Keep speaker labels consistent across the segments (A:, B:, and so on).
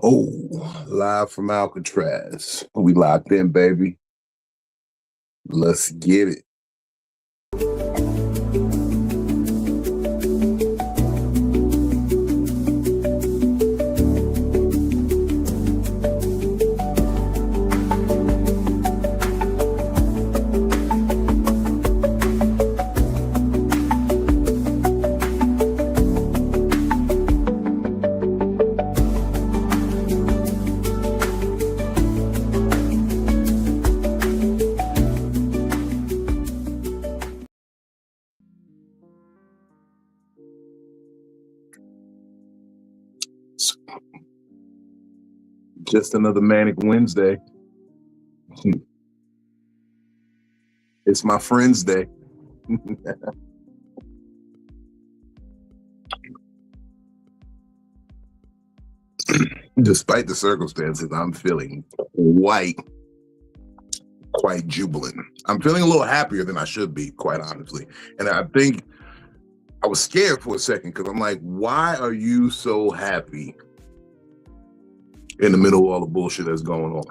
A: Oh, live from Alcatraz. We locked in, baby. Let's get it. Just another manic Wednesday. It's my friend's day. Despite the circumstances, I'm feeling quite jubilant. I'm feeling a little happier than I should be, quite honestly. And I think I was scared for a second because I'm like, why are you so happy in the middle of all the bullshit that's going on?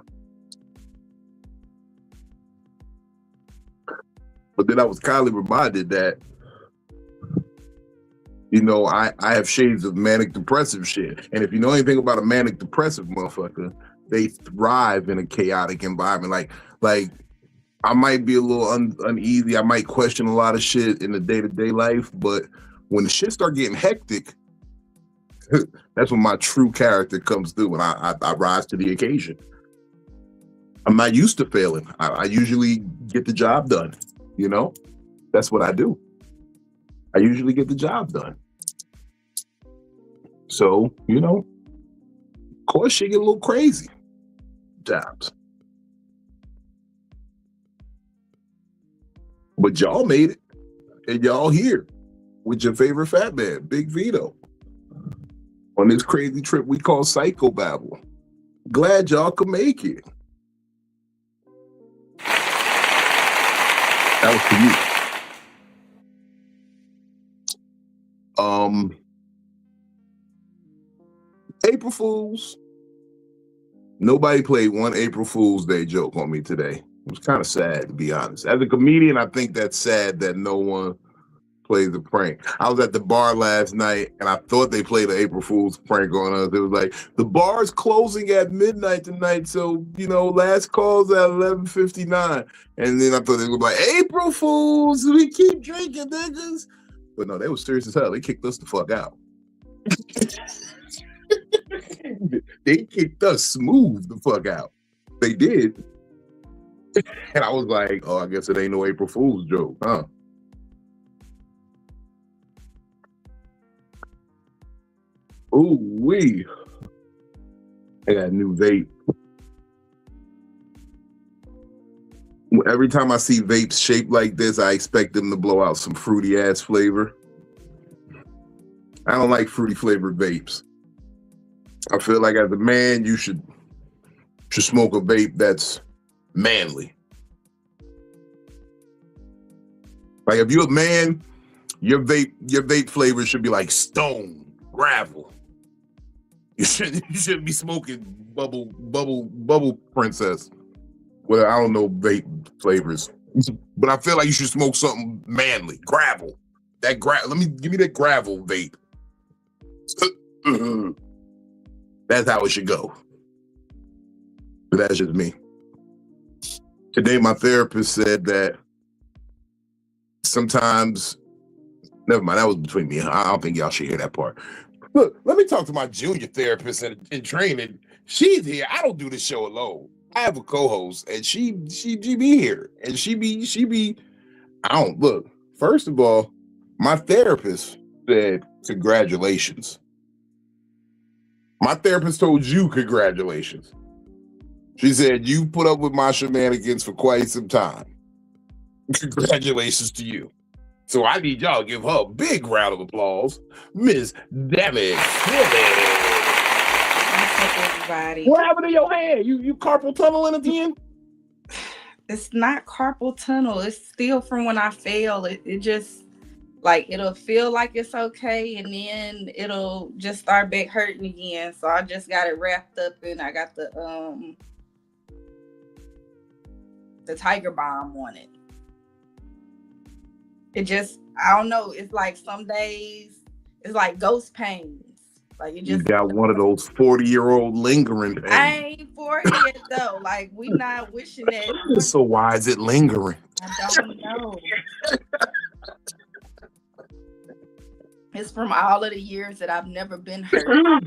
A: But then I was kindly reminded that, you know, I have shades of manic depressive shit. And if you know anything about a manic depressive motherfucker, they thrive in a chaotic environment. Like I might be a little uneasy. I might question a lot of shit in the day-to-day life. But when the shit start getting hectic, that's when my true character comes through and I rise to the occasion. I'm not used to failing. I usually get the job done, you know? That's what I do. I usually get the job done. So, you know, of course shit get a little crazy. Jobs. But y'all made it. And y'all here with your favorite fat man, Big Vito, on this crazy trip we call Psycho-Babble. Glad y'all could make it. That was for you. April Fools. Nobody played one April Fool's Day joke on me today. It was kind of sad, to be honest. As a comedian, I think that's sad that no one plays a prank. I was at the bar last night and I thought they played an April Fool's prank on us. It was like, the bar's closing at midnight tonight, so, you know, last call's at 11:59. And then I thought they were like, April Fools, we keep drinking, niggas. But no, they were serious as hell. They kicked us the fuck out. They kicked us smooth the fuck out. They did. And I was like, oh, I guess it ain't no April Fool's joke, huh? Ooh, wee. I got a new vape. Every time I see vapes shaped like this, I expect them to blow out some fruity ass flavor. I don't like fruity flavored vapes. I feel like as a man, you should smoke a vape that's manly. Like if you're a man, your vape flavor should be like stone, gravel. You shouldn't be smoking bubble princess. Well, I don't know vape flavors, but I feel like you should smoke something manly, gravel. That give me that gravel vape. That's how it should go. But that's just me. Today, my therapist said that sometimes, never mind, that was between me. I don't think y'all should hear that part. Look, let me talk to my junior therapist in training. She's here. I don't do this show alone. I have a co-host, and she be here, and she be. I don't look. First of all, my therapist said congratulations. My therapist told you congratulations. She said you put up with my shenanigans for quite some time. Congratulations to you. So I need y'all to give her a big round of applause, Miss DamnItPhilly.
B: What's up, everybody?
A: What happened to your hand? You carpal tunneling at the end?
B: It's not carpal tunnel. It's still from when I fell. It just Like it'll feel like it's okay, and then it'll just start back hurting again. So I just got it wrapped up, and I got the Tiger Balm on it. It just, I don't know. It's like some days it's like ghost pains. Like it
A: You
B: just,
A: got one of those 40-year-old lingering
B: I
A: pains.
B: ain't 40 yet though. Like we not wishing that.
A: So why is it lingering?
B: I don't know. It's from all of the years that I've never been hurt.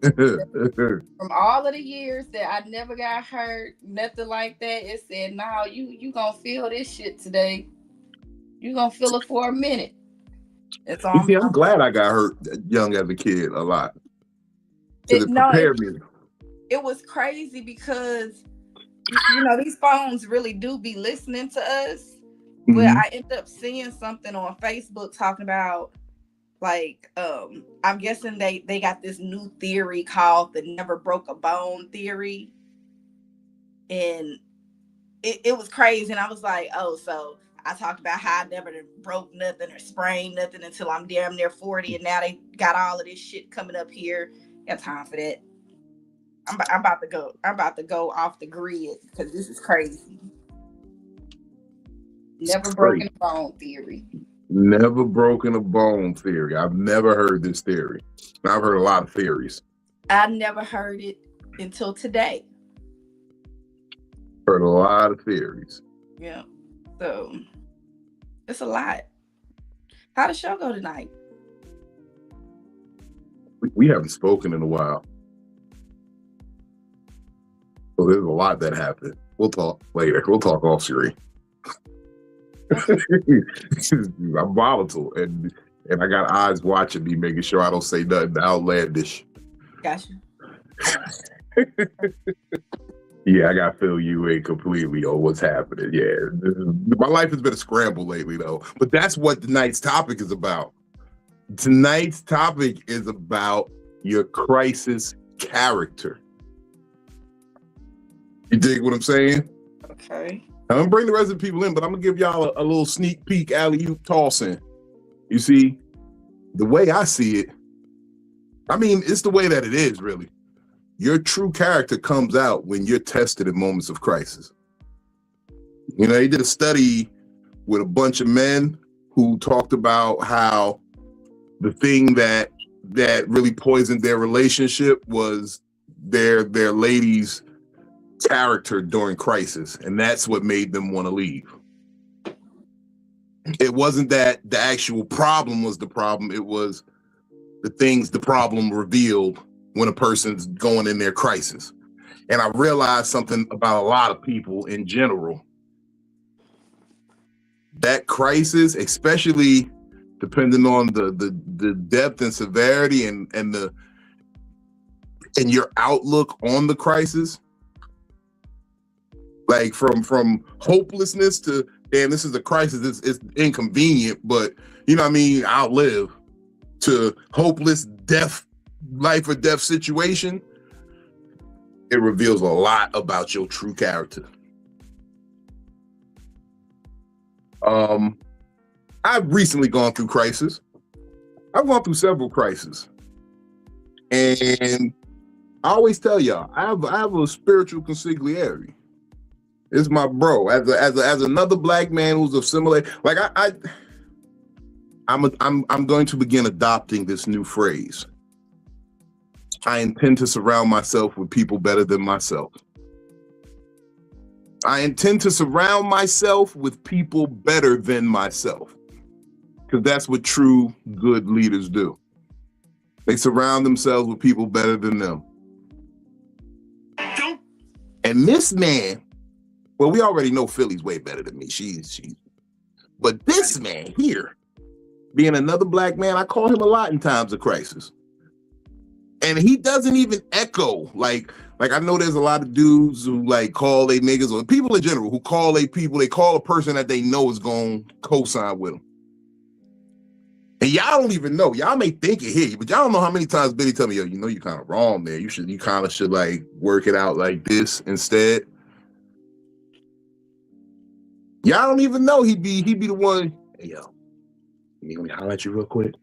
B: From all of the years that I never got hurt, nothing like that. It said, "No, you gonna feel this shit today. You gonna feel it for a minute." It's
A: You
B: on.
A: see, I'm glad I got hurt young as a kid a lot. Because it prepared me.
B: It was crazy because these phones really do be listening to us. But I ended up seeing something on Facebook talking about, like, I'm guessing they got this new theory called the never broke a bone theory. And it was crazy. And I was like, oh, so I talked about how I never broke nothing or sprained nothing until I'm damn near 40. And now they got all of this shit coming up here. Got time for that. I'm about to go. I'm about to go off the grid because this is crazy. Never broken a bone theory.
A: Never broken a bone theory. I've never heard this theory. I've heard a lot of theories.
B: I never heard it until today.
A: Heard a lot of theories.
B: Yeah. So it's a lot. How'd the show go tonight?
A: We haven't spoken in a while. So there's a lot that happened. We'll talk later. We'll talk off screen. I'm volatile and I got eyes watching me, making sure I don't say nothing outlandish.
B: Gotcha.
A: Yeah, I got to fill you in completely on what's happening. Yeah, my life has been a scramble lately, though. But that's what tonight's topic is about. Tonight's topic is about your crisis character. You dig what I'm saying?
B: Okay.
A: I'm going to bring the rest of the people in, but I'm going to give y'all a little sneak peek alley-oop tossing. You see, the way I see it, I mean, it's the way that it is, really. Your true character comes out when you're tested in moments of crisis. You know, he did a study with a bunch of men who talked about how the thing that really poisoned their relationship was their lady's character during crisis, and that's what made them want to leave. It wasn't that the actual problem was the problem, it was the things the problem revealed when a person's going in their crisis. And I realized something about a lot of people in general. That crisis, especially depending on the depth and severity and your outlook on the crisis, like from hopelessness to, damn, this is a crisis, it's inconvenient, but you know what I mean, I'll live, to hopeless death, life or death situation, it reveals a lot about your true character. I've recently gone through crisis. I've gone through several crises. And I always tell y'all, I have a spiritual consigliere. It's my bro. As another black man who's of similar, like I'm going to begin adopting this new phrase. I intend to surround myself with people better than myself. I intend to surround myself with people better than myself. Because that's what true good leaders do. They surround themselves with people better than them. And this man, well, we already know Philly's way better than me. She's but this man here, being another black man, I call him a lot in times of crisis. And he doesn't even echo, like I know there's a lot of dudes who like call they niggas, or people in general who call they people, they call a person that they know is going to co-sign with them. And y'all don't even know. Y'all may think it here, but y'all don't know how many times Billy tell me, yo, you know you're kind of wrong there. You kind of should like work it out like this instead. Y'all don't even know he'd be the one, hey yo, You want me to holler at you real quick?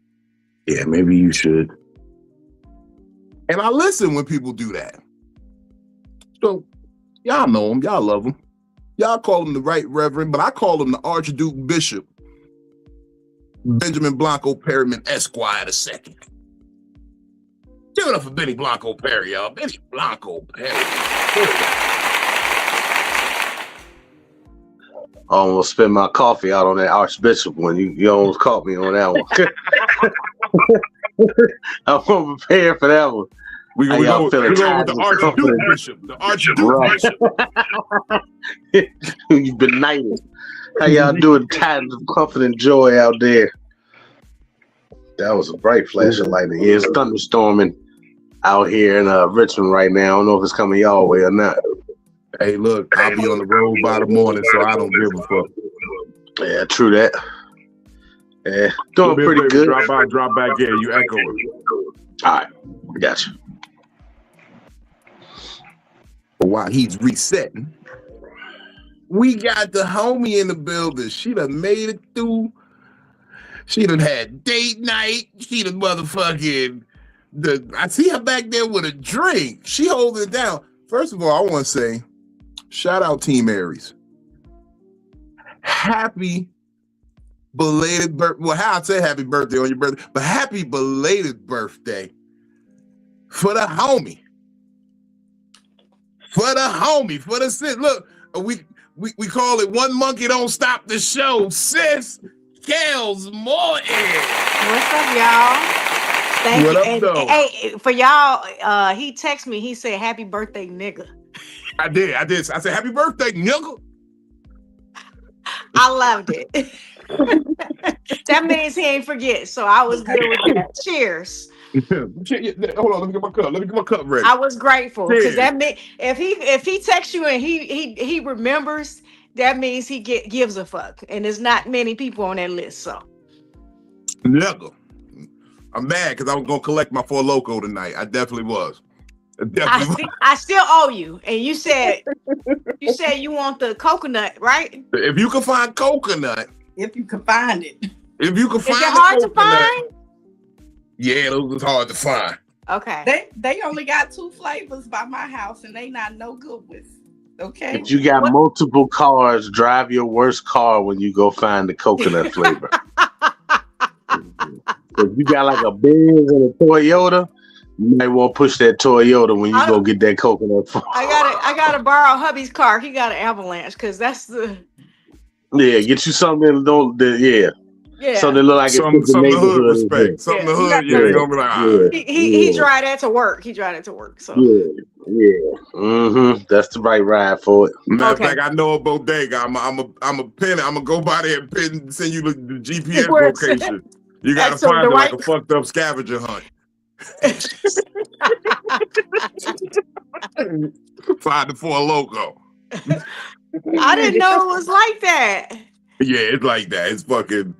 A: Yeah, maybe you should. And I listen when people do that. So y'all know him, y'all love him. Y'all call him the Right Reverend, but I call him the Archduke Bishop Benjamin Blanco Perryman Esquire II. Give it up for Benny Blanco Perry, y'all. Benny Blanco Perry.
C: I almost spit my coffee out on that Archbishop one. You almost caught me on that one. I'm prepared for that one.
A: We go with the Archduke Bishop. The Archduke Bishop.
C: You've been knighted. How y'all doing? Tidings of comfort and joy out there. That was a bright flash of lightning. Yeah, it's thunderstorming out here in Richmond right now. I don't know if it's coming y'all way or not.
A: Hey, look, I'll be on the road by the morning, so I don't give a fuck.
C: Yeah, true that. Yeah, doing pretty good.
A: Drop back in. You echo it.
C: All right, got you.
A: While he's resetting, we got the homie in the building. She done made it through. She done had date night. She done motherfucking. I see her back there with a drink. She holding it down. First of all, I want to say, shout out Team Aries. Happy belated birthday. Well, how I say happy birthday on your birthday, but happy belated birthday for the homie. For the homie, for the sis. Look, we call it One Monkey Don't Stop the Show. Sis Kels Morton.
D: What's up, y'all? Thank
A: what
D: you.
A: Up,
D: and,
A: though?
D: Hey, for y'all, he texted me. He said, "Happy birthday, nigga."
A: I did. I said, "Happy birthday, nigga."
D: I loved it. That means he ain't forget. So I was good with that. Cheers.
A: Hold on, let me get my cup ready.
D: I was grateful because that mean if he texts you and he remembers, that means he gives a fuck, and there's not many people on that list. So,
A: nigga, I'm mad because I was gonna collect my Four Loko tonight. I definitely was.
D: I still owe you, and you said you want the coconut, right?
A: If you can find coconut,
B: If you can find it.
A: Is it
D: hard to find?
A: Yeah, those was hard to find.
D: Okay.
B: They only got 2 flavors by my house, and they not no good with. Okay.
C: If you got multiple cars, drive your worst car when you go find the coconut flavor. If you got like a Benz and a Toyota, you might want to push that Toyota when you go get that coconut.
D: I gotta borrow hubby's car. He got an Avalanche because that's the.
C: Yeah, get you something that
D: Yeah.
C: Something look like
A: some the hood respect. Something the hood. Yeah, they gonna be like,
D: he drive that to work. So
C: that's the right ride for it.
A: Matter of fact, I know a bodega. I'm a pin. I'm gonna go by there and pin, send you the GPS location. You gotta find it like a fucked up scavenger hunt. Find the Four Loko.
D: I didn't know it was like that.
A: Yeah, it's like that. It's fucking.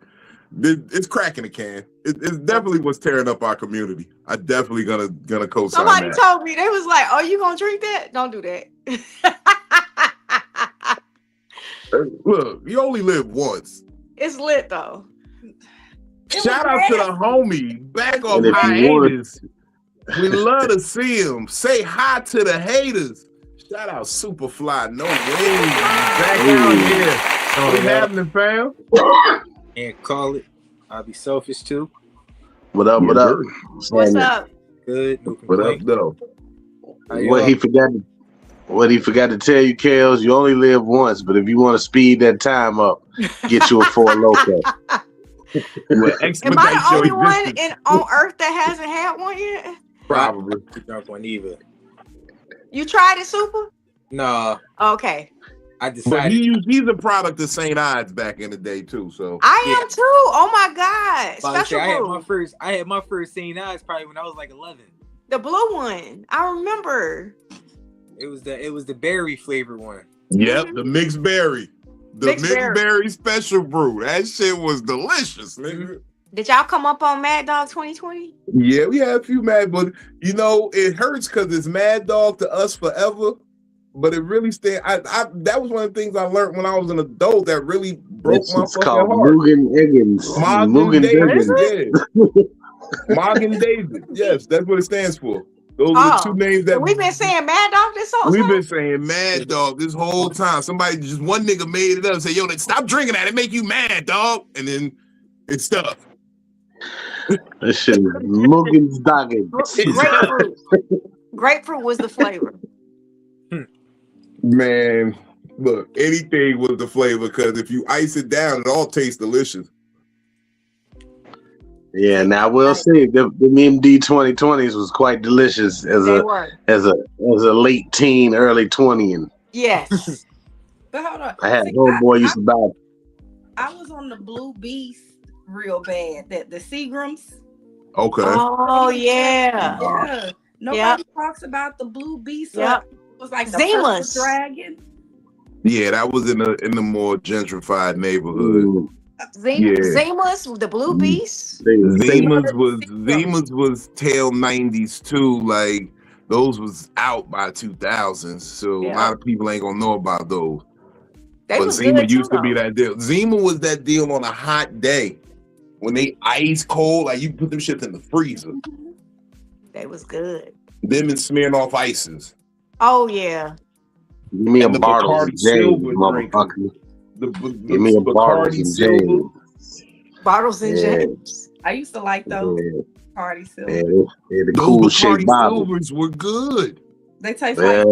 A: It's cracking a can. It's definitely what's tearing up our community. I definitely gonna co-sign
D: Somebody
A: that.
D: told me, they was like, "Oh, you gonna drink that? Don't do that."
A: Look, you only live once.
D: It's lit though.
A: Shout out to the homie back on hiatus. We love to see him. Say hi to the haters. Shout out Superfly. No way. Back out here. What's happening, fam?
E: Can't call it. I'll be selfish too.
C: What up?
D: What's up?
E: Good. No
A: what up, though?
C: What he forgot to tell you, Kels, you only live once, but if you want to speed that time up, get you a Four Loko.
D: Am I the only one on Earth that hasn't had one yet?
A: Probably.
E: Drunk one either.
D: You tried it, Super?
E: No.
D: Okay.
E: I decided.
A: But he's a product of St. Ides back in the day too. So
D: I am too. Oh my God! Special brew.
E: I had my first St. Ides probably when I was like 11.
D: The blue one. I remember.
E: It was the berry flavored one.
A: Yep, the mixed berry. The mixed berry special brew. That shit was delicious, nigga.
D: Did y'all come up on Mad Dog 2020?
A: Yeah, we had a few Mad, but you know, it hurts because it's Mad Dog to us forever. But it really that was one of the things I learned when I was an adult that really broke my
C: It's
A: fucking
C: called
A: heart.
C: Mugen Higgins.
A: Mogen Davis,
C: Higgins.
A: yeah. Mogen Davis, yes, that's what it stands for. Those are the two names that
D: we've been saying Mad Dog this whole
A: we've
D: time.
A: been saying Mad Dog this whole time. Somebody, just one nigga made it up and said, yo, stop drinking that. It make you mad, dog. And then it stuck.
C: That shit is Mugen's Doggins.
D: Grapefruit. Grapefruit was the flavor.
A: Man, look, anything was the flavor because if you ice it down, it all tastes delicious.
C: Yeah, now we'll see. The MD 2020s was quite delicious as a late teen, early 20-and.
D: Yes.
B: But hold on.
C: I had a homeboy used to buy.
B: I was on the Blue Beast real bad. That the Seagrams.
A: Okay.
D: Oh yeah.
B: Yeah. Nobody talks about the Blue Beast.
D: Yep.
B: It was like the
D: Zima's
B: dragon.
A: Yeah, that was in the more gentrified neighborhood.
D: Zima's, the Blue Beast.
A: Zima's was tail 90s too. Like those was out by 2000s, so a lot of people ain't gonna know about those. But Zima used to be that deal. Zima was that deal on a hot day when they ice cold. Like you put them shits in the freezer.
D: They was good.
A: Them and Smirnoff ices.
D: Oh yeah.
C: Give me a
A: Bacardi Silver,
C: motherfucker.
A: Give me a Bacardi Silver.
D: Bottles and James.
B: I used to like those Bacardi Silver.
C: Yeah, the cool shaped bottles.
A: Silvers were good.
B: They taste like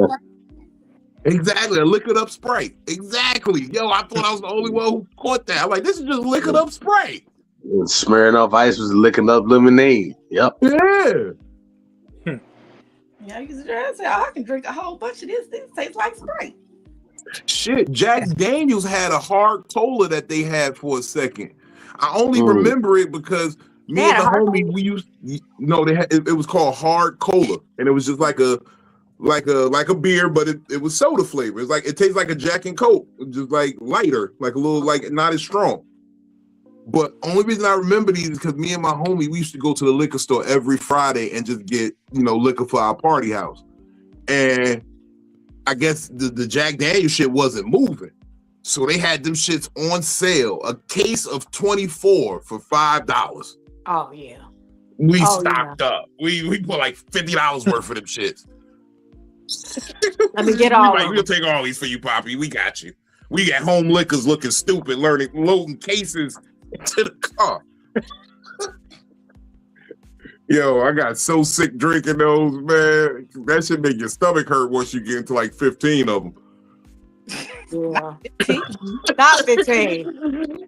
A: exactly a liquored up Sprite. Exactly. Yo, I thought I was the only one who caught that. I'm like, this is just liquored up Sprite.
C: And Smirnoff Ice was licking up lemonade. Yep.
A: Yeah.
B: Yeah, I used to say, I can drink a whole bunch of this. This tastes like Sprite.
A: Shit, Jack Daniels had a hard cola that they had for a second. I only remember it because me and the homie, we used it was called hard cola, and it was just like a beer, but it was soda flavor. It's like it tastes like a Jack and Coke, just like lighter, like a little like not as strong. But only reason I remember these is because me and my homie, we used to go to the liquor store every Friday and just get, liquor for our party house. And I guess the Jack Daniels shit wasn't moving. So they had them shits on sale, a case of 24 for $5.
D: Oh, yeah.
A: We stocked up. We put like $50 worth of them shits.
D: Let me get all
A: of them. We'll take all these for you, Poppy. We got you. We got home liquors looking stupid, loading cases to the car. Yo, I got so sick drinking those, man. That should make your stomach hurt once you get into like 15 of them.
D: Yeah. Not 15.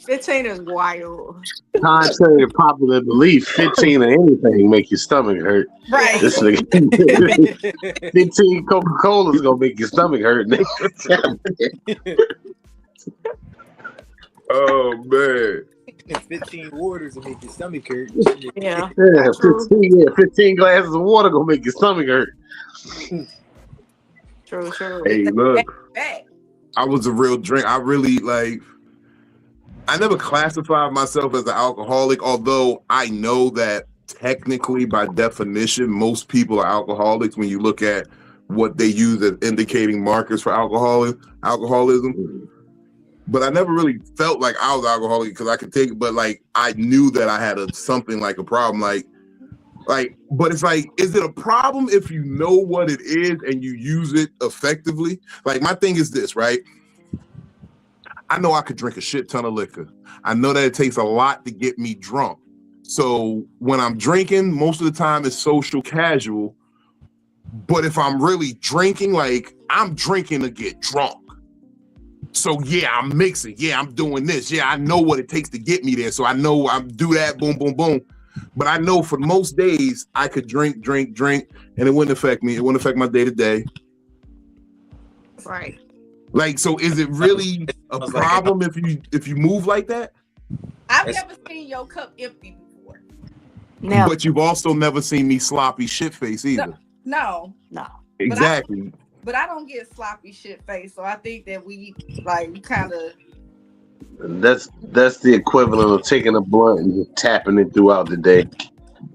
D: 15 is wild.
C: Contrary to popular belief, 15 of anything make your stomach hurt.
B: Right.
C: This nigga, 15 Coca-Cola is gonna make your stomach hurt.
A: Oh man.
E: 15 waters will make your stomach hurt.
D: Yeah.
C: 15 glasses of water gonna make your stomach hurt.
D: True.
A: Hey, look. I was a real drink. I never classified myself as an alcoholic, although I know that technically by definition, most people are alcoholics when you look at what they use as indicating markers for alcoholism. But I never really felt like I was alcoholic because I could take it, but like I knew that I had something like a problem. But it's like, is it a problem if you know what it is and you use it effectively? Like my thing is this, right? I know I could drink a shit ton of liquor. I know that it takes a lot to get me drunk. So when I'm drinking, most of the time it's social casual. But if I'm really drinking, like I'm drinking to get drunk. So yeah, I'm mixing. Yeah, I'm doing this. Yeah, I know what it takes to get me there. So I know I do that, boom, boom, boom. But I know for most days I could drink, and it wouldn't affect me. It wouldn't affect my day to day.
D: Right.
A: Like, so is it really a problem if you move like that?
B: I've never seen your cup empty before.
D: No.
A: But you've also never seen me sloppy shit face either.
B: No.
A: Exactly.
B: But I don't get sloppy shit face, so I think that we kind of.
C: That's the equivalent of taking a blunt and tapping it throughout the day.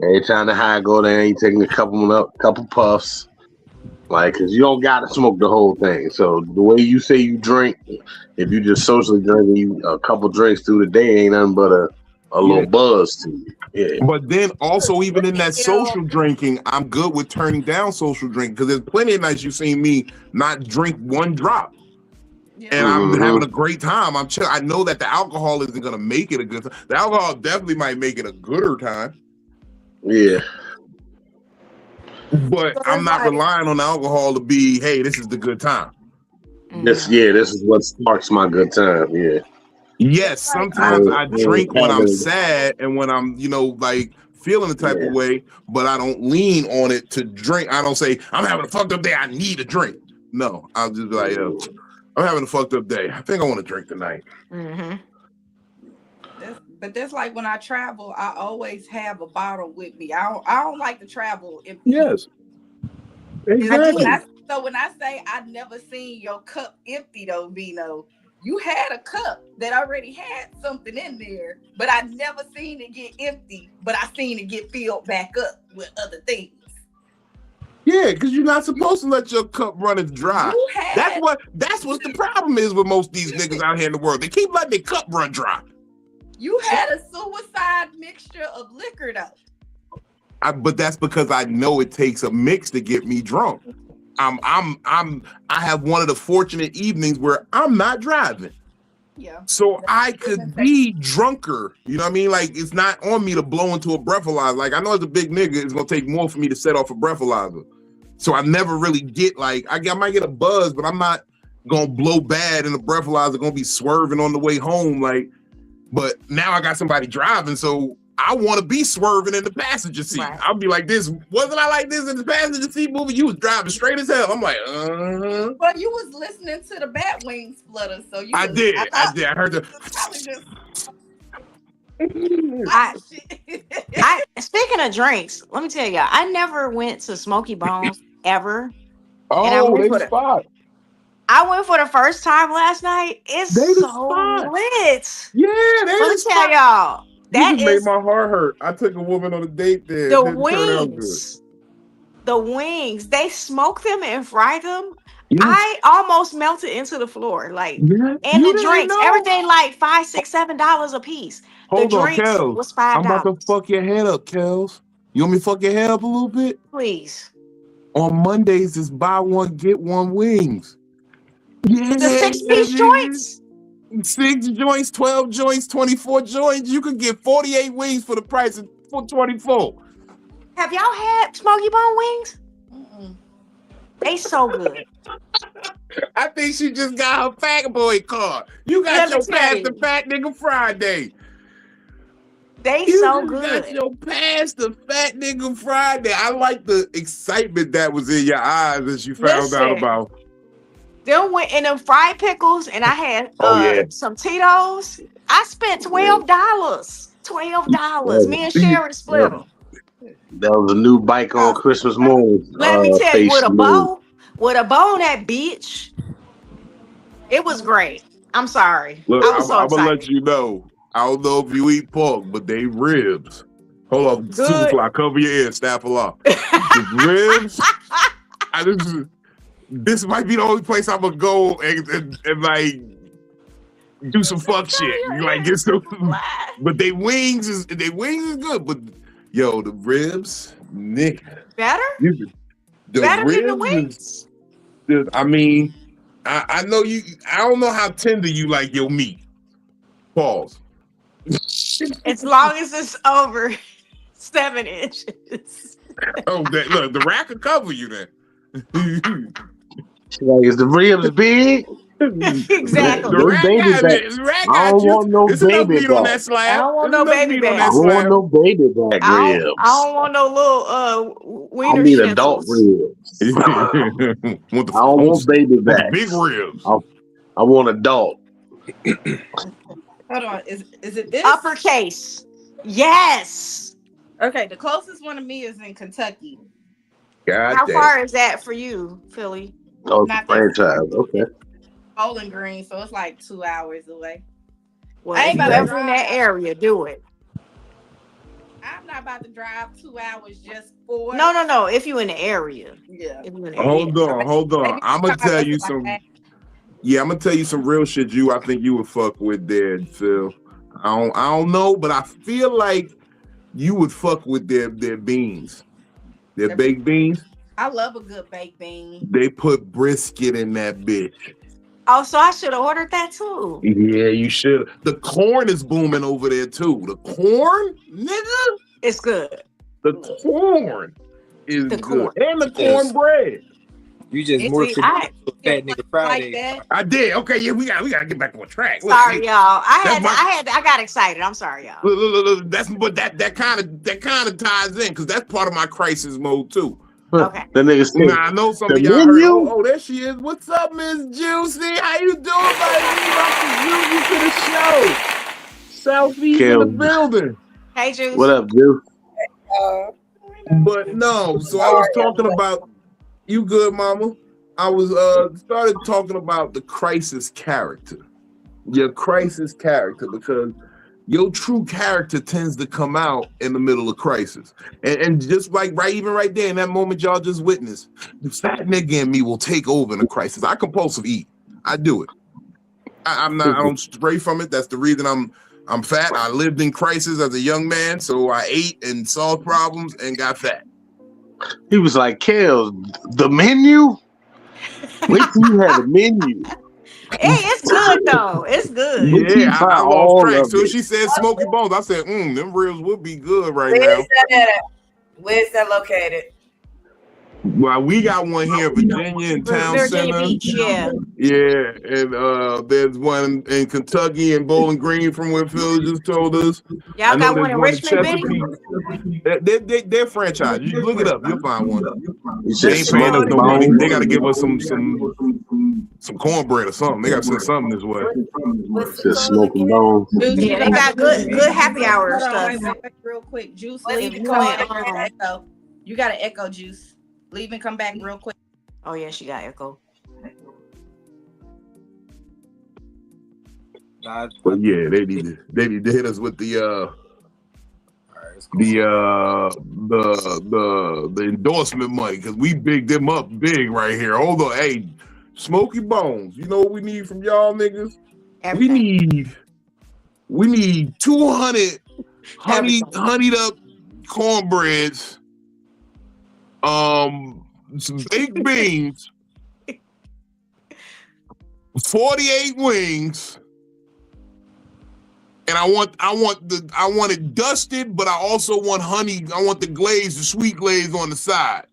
C: Every time the high go down, you taking a couple puffs. Like, cause you don't gotta smoke the whole thing. So the way you say you drink, if you just socially drinking you a couple drinks through the day, ain't nothing but a little buzz to you. Yeah.
A: But then also, even in that
B: You know,
A: social drinking, I'm good with turning down social drinking because there's plenty of nights you've seen me not drink one drop.
B: yeah.
A: And I'm having a great time. I'm chill. I know that the alcohol isn't gonna make it a good time. The alcohol definitely might make it a gooder time.
C: Yeah.
A: But
B: So
A: I'm
B: it's
A: not
B: like-
A: relying on the alcohol to be, hey, this is the good time.
C: This is what sparks my good time. Yeah.
A: Yes, sometimes I drink when I'm sad and when I'm, like feeling the type of way, but I don't lean on it to drink. I don't say, I'm having a fucked up day, I need a drink. No, I'll just be like, I'm having a fucked up day. I think I want to drink tonight.
B: But that's like when I travel, I always have a bottle with me. I don't like to travel empty.
A: Yes. Exactly.
B: When I say I never seen your cup empty though, Vino, you had a cup that already had something in there, but I never seen it get empty, but I seen it get filled back up with other things.
A: Yeah, because you're not supposed to let your cup run and dry. That's what the problem is with most of these niggas out here in the world. They keep letting their cup run dry.
B: You had a suicide mixture of liquor though.
A: But that's because I know it takes a mix to get me drunk. I have one of the fortunate evenings where I'm not driving.
B: Yeah.
A: So I could be drunker. You know what I mean? Like, it's not on me to blow into a breathalyzer. Like, I know as a big nigga, it's gonna take more for me to set off a breathalyzer. So I never really get like, I might get a buzz, but I'm not gonna blow bad in the breathalyzer, gonna be swerving on the way home. Like, but now I got somebody driving, so I want to be swerving in the passenger seat.
D: Right.
A: I'll be like this. Wasn't I like this in the passenger seat movie? You was driving straight as hell. I'm like,
B: Well, you was listening to the bat wing flutter, so you.
A: I did. I heard the.
D: Speaking of drinks, let me tell you, I never went to Smoky Bones ever.
A: Oh, they spot.
D: I went for the first time last night. It's
A: They the
D: so
A: spot.
D: lit.
A: Yeah, they
D: Let me tell y'all.
A: That made my heart hurt. I took a woman on a date there.
D: The wings, they smoke them and fry them. Yes. I almost melted into the floor. Like, and the drinks, everything like $5, $6, $7 a piece.
A: Hold
D: the
A: on,
D: drinks
A: Kels.
D: was $5.
A: I'm about to fuck your head up, Kels. You want me to fuck your head up a little bit?
D: Please.
A: On Mondays, it's buy one, get one wings. Yeah,
D: the 6-piece joints.
A: 6 joints, 12 joints, 24 joints. You can get 48 wings for the price of 24.
D: Have y'all had Smoky Bone wings? They so good.
A: I think she just got her fat boy card. You got your Pass the Fat Nigga Friday.
D: They so good.
A: You got your Pass the Fat Nigga Friday. I like the excitement that was in your eyes as you found out about.
D: Then went in them fried pickles, and I had some Tito's. I spent $12. $12. Me and Sharon split them.
C: That was a new bike on Christmas morning.
D: Let me tell you, with a bow on that bitch, it was great. I'm sorry.
A: Look,
D: I was so excited.
A: I'm gonna let you know. I don't know if you eat pork, but they ribs. Hold on, Superfly, cover your ears, staff along. Ribs. This might be the only place I'm gonna go and like do some fuck shit. Like get some, but they wings is good. But yo, the ribs, nigga,
D: better.
A: Better
D: than the wings.
A: I mean, I know you. I don't know how tender you like your meat. Pause.
D: As long as it's over 7 inches.
A: Oh, look, the rack will cover you then.
C: Like, is the ribs big?
D: Exactly.
C: The rack I don't want no baby back.
D: I don't want no baby back.
C: I don't want no baby back ribs.
D: I don't want no little wiener.
C: I need adult ribs. I don't want baby back.
A: Big ribs.
C: I want adult.
B: Hold on. Is it this?
D: Uppercase. Yes.
B: Okay, the closest one to me is in Kentucky.
D: How far is that for you, Philly?
C: Oh, it's a franchise. Okay.
B: Bowling Green, so it's like 2 hours away.
D: Well, if you're ever in that area, do it.
B: I I'm not about to drive 2 hours just for.
D: No. If you in the area.
B: Yeah.
D: If you in the area.
A: Hold on. I'm gonna tell you some. Yeah, I'm gonna tell you some real shit. I think you would fuck with there, Phil. I don't know, but I feel like you would fuck with their beans, their baked beans.
B: I love a good baked bean.
A: They put brisket in that bitch.
D: Oh, so I should have ordered that too.
A: Yeah, you should. The corn is booming over there too. The corn, nigga.
D: It's good.
A: The corn is
D: The
A: good,
D: corn.
A: and the cornbread.
E: You just
B: It's
E: morphed
B: I-
E: into Fat Nigga Friday.
B: that.
A: I did. Okay, yeah, we gotta get back on track. Look,
D: Sorry,
A: see,
D: y'all. I
A: that's
D: got excited. I'm sorry, y'all.
A: look, that's but that kind of ties in because that's part of my crisis mode too.
D: Okay.
C: The nigga said,
A: Now, I know some of
C: the
A: y'all heard.
C: menu?
A: Oh, there she is. What's up, Miss Juicy? How you doing, baby? Welcome to the show. Southeast in the building.
D: Hey, Juice.
C: what up, dude?
A: But no, so I was talking about you good, mama. I was started talking about the crisis character. Your crisis character, because your true character tends to come out in the middle of crisis. And just like right there in that moment y'all just witnessed, the fat nigga in me will take over in a crisis. I compulsive eat. I do it. I don't stray from it. That's the reason I'm fat. I lived in crisis as a young man, so I ate and solved problems and got fat.
C: He was like, Kale, the menu? Wait till you have a menu.
D: Hey, it's good though. It's good.
A: Yeah, I
C: all
A: lost track.
C: of
A: So
C: it.
A: she said smoky bones. I said, them ribs would be good right
F: Where
A: now.
F: is that at? Where's that located?
A: Well, we got one here in Virginia in Town
D: Virginia
A: Center.
D: Beach, yeah.
A: Yeah, and there's one in Kentucky and Bowling Green from where Phil just told us. I
D: Y'all
A: know
D: got one
A: there's
D: in Richmond, Benny?
A: They're franchise. You look it up, you'll find one.
C: It's
A: They
C: just
A: ain't paying us
C: smoking
A: no money.
C: bones.
A: They got to give us some cornbread or something. They got to send something this way.
F: What's
C: Just smoking bones.
B: Juice,
D: Yeah, they got good happy hour
B: Hold on,
D: stuff.
B: wait, real quick. Juice,
F: What
B: leave
F: is
B: and
F: it
B: come
F: called?
B: back. Echo. You got an echo, Juice. Leave and come back real quick.
D: Oh yeah, she got echo.
E: Nah,
A: But yeah, they need to hit us with the endorsement money because we bigged them up big right here. Hold on, hey, Smoky Bones. You know what we need from y'all niggas?
D: Everything.
A: We need 200 honeyed up cornbreads, some baked beans, 48 wings. And I want it dusted, but I also want honey. I want the sweet glaze on the side.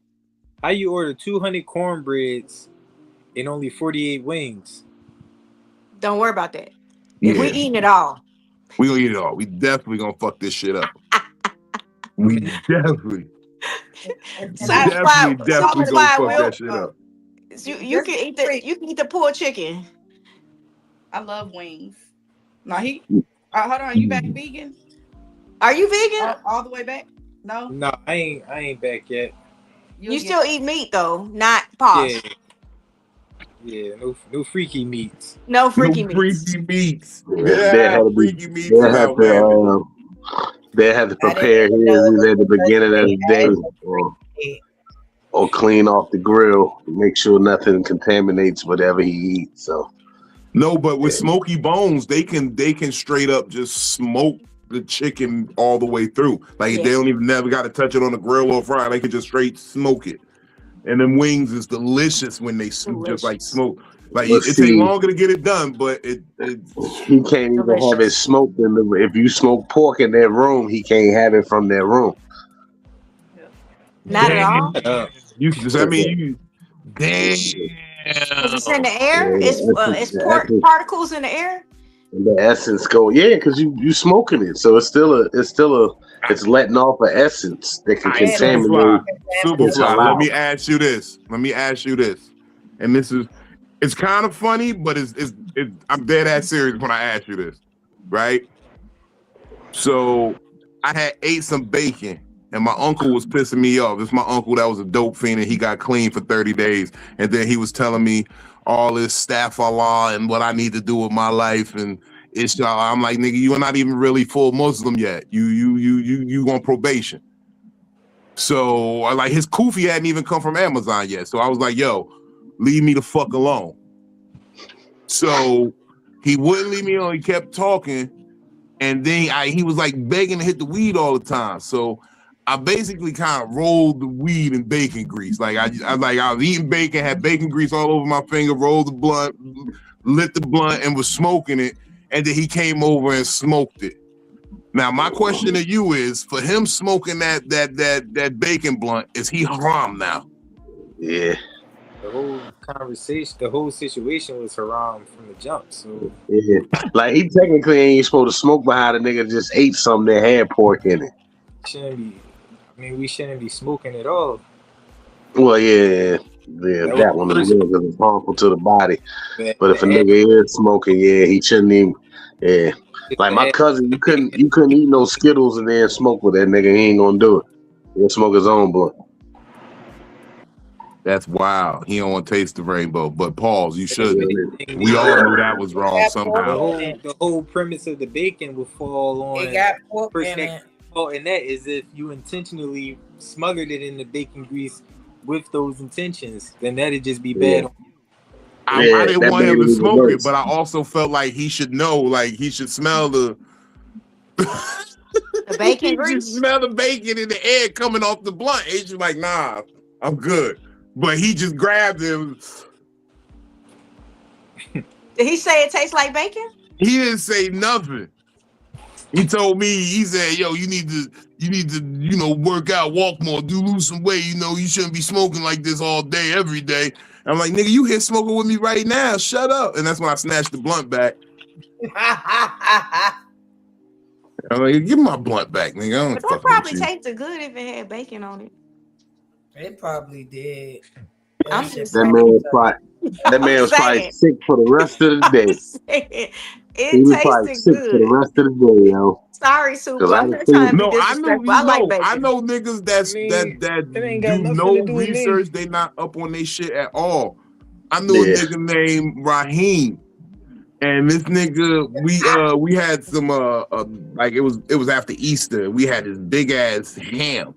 E: how you order 200 cornbreads and only 48 wings?
D: Don't worry about that.
A: Yeah,
D: If we eating it all.
A: we gonna eat it all. We definitely gonna fuck this shit up. We definitely gonna fuck that shit up.
D: You can eat the pulled chicken.
B: I love wings. No, hold on. You back vegan?
D: Are you vegan?
B: All the way back? No.
E: No, I ain't back yet.
D: You still eat meat though, not pause.
E: Yeah, no freaky meats.
D: No freaky meats.
A: Freaky meats.
C: Yeah,
A: freaky meats.
C: They have to prepare his at the beginning of the day or clean off the grill, make sure nothing contaminates whatever he eats. So
A: no, but with Smoky Bones, they can straight up just smoke the chicken all the way through. Like they don't even never got to touch it on the grill or fry. They can just straight smoke it. And then wings is delicious when they just like smoke. Like it takes longer to get it done, but it
C: he can't even have it smoked if you smoke pork in their room, he can't have it from their room.
D: Not at all.
A: Damn.
D: Because it's in the air. It's pork particles in the air.
C: And the essence go, because you smoking it, so it's letting off an essence that can contaminate.
A: Superfly. Let me ask you this, and it's kind of funny, but I'm dead ass serious when I ask you this, right? So I had ate some bacon. And my uncle was pissing me off. It's my uncle that was a dope fiend, and he got clean for 30 days. And then he was telling me all this staff Allah and what I need to do with my life. And it's I'm like, nigga, you're not even really full Muslim yet. You on probation. So like his kufi hadn't even come from Amazon yet. So I was like, yo, leave me the fuck alone. So he wouldn't leave me alone. He kept talking, and then he was like begging to hit the weed all the time. So I basically kind of rolled the weed in bacon grease. Like I was eating bacon, had bacon grease all over my finger, rolled the blunt, lit the blunt, and was smoking it. And then he came over and smoked it. Now my question to you is, for him smoking that bacon blunt, is he haram now?
C: Yeah.
E: The whole conversation, the whole situation was haram from the jump. So
C: Yeah. Like he technically ain't supposed to smoke behind a nigga that just ate something that had pork in it.
E: We shouldn't be smoking at all.
C: Well, yeah, that one is real because it's harmful to the body. But if a nigga is smoking, he shouldn't even. Yeah, like my cousin, you couldn't eat no Skittles and then smoke with that nigga. He ain't gonna do it. He'll smoke his own blunt.
A: That's wild. He don't want to taste the rainbow. But pause, you should. We all knew that was wrong somehow.
E: The whole premise of the bacon will fall on.
F: It got pork in it.
E: And that is if you intentionally smuggled it in the bacon grease with those intentions, then that'd just be bad.
A: I didn't want him to smoke it, but I also felt like he should know, like he should smell the
D: bacon grease.
A: Smell the bacon in the air coming off the blunt. He's just like, nah, I'm good. But he just grabbed him.
D: Did he say it tastes like bacon?
A: He didn't say nothing. He told me, he said, yo, you need to, work out, walk more, lose some weight. You shouldn't be smoking like this all day, every day. I'm like, nigga, you here smoking with me right now. Shut up. And that's when I snatched the blunt back. I'm like, give me my blunt back, nigga.
D: That probably tasted good if it had bacon on it.
F: It probably did.
C: That man was probably sick for the rest of the day.
D: He was probably sick
C: for the rest of the day, yo.
D: Sorry, Super. I'm not trying to be disrespectful. I like bacon.
A: I know niggas that do no research. They not up on their shit at all. I knew a nigga named Raheem, and this nigga we had some like it was after Easter. We had this big ass ham.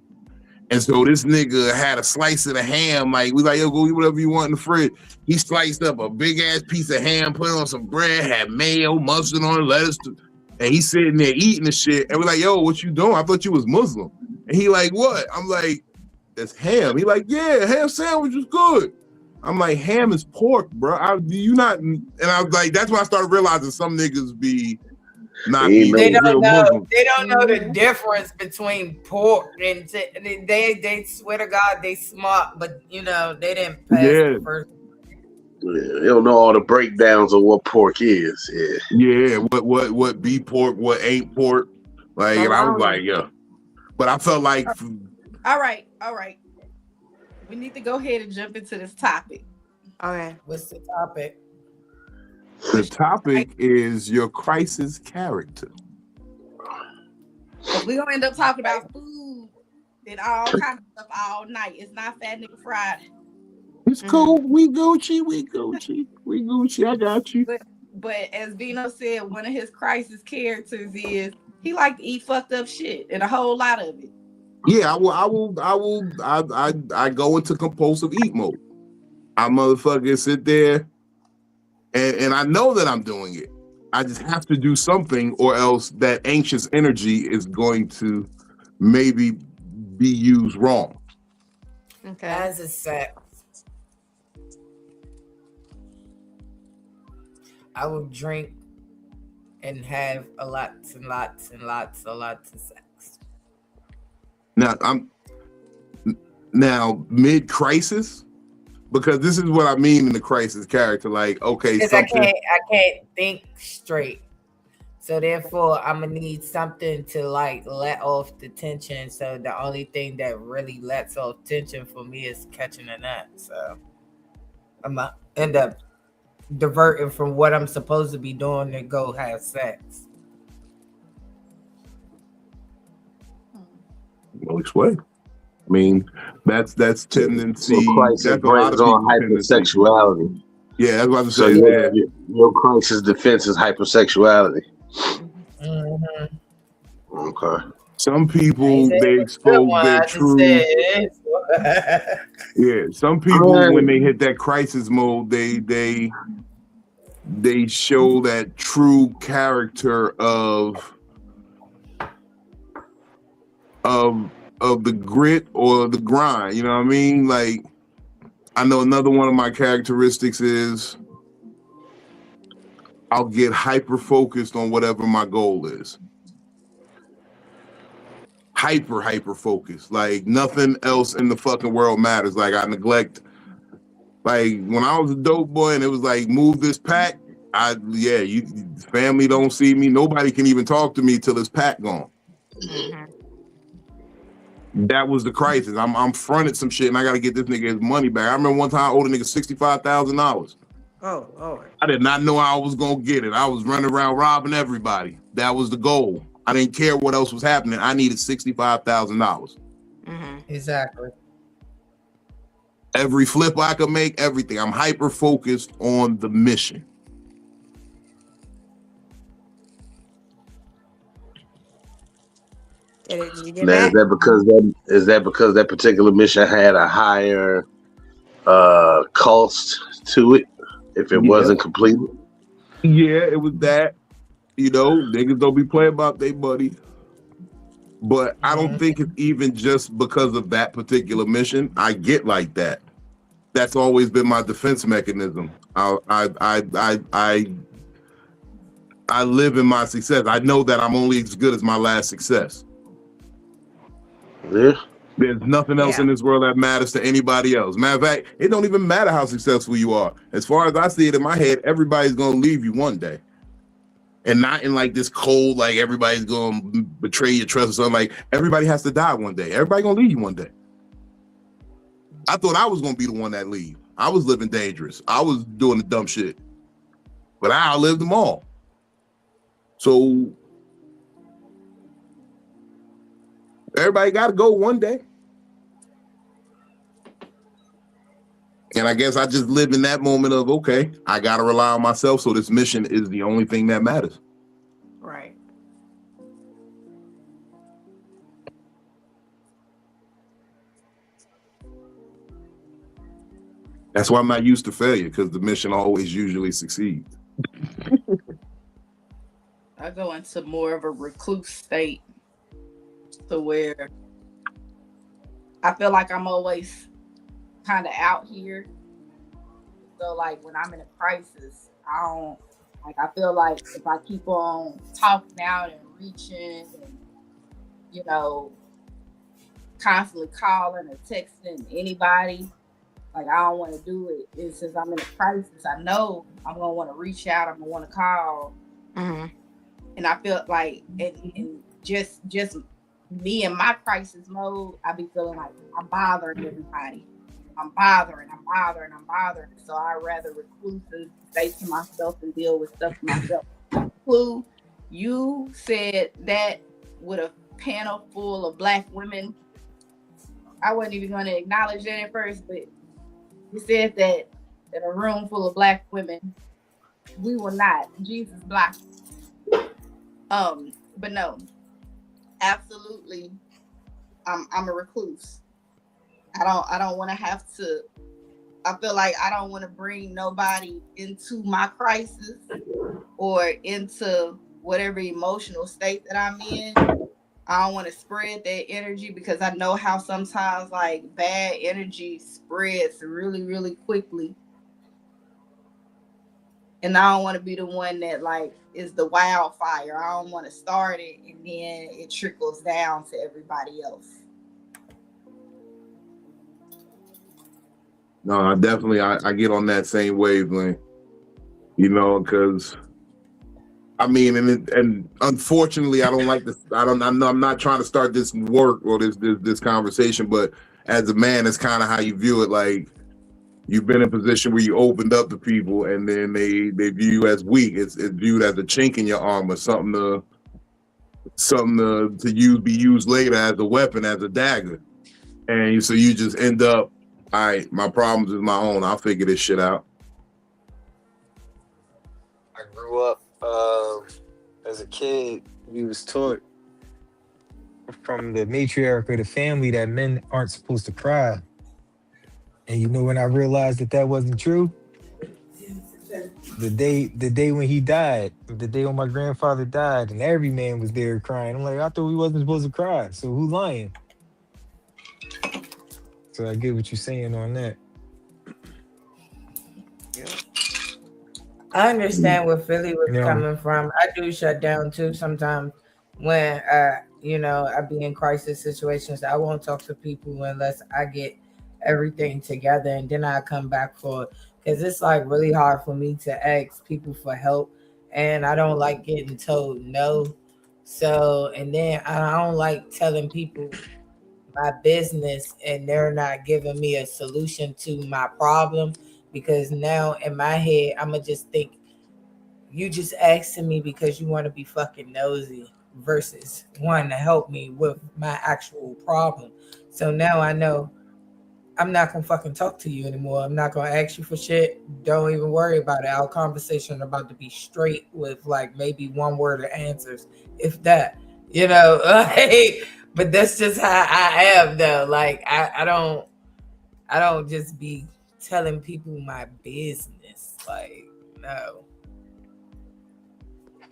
A: And so this nigga had a slice of the ham. Like, we like, yo, go eat whatever you want in the fridge. He sliced up a big ass piece of ham, put it on some bread, had mayo, mustard on it, lettuce. And he's sitting there eating the shit. And we're like, yo, what you doing? I thought you was Muslim. And he like, what? I'm like, that's ham. He like, yeah, ham sandwich is good. I'm like, ham is pork, bro. Do you not? And I was like, that's when I started realizing some niggas be not.
F: They don't know. They don't know the difference between pork and they swear to God they smart, but they didn't pass the first.
C: They don't know all the breakdowns of what pork is.
A: Yeah. What be pork, what ain't pork. Like, and I was like, yeah. But I felt like.
B: All right. We need to go ahead and jump into this topic.
D: Okay.
F: What's the topic?
A: The topic is your crisis character.
B: We're going to end up talking about food and all kinds of stuff all night. It's not Fat Nigga Friday.
A: It's cool. We Gucci. I got you.
B: But as Vino said, one of his crisis characters is he like to eat fucked up shit and a whole lot of it.
A: Yeah, I go into compulsive eat mode. I motherfucking sit there and I know that I'm doing it. I just have to do something or else that anxious energy is going to maybe be used wrong.
F: Okay. As a sex, I will drink and have lots of sex.
A: Now mid-crisis, because this is what I mean in the crisis character. Like, okay,
F: because I can't think straight, so therefore I'm gonna need something to like let off the tension. So the only thing that really lets off tension for me is catching a nut. So I'm gonna end up diverting from what I'm supposed to be doing to go have sex.
A: Which way? I mean, that's tendency.
C: So crisis brings on hypersexuality.
A: Yeah, that's what I'm
C: So
A: saying.
C: your crisis defense is hypersexuality.
F: Mm-hmm.
C: Okay.
A: Some
F: I ain't
A: people
F: saying
A: they
F: it was a good
A: expose
F: one.
A: their
F: I just
A: true.
F: said
A: Yeah, some people when they hit that crisis mode, they show that true character of the grit or the grind. You know what I mean? Like, I know another one of my characteristics is I'll get hyper focused on whatever my goal is. Hyper focused. Like nothing else in the fucking world matters. Like I neglect. Like when I was a dope boy and it was like move this pack. You family don't see me. Nobody can even talk to me till this pack gone.
D: Mm-hmm.
A: That was the crisis. I'm fronted some shit and I gotta get this nigga his money back. I remember one time I owed a nigga $65,000.
D: Oh Lord.
A: I did not know how I was gonna get it. I was running around robbing everybody. That was the goal. I didn't care what else was happening. I needed $65,000.
D: Mm-hmm.
F: exactly.
A: Every flip I could make, everything. I'm hyper focused on the mission.
D: Did you get
C: Now,
D: that?
C: is that because that particular mission had a higher cost to it if it wasn't completed?
A: Yeah, it was that. You know, niggas don't be playing about they buddy. But I don't think it's even just because of that particular mission. I get like that. That's always been my defense mechanism. I live in my success. I know that I'm only as good as my last success.
C: Yeah.
A: There's nothing else in this world that matters to anybody else. Matter of fact, it don't even matter how successful you are. As far as I see it in my head, everybody's gonna leave you one day. And not in like this cold, like everybody's gonna betray your trust or something. Like everybody has to die one day. Everybody gonna leave you one day. I thought I was gonna be the one that leave. I was living dangerous. I was doing the dumb shit. But I outlived them all. So everybody gotta go one day. And I guess I just live in that moment of, okay, I gotta rely on myself. So this mission is the only thing that matters.
D: Right.
A: That's why I'm not used to failure, because the mission always usually succeeds.
B: I go into more of a recluse state to where I feel like I'm always kind of out here. So like when I'm in a crisis, I feel like if I keep on talking out and reaching and, you know, constantly calling or texting anybody, like I don't want to do it. It's since I'm in a crisis, I know I'm gonna want to reach out, I'm gonna want to call.
D: Mm-hmm.
B: And I feel like and just me in my crisis mode, I be feeling like I'm bothering everybody. I'm bothering. So I'd rather recluse and stay to myself and deal with stuff myself. Clue, you said that with a panel full of Black women. I wasn't even going to acknowledge that at first, but you said that in a room full of Black women, we will not. Jesus blocked. But no, absolutely, I'm a recluse. I don't want to have to. I feel like I don't want to bring nobody into my crisis or into whatever emotional state that I'm in. I don't want to spread that energy because I know how sometimes like bad energy spreads really, really quickly. And I don't want to be the one that like is the wildfire. I don't want to start it and then it trickles down to everybody else.
A: No, I definitely I get on that same wavelength, you know, because I mean, and unfortunately, I don't like this. I'm not trying to start this work or this conversation, but as a man, it's kind of how you view it. Like you've been in a position where you opened up to people, and then they view you as weak. It's viewed as a chink in your armor, something to be used later as a weapon, as a dagger, and so you just end up. All right, my problems is my own. I'll figure this shit out.
E: grew up as a kid, we was taught from the matriarch of the family that men aren't supposed to cry. And you know when I realized that wasn't true? The day when he died, the day when my grandfather died, and every man was there crying. I'm like, I thought we wasn't supposed to cry. So who's lying? So I get what you're saying on that.
F: I understand where Philly was coming from. I do shut down too sometimes when I be in crisis situations. I won't talk to people unless I get everything together, and then I come back for it. Because it's like really hard for me to ask people for help, and I don't like getting told no. So, and then I don't like telling people my business and they're not giving me a solution to my problem, because now in my head, I'm going to just think you just asking me because you want to be fucking nosy versus wanting to help me with my actual problem. So now I know I'm not gonna fucking talk to you anymore. I'm not gonna ask you for shit. Don't even worry about it. Our conversation about to be straight with like maybe one word of answers, if that. But that's just how I am though. Like I don't just be telling people my business. Like, no.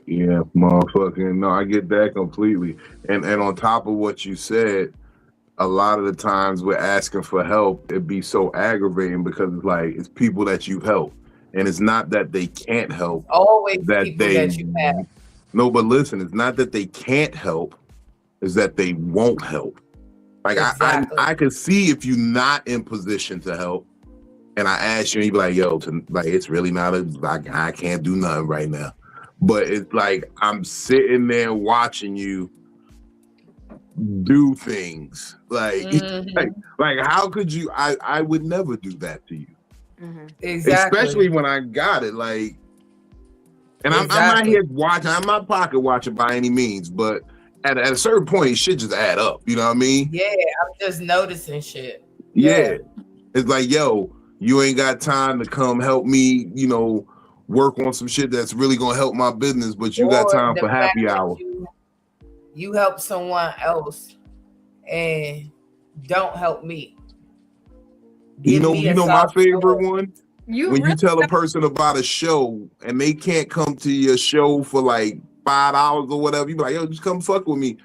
A: Yeah, motherfucking no, I get that completely. And on top of what you said, a lot of the times we're asking for help, it'd be so aggravating because it's like it's people that you help, and it's not that they can't help.
F: Always
A: that
F: people
A: they
F: that you have.
A: No, but listen, it's not that they can't help, it's that they won't help. Like
F: Exactly.
A: I could see if you're not in position to help, and I ask you, and you be like, "Yo, like it's really not I can't do nothing right now." But it's like I'm sitting there watching you do things like like how could you? I would never do that to you.
F: Exactly.
A: Especially when I got it, like, and I'm not here watching. I'm not pocket watching by any means, but at a certain point, it should just add up. You know what I mean?
F: Yeah, I'm just noticing shit.
A: Yeah. It's like, yo, you ain't got time to come help me, work on some shit that's really gonna help my business, but you got time for happy hour.
F: You help someone else and don't help me.
A: You know my favorite one? When you tell a person about a show and they can't come to your show for like $5 or whatever, you be like, yo, just come fuck with me.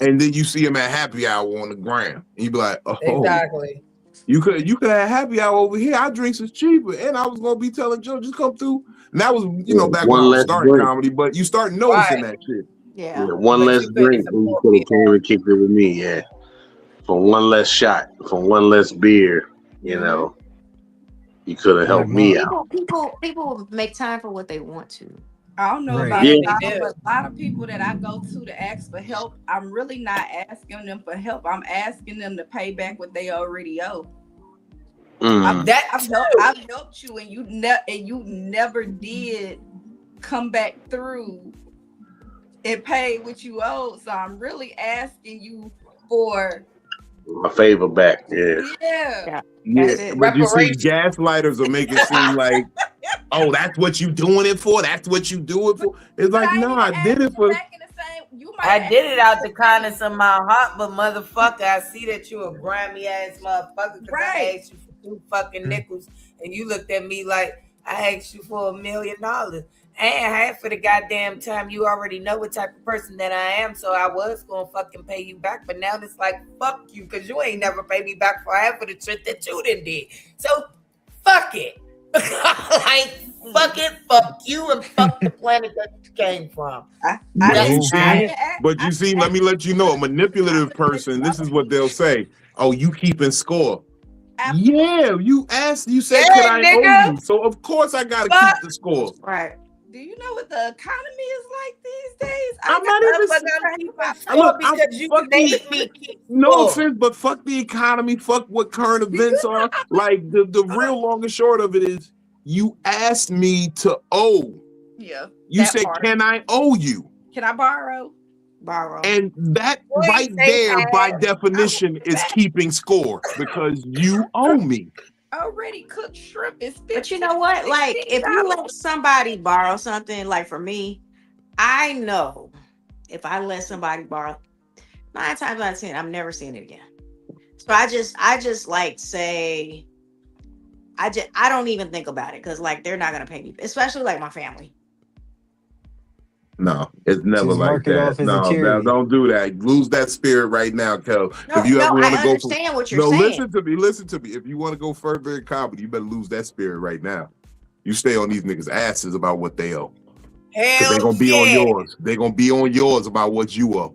A: And then you see them at happy hour on the ground. And you be like, oh.
F: Exactly.
A: You could have happy hour over here. Our drinks is cheaper. And I was gonna be telling Joe, just come through. And that was, back when I was starting comedy, but you start noticing that shit.
C: Yeah, one less drink, you could have came and kicked it with me, for one less shot, for one less beer, you could have helped me out.
D: People make time for what they want to.
B: I don't know about but a lot of people that I go to ask for help, I'm really not asking them for help. I'm asking them to pay back what they already owe. I've helped you, and you never did come back through and pay what you owe. So I'm really asking you for
C: a favor back.
B: Yeah.
A: But you see, gaslighters will make it seem like, oh, that's what you doing it for. That's what you do it for. It's like, no, I did it for.
F: I did it out the kindness of my heart, but motherfucker, I see that you a grimy ass motherfucker. I asked you for 2 fucking nickels, and you looked at me like I asked you for $1 million. And half of the goddamn time, you already know what type of person that I am, so I was gonna fucking pay you back. But now it's like, fuck you, because you ain't never paid me back for half of the shit that you did. So, fuck it. Fuck it, fuck you, and fuck the planet that you came from.
A: But you see, let me let you know, a manipulative person, this is what they'll say. Oh, you keeping score. Yeah, you asked, you said, could I owe you? So, of course, I got to keep the score.
B: Right. Do you know what the economy is like these days?
A: I'm not even no offense, but fuck the economy, fuck what current events are. Like the real long and short of it is you asked me to owe.
B: Yeah.
A: You said, can I owe you?
B: Can I borrow?
A: And that right there, by definition, is keeping score because you owe me.
B: already cooked shrimp is 50.
D: But you know what? Like, if you let somebody borrow something, like for me, I know if I let somebody borrow 9 times out of 10, I'm never seeing it again. So I just like say, I don't even think about it because like they're not gonna pay me, especially like my family.
A: No, it's never
E: Just
A: like
E: mark it
A: that.
E: off as a
A: No,
E: charity.
A: don't do that. Lose that spirit right now, Kel. If you ever
D: No,
A: want
D: I
A: to go
D: understand what you're
A: no,
D: saying.
A: listen to me. If you want to go further in comedy, you better lose that spirit right now. You stay on these niggas' asses about what they owe.
F: Hell
A: They're gonna be on yours. They're gonna be on yours about what you owe.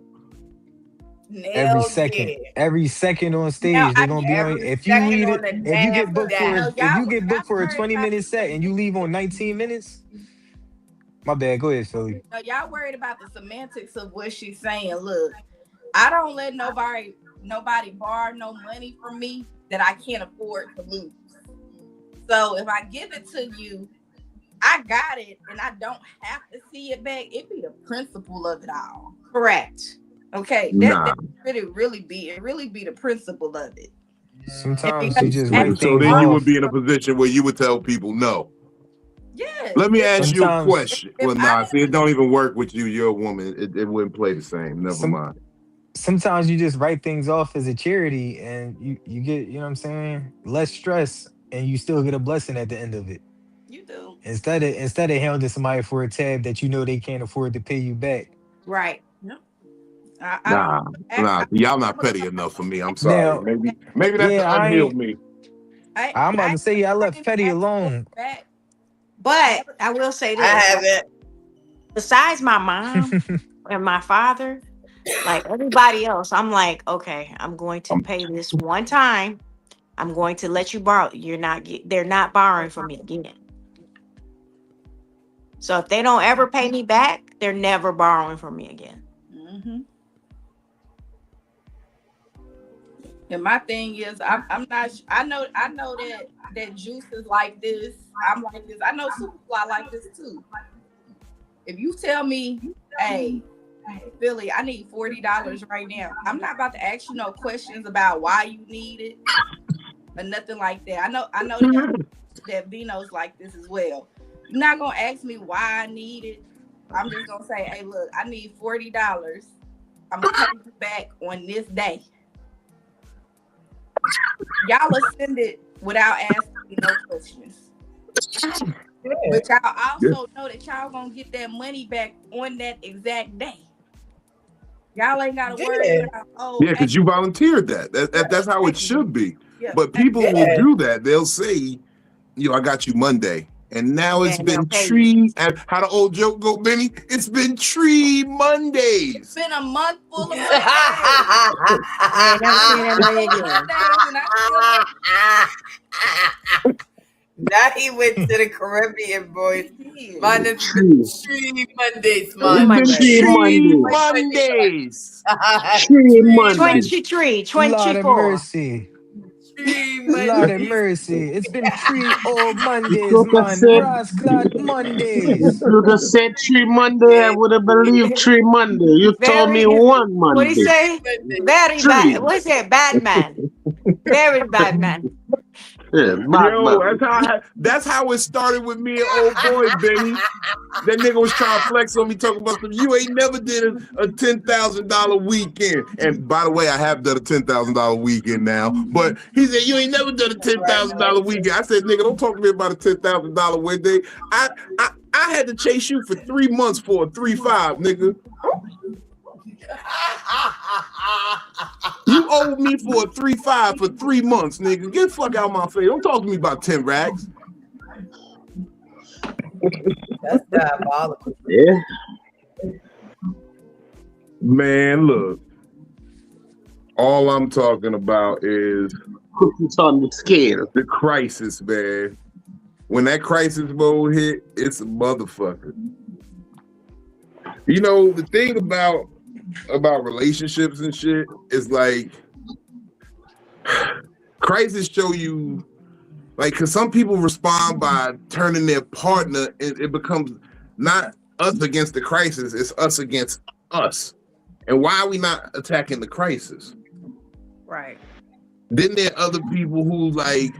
E: Every second on stage,
B: Now,
E: they're gonna be on. If you need it, if you get booked for a 20-minute set and you leave on 19 minutes, my bad. Go ahead, Philly.
B: No, y'all worried about the semantics of what she's saying. Look, I don't let nobody borrow no money from me that I can't afford to lose. So if I give it to you, I got it, and I don't have to see it back. It be the principle of it all.
D: Correct.
B: Okay, that really be the principle of it.
E: Sometimes you just write
A: So
E: things
A: then
E: off.
A: you would be in a position where you would tell people no.
B: Yeah.
A: Let me ask you a
E: Sometimes-
A: question. Well, nah, see, it don't even work with you. You're a woman. It wouldn't play the same. Never mind.
E: Sometimes you just write things off as a charity and you get, you know what I'm saying, less stress and you still get a blessing at the end of it.
B: You do.
E: Instead of hounding somebody for a tab that you know they can't afford to pay you back.
D: Right.
A: Nah, y'all not petty enough for me. I'm sorry.
E: Now,
A: maybe that's the unhealed me.
E: I'm about to say I left petty alone.
D: But I will say this.
F: I haven't.
D: Besides my mom and my father, like everybody else, I'm like, okay, I'm going to pay this one time. I'm going to let you borrow. They're not borrowing from me again. So if they don't ever pay me back, they're never borrowing from me again.
B: Mm-hmm. And my thing is, I'm not. I know that Juice is like this. I'm like this. I know Superfly like this too. If you tell me, hey, Billy, I need $40 right now, I'm not about to ask you no questions about why you need it or nothing like that. I know that Vino's like this as well. You're not gonna ask me why I need it. I'm just gonna say, hey, look, I need $40. I'm gonna pay you back on this day. Y'all will send it without asking me no questions. But y'all also know that y'all gonna get that money back on that exact day. Y'all ain't gotta worry about
A: because you volunteered that. That's how it should be. Yeah. But people will do that. They'll say, I got you Monday. And now it's been tree. And how the old joke go, Benny? It's been tree Mondays.
B: It's been a month full of Mondays.
D: I ain't never seen that money again.
F: Now he went to the Caribbean, boys. Mine has been Tree Mondays, man.
A: Tree Mondays.
C: Tree Mondays.
D: 23.
E: Lord of mercy. Lord of mercy. It's been 3 old Mondays, man. Rasclad Mondays.
C: You just said Tree Monday, I would have believed Tree Monday. You told me one Monday.
D: What do you say? Very bad. What's it? Bad man. Very bad man.
C: Yeah,
A: that's how it started with me and old boy Benny. That nigga was trying to flex on me, talking about some. You ain't never did a $10,000 weekend. And by the way, I have done a $10,000 weekend now. But he said you ain't never done a $10,000 weekend. I said, nigga, don't talk to me about a $10,000 weekend. I had to chase you for 3 months for a 3.5, nigga. You owed me for a 3.5 for 3 months, nigga. Get the fuck out of my face. Don't talk to me about 10 racks.
F: That's diabolical.
C: Yeah.
A: Man, look. All I'm talking about is
C: cookies on the scale.
A: The crisis, man. When that crisis mode hit, it's a motherfucker. You know, the thing about relationships and shit is like crisis show you, like, because some people respond by turning their partner, and it becomes not us against the crisis, it's us against us. And why are we not attacking the crisis?
B: Right.
A: Then there are other people who, like,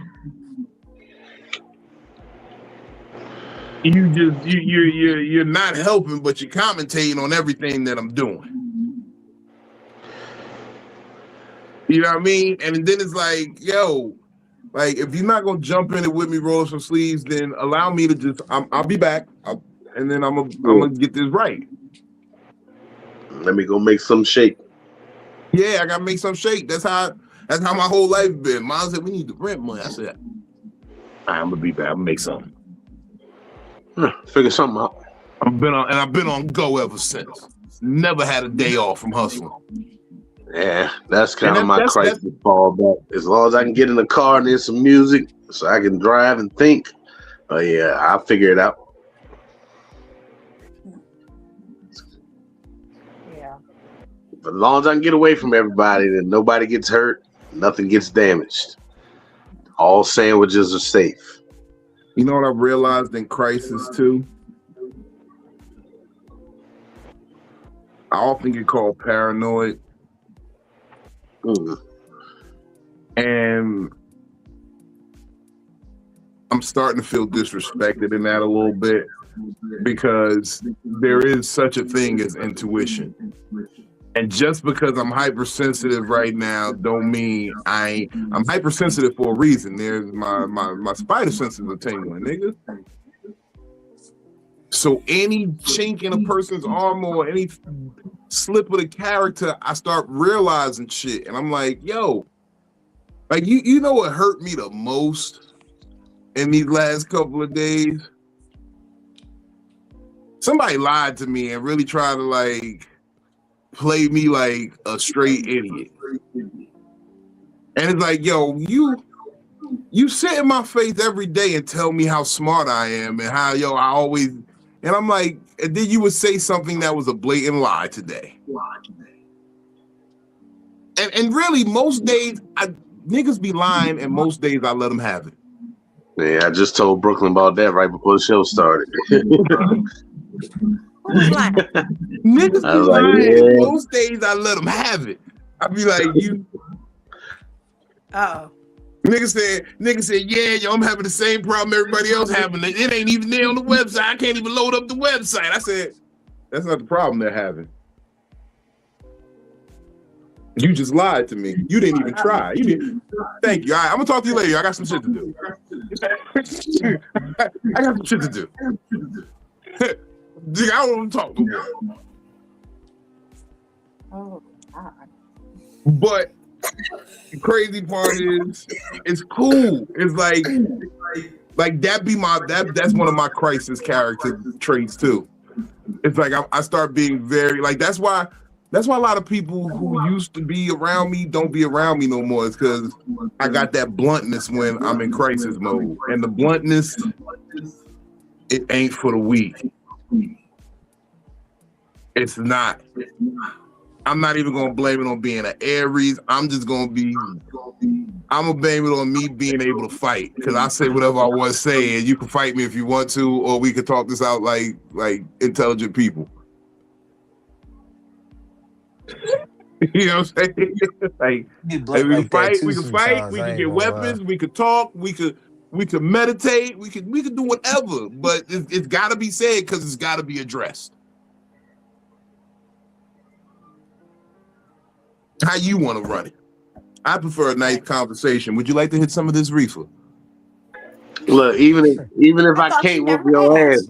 A: you're not helping, but you're commentating on everything that I'm doing. You know what I mean? And then it's like, yo, like if you're not gonna jump in it with me, roll some sleeves, then allow me to just I'll be back, and then I'm gonna get this right.
C: Let me go make some shake.
A: Yeah, I gotta make some shake. That's how my whole life been. Mom said we need the rent money. I said, all right, I'm gonna be back. I'm gonna make something.
C: Figure something out.
A: I've been on go ever since. Never had a day off from hustling.
C: Yeah, that's kind of my crisis fallback. As long as I can get in the car and there's some music, so I can drive and think. Oh yeah, I'll figure it out.
D: Yeah.
C: But as long as I can get away from everybody, then nobody gets hurt, nothing gets damaged. All sandwiches are safe.
A: You know what I've realized in crisis too? I often get called paranoid. And I'm starting to feel disrespected in that a little bit because there is such a thing as intuition. And just because I'm hypersensitive right now don't mean I'm hypersensitive for a reason. There's my spider senses are tingling, nigga. So any chink in a person's armor or any slip of the character, I start realizing shit. And I'm like, yo, like you know what hurt me the most in these last couple of days? Somebody lied to me and really tried to like play me like a straight idiot. And it's like, yo, you sit in my face every day and tell me how smart I am and how, yo, I always, and I'm like, and then you would say something that was a blatant lie today. And really, most days, niggas be lying, and most days I let them have it.
C: Yeah, I just told Brooklyn about that right before the show started.
A: Niggas be lying, and most days I let them have it. I be like, you.
D: Uh-oh.
A: Nigga said, yeah, yo, I'm having the same problem everybody else having. It ain't even there on the website. I can't even load up the website. I said, that's not the problem they're having. You just lied to me. You didn't even try. You didn't. Thank you. All right, I'm gonna talk to you later. I got some shit to do. I got some shit to do. Dude, I don't want to talk no more.
B: Oh, God.
A: But the crazy part is, it's cool. It's like that be that's one of my crisis character traits too. It's like I start being very like that's why a lot of people who used to be around me don't be around me no more. It's because I got that bluntness when I'm in crisis mode, and the bluntness, it ain't for the weak. It's not. I'm not even gonna blame it on being an Aries. I'm gonna blame it on me being able to fight, because I say whatever I want to say, and you can fight me if you want to, or we could talk this out like intelligent people. You know what I'm saying? like we can fight, we can get weapons, we could talk, we could meditate, we could do whatever, but it's got to be said because it's got to be addressed. How you want to run it? I prefer a nice conversation. Would you like to hit some of this reefer?
C: Look, even if I can't whoop your ass,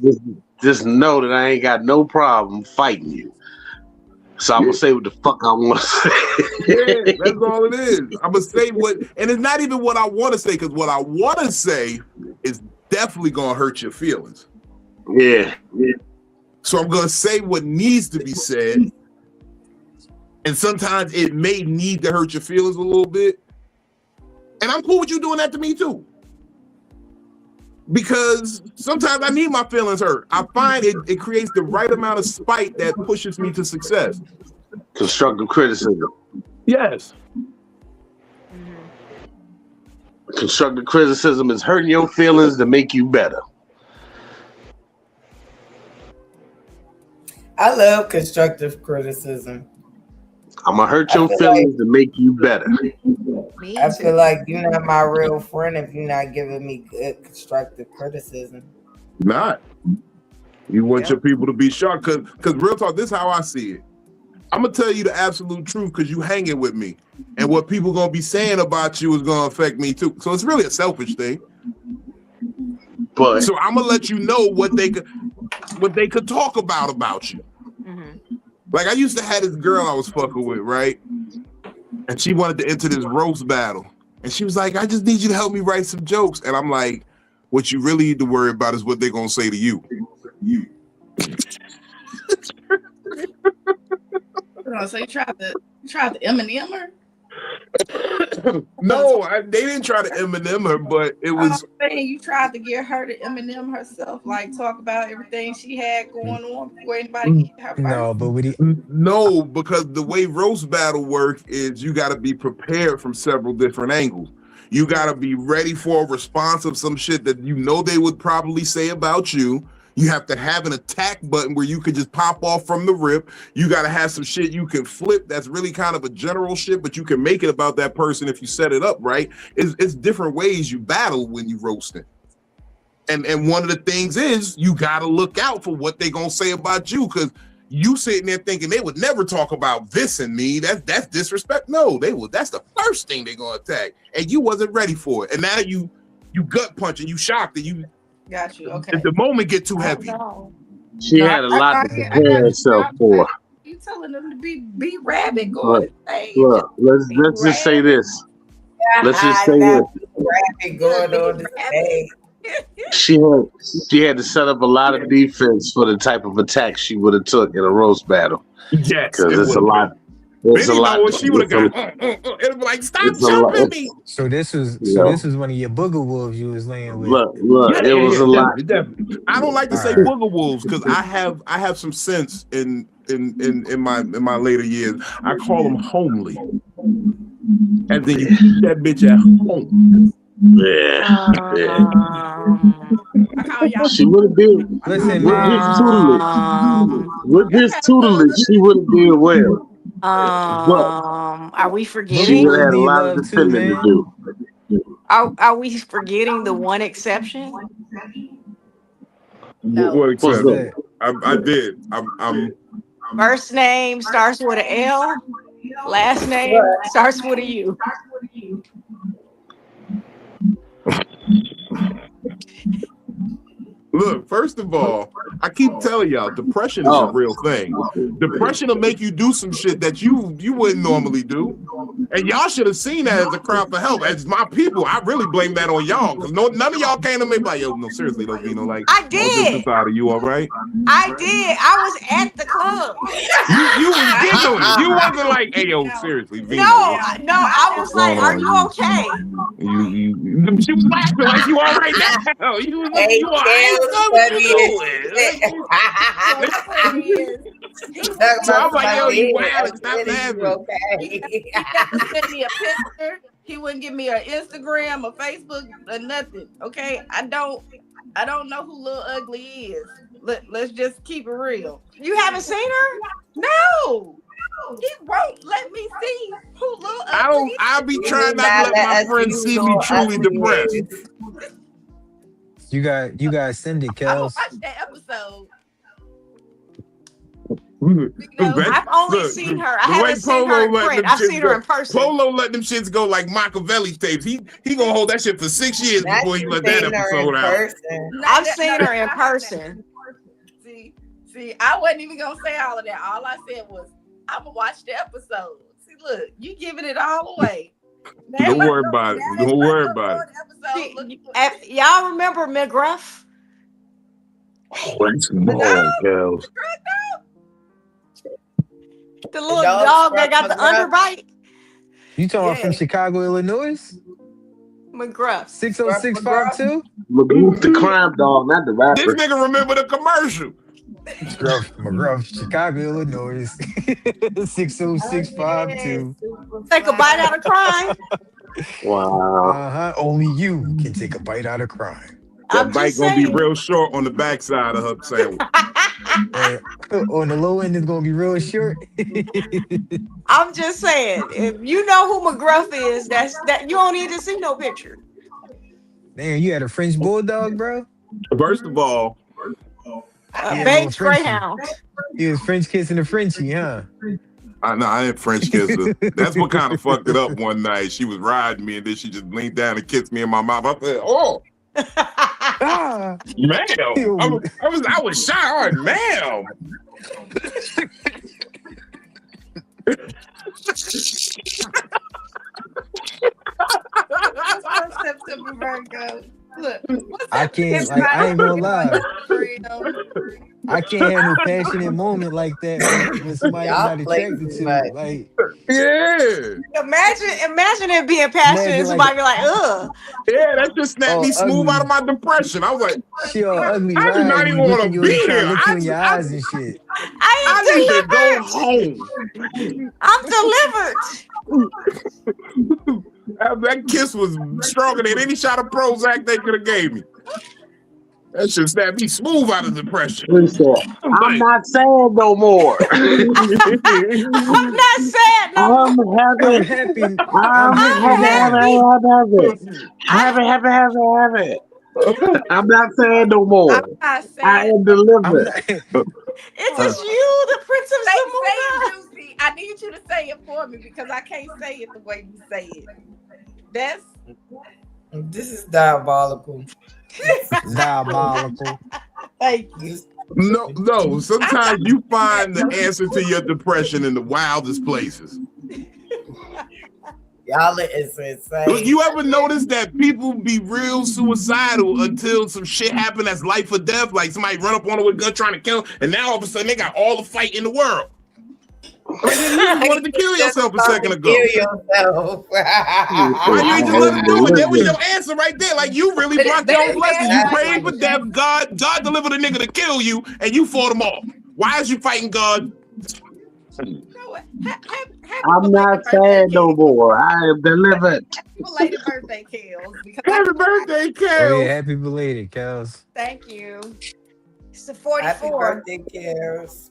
C: just know that I ain't got no problem fighting you. So I'm gonna say what the fuck I want to say.
A: Yeah, that's all it is. I'm gonna say what, and it's not even what I want to say, because what I want to say is definitely gonna hurt your feelings.
C: Yeah.
A: So I'm gonna say what needs to be said, and sometimes it may need to hurt your feelings a little bit. And I'm cool with you doing that to me too, because sometimes I need my feelings hurt. I find it creates the right amount of spite that pushes me to success.
C: Constructive criticism.
A: Yes.
C: Constructive criticism is hurting your feelings to make you better.
F: I love constructive criticism.
C: I'm gonna hurt your feelings to make you better.
F: I feel like you're not my real friend if you're not giving me good constructive criticism.
A: Not. You want your people to be shocked. Because real talk, this is how I see it. I'm going to tell you the absolute truth because you hanging with me. And what people going to be saying about you is going to affect me too. So it's really a selfish thing.
C: But
A: so I'm going to let you know what they could talk about you.
D: Mm-hmm.
A: Like I used to have this girl I was fucking with, right? And she wanted to enter this roast battle. And she was like, I just need you to help me write some jokes. And I'm like, what you really need to worry about is what they're going to say to you.
B: So you tried to Eminem her?
A: No, they didn't try to Eminem her, but it was.
B: I'm saying you tried to get her to Eminem herself, like talk about everything she had going on before anybody get her first.
E: No, but
A: no, because the way roast battle work is you got to be prepared from several different angles. You got to be ready for a response of some shit that you know they would probably say about you. You have to have an attack button where you can just pop off from the rip. You got to have some shit you can flip that's really kind of a general shit, but you can make it about that person if you set it up right. It's different ways you battle when you roasting. And one of the things is you got to look out for what they going to say about you because you sitting there thinking they would never talk about this and me. That's disrespect. No, they will. That's the first thing they're going to attack. And you wasn't ready for it. And now you gut punching, you shocked and you.
B: Got you. Okay.
A: Did the moment get too heavy?
C: She had a lot to prepare herself for.
B: You telling them to be rabbit going to stage.
C: Look, let's just say this. Let's just say this.
F: Rabbit going on the stage.
C: She had to set up a lot of defense for the type of attack she would have took in a roast battle.
A: Yes,
C: because it's a lot. It's a lot.
A: What she would have got. It'd be like, stop jumping me.
E: So this was one of your booger wolves you was laying with.
C: Look, it was a lot.
A: Definitely. I don't like to say booger wolves because I have some sense in my later years. I call them homely, and then you keep that bitch at home.
C: Yeah. She would have been.
E: Listen,
C: with this tutelage, she would have been well.
D: Are we forgetting?
C: She would have had a lot of defending to do.
D: Are we forgetting the one exception?
B: No.
A: What exception? I did. I'm.
D: First name starts with an L. Last name starts with a U.
A: Look, first of all, I keep telling y'all, depression is a real thing. Depression will make you do some shit that you wouldn't normally do. And y'all should have seen that as a crowd for help. As my people, I really blame that on y'all. Because none of y'all came to me like, yo, no, seriously, though, you know, like,
D: I did.
A: Are you all right?
D: I did. I was at the club.
A: You was giggling. You wasn't like, hey, yo, seriously, Vino.
D: No, I was like, are you okay?
A: She was laughing like, you all right now? You was like, you all right? So I'm like, yo, you wild, stop laughing.
B: He never sent me a picture. He wouldn't give me an Instagram or Facebook or nothing. Okay, I don't know who Lil Ugly is. Let's just keep it real.
D: You haven't seen her?
B: No. He won't let me see who Lil Ugly is.
A: I'll be trying not to let my friends see me truly depressed.
E: You guys send it, Kels.
B: I watched that episode.
D: I've only seen her. I haven't seen her in print. I've seen her in person.
A: Polo let them shits go like Machiavelli tapes. He gonna hold that shit for 6 years before he let that episode out.
D: I've seen her in person.
B: See, I wasn't even gonna say all of that. All I said was, I'm gonna watch the episode. See, look, you giving it all away.
A: Don't worry about it. Don't worry about
D: it. Y'all remember McGruff?
A: What's wrong, girls?
D: The little dog that got the underbite.
E: You talking about from Chicago, Illinois?
D: McGruff.
E: 60652?
C: McGruff, the crime dog, not the rapper.
A: This nigga remember the commercial.
E: McGruff, Chicago, Illinois. 60652.
D: Take a bite out of crime.
C: Wow.
E: Only you can take a bite out of crime.
A: That bite gonna be real short on the backside of her sandwich.
E: On the low end, it's gonna be real short.
D: I'm just saying, if you know who McGruff is, that you don't need to see no picture.
E: Damn, you had a French bulldog, bro?
A: First of all,
D: Bates Greyhound.
E: He was French kissing a Frenchie, huh?
A: I didn't French kiss her. That's what kind of fucked it up one night. She was riding me and then she just leaned down and kissed me in my mouth. I said, "Oh, ma'am." I was shocked, ma'am.
B: September Virgo. Look,
E: I can't. Like, I ain't gonna lie. I can't have no passionate moment like that when somebody I'm not attracted to. Like,
A: yeah.
D: Imagine it being passionate and somebody be like, ugh.
A: Yeah, that just snapped me smooth out of my depression. I was like,
E: she all ugly.
A: I do not even want to be here.
E: Look in your eyes and shit.
A: I need to go home.
D: I'm delivered.
A: That kiss was stronger than any shot of Prozac they could have gave me. That shit snapped me smooth out of depression.
C: I'm not sad no more.
D: I'm not sad no more.
C: I'm happy. I'm happy. I'm not sad no more.
B: I'm not sad.
C: I am delivered.
D: It's just you, the Prince of Zamunda.
B: Juicy. I need you to say it for me because I can't say it the way you say it.
F: This is diabolical.
E: Diabolical.
B: Thank you.
A: No. Sometimes you find the answer to your depression in the wildest places.
F: Y'all is insane.
A: Look, you ever notice that people be real suicidal until some shit happen that's life or death? Like somebody run up on them with a gun trying to kill them, and now all of a sudden they got all the fight in the world. Like you wanted to kill yourself a second ago.
F: Kill yourself.
A: Why you ain't just let him do it? That was your answer right there. Like you really blocked your own blessings. You prayed for death. God delivered a nigga to kill you, and you fought him off. Why is you fighting God?
C: I'm not sad no more. I am delivered.
B: Belated birthday, Kels.
A: Happy birthday, Kels.
E: Oh, yeah, happy belated, Kels.
B: Thank you.
D: It's the 44.
F: Happy birthday, Kels.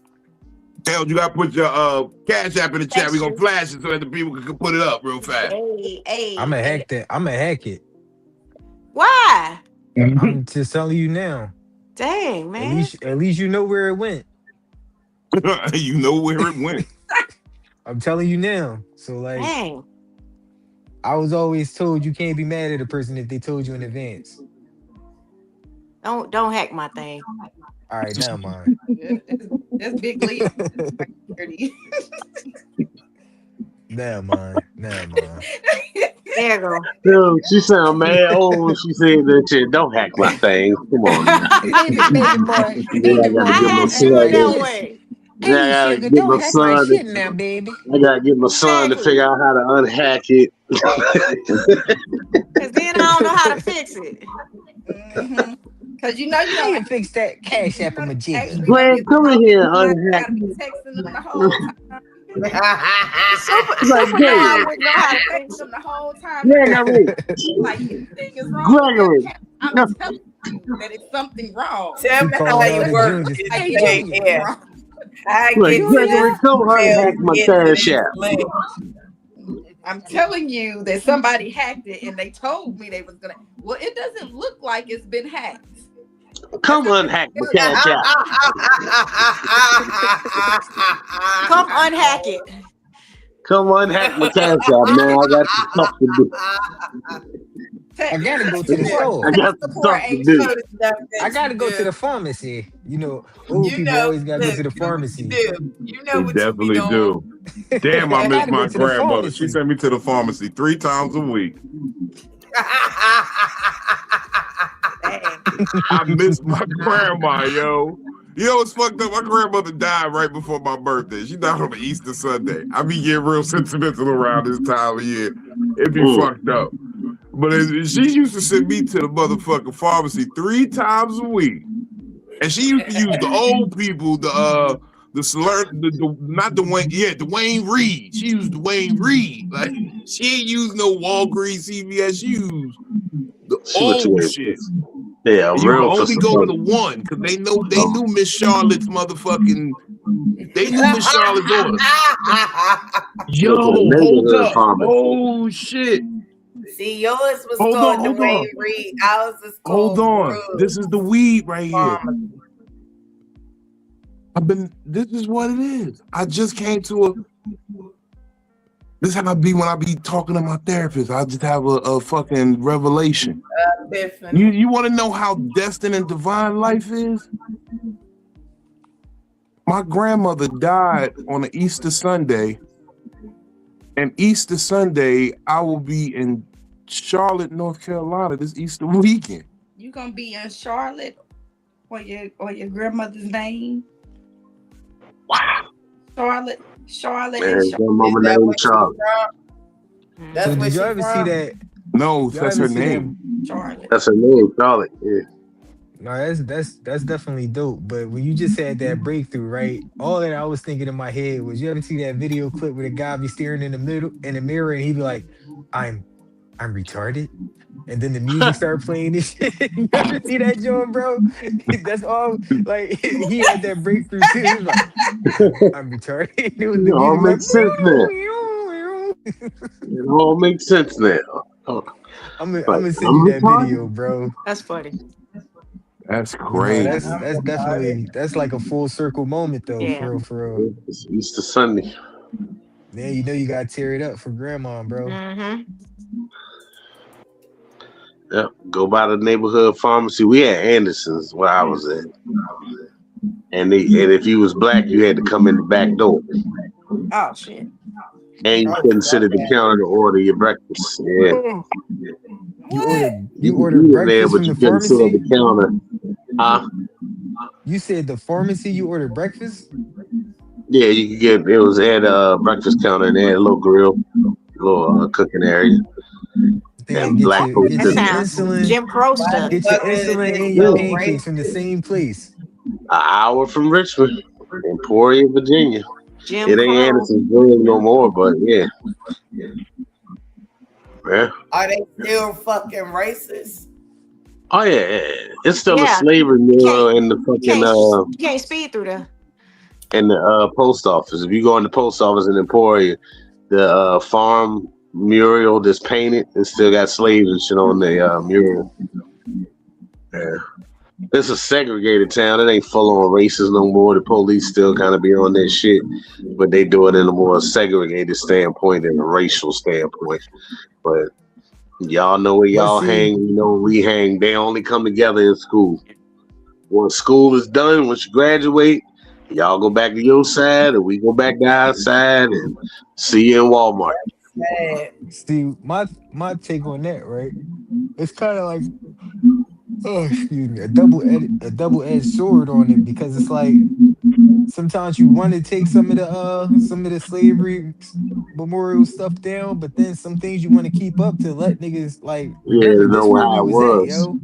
A: Kels, you gotta put your Cash App in the chat. We're gonna flash it so that the people can put it up real fast.
D: Hey.
E: I'm gonna hack that. I'm gonna hack it.
D: Why?
E: I'm just telling you now.
D: Dang, man.
E: At least you know where it went.
A: You know where it went.
E: I'm telling you now. So like,
D: Dang.
E: I was always told you can't be mad at a person if they told you in advance.
D: Don't hack my thing.
E: All right, now mine.
B: That's big league.
E: Now mine.
D: There you go.
C: Dude, she sound mad old. She said that shit. Don't hack my thing. Come on. I gotta get my son.
E: Now, baby.
C: I gotta get my son to figure out how to unhack it.
D: Because then I don't know how to fix it.
B: Because you know you don't
E: fix that Cash App on my jigger.
C: Greg, come in here and unhack.
B: gotta be texting them the whole time.
C: Like,
B: I wouldn't know how to text them the whole time.
C: Gregory,
B: Like anything is wrong.
C: Gregory.
B: I'm telling you that it's something wrong.
F: Tell me how you work.
C: Gregory, come unhack my Cash App.
B: I'm telling you that somebody hacked it and they told me they was gonna. Well, it doesn't look like it's been hacked.
C: Come unhack my Cash App.
D: Come unhack it.
C: Come unhack my Cash App, man. I got some stuff to do.
E: I gotta go to the store.
C: I got some stuff to do.
E: I gotta go to the pharmacy. You know, old people always gotta go to the pharmacy.
F: You know what
A: Definitely
F: you
A: do. Damn, I miss my grandmother.
E: pharmacy.
A: She sent me to the pharmacy 3 times a week. I miss my grandma, yo. You know what's fucked up? My grandmother died right before my birthday. She died on the Easter Sunday. I be getting real sentimental around this time of year. It be fucked up. But she used to send me to the motherfucking pharmacy 3 times a week. And she used to use the old people, Dwayne Reed. She used Dwayne Reed. Like she ain't used no Walgreens, CVS. She used the old shit.
C: Yeah,
A: you
C: real
A: only go to the one because they knew Miss Charlotte's motherfucking. They knew Miss Charlotte's order. Yo, hold up! Oh shit!
F: See, yours was
A: Hold
F: called
A: on, hold
F: Dwayne
A: on.
F: Reed. Ours is
A: Hold
F: called
A: on. This is the weed right here.
F: Pharmacy.
A: This is what it is. I just came to a. This is how I be when I be talking to my therapist. I just have a fucking revelation. You want to know how destined and divine life is? My grandmother died on an Easter Sunday, and Easter Sunday I will be in Charlotte, North Carolina this Easter weekend.
B: You gonna be in Charlotte, or your grandmother's name?
A: Wow.
B: Charlotte.
C: Man, grandmama named Charlotte.
F: That's
E: So
F: where
E: did
F: she
E: you ever see
F: from?
E: that?
A: No,
E: Y'all
A: that's
E: ever
A: her
E: see
A: name.
B: Charlotte.
C: That's her name, Charlotte. Yeah.
E: No, that's definitely dope. But when you just had that breakthrough, right? All that I was thinking in my head was, you ever see that video clip where the guy be staring in the mirror and he be like, I'm retarded. And then the music started playing this shit. You ever see that, John, bro? That's all. Like, he had that breakthrough too. He was like, I'm retarded. It was
C: It
E: the
C: all
E: music like,
C: makes sense now. It all makes sense now. Oh,
E: I'm
C: like,
E: gonna send you
C: I'm
E: that
C: retarded?
E: video, bro.
D: That's funny.
A: That's
E: But no,
A: crazy.
E: that's definitely, that's like a full circle moment though,
D: Yeah.
E: for real, for real.
C: It's Easter Sunday.
E: Man, you know you gotta tear it up for grandma, bro.
D: Mm-hmm.
C: Yeah, go by the neighborhood pharmacy. We had Anderson's where I was at, and if you was black, you had to come in the back door,
B: Oh shit.
C: and you
F: Oh,
C: couldn't sit at the
F: okay.
C: counter to order your breakfast. Yeah,
E: You
B: What?
E: ordered
C: you were there,
E: breakfast
C: but
E: from
C: you
E: the
C: couldn't sit at
E: pharmacy?
C: the counter.
E: You said the pharmacy you ordered breakfast?
C: Yeah, you could get. It was at a breakfast counter, and they had a little grill, little cooking area,
E: Damn,
C: and black folks
D: That
E: get your
C: couldn't.
D: sounds
E: insulin,
D: Jim Crow
F: Why
D: stuff.
F: the
E: get your
F: fuck is
E: insulin
F: this
E: and your
C: Yeah,
F: so
E: pancakes from the
F: racist?
E: same place.
C: an hour from Richmond, Emporia, Virginia.
D: Jim
C: It ain't
D: Crow.
C: Anderson's Grill no more, but yeah.
F: Are they still fucking racist?
C: Oh yeah. It's still a
D: Yeah.
C: slavery
D: You
C: mural
D: can't
C: in the fucking
D: you can't speed through there.
C: in the post office. If you go in the post office in Emporia, the farm mural that's painted, it still got slaves and shit on the mural. Yeah. It's a segregated town. It ain't full on racist no more. The police still kind of be on that shit, but they do it in a more segregated standpoint than a racial standpoint. But y'all know where
E: But
C: y'all
E: see,
C: hang. You know where we hang. They only come together in school. Once school is done, once you graduate, y'all go back to your side, and we go back to our side, and see you in Walmart.
E: see, my take on that, right? It's kind of like, oh, excuse me, a double-edged sword on it, because it's like sometimes you want to take some of the slavery memorial stuff down, but then some things you want to keep up to let niggas like
C: Yeah,
E: remember
C: to
E: this
C: know
E: where
C: how
E: we
C: it
E: was at,
C: was.
E: yo.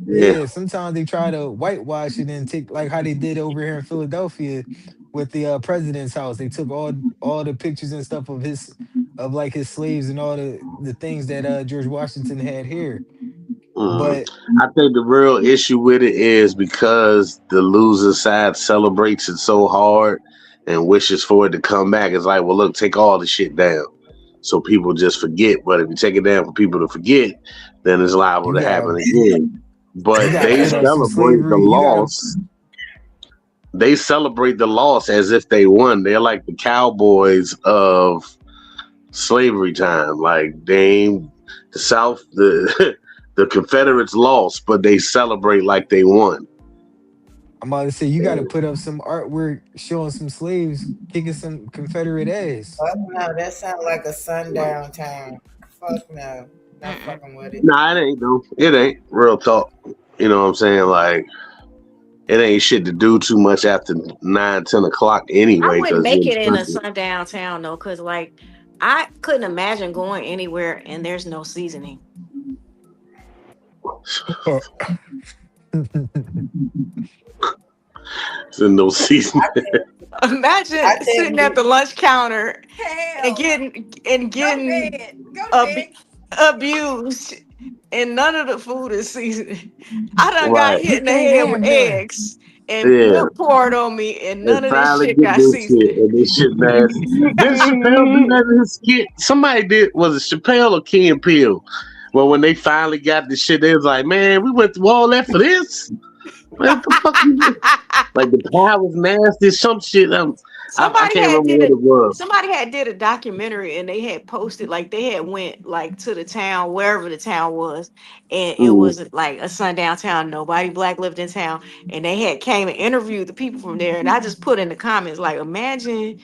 C: Yeah.
E: Yeah, sometimes they try to whitewash it and take, like how they did over here in Philadelphia with the president's house. They took all the pictures and stuff of like his slaves and all the things that George Washington had here.
C: Mhm.
E: But
C: I think the real issue with it is because the losing side celebrates it so hard and wishes for it to come back. It's like, well, look, take all the shit down, so people just forget. But if you take it down for people to forget, then it's liable
E: you
C: to
E: got
C: happen again.
E: you
C: But
E: got to
C: they
E: put up some
C: celebrate the
E: slavery. You got to
C: loss. They celebrate the loss as if they won. They're like the cowboys of slavery time. Like they ain't the South, the the Confederates lost, but they celebrate like they won.
E: I'm about to say, you got to put up some artwork showing some slaves kicking some Confederate ass.
F: Fuck no, that sounds like a sundown town. Fuck no, not
D: Mm-mm.
F: fucking with it.
C: Nah, it ain't though. It ain't real talk. You know what I'm saying? Like it ain't shit to do too much after 9, 10 o'clock
D: I
C: anyway,
D: wouldn't
C: because
D: make
C: you're in
D: it in
C: the
D: a sundown town though, because like I couldn't imagine going anywhere and there's no seasoning.
C: It's in no season.
D: Imagine
F: I tell
D: sitting at
F: you,
D: the lunch counter and
B: Hell.
D: getting
B: Go ahead. Go
D: ab-
B: ahead.
D: abused, and none of the food is seasoned. I done got
C: Right.
D: hit
E: You
D: in the
E: can't
D: head with
E: have none.
D: eggs, and milk poured on me, and none of this shit got seasoned.
C: And this shit nasty. Did Chappelle do that in his skit? Somebody did. Was it Chappelle or Key and Peele? Well, when they finally got the shit, they was like, "Man, we went through all that for this." What the fuck? Like the pie was nasty. Some shit. I can't remember what it was.
D: Somebody had did a documentary and they had posted like they had went like to the town wherever the town was, and it was like a sundown town. Nobody black lived in town, and they had came and interviewed the people from there. And I just put in the comments like, imagine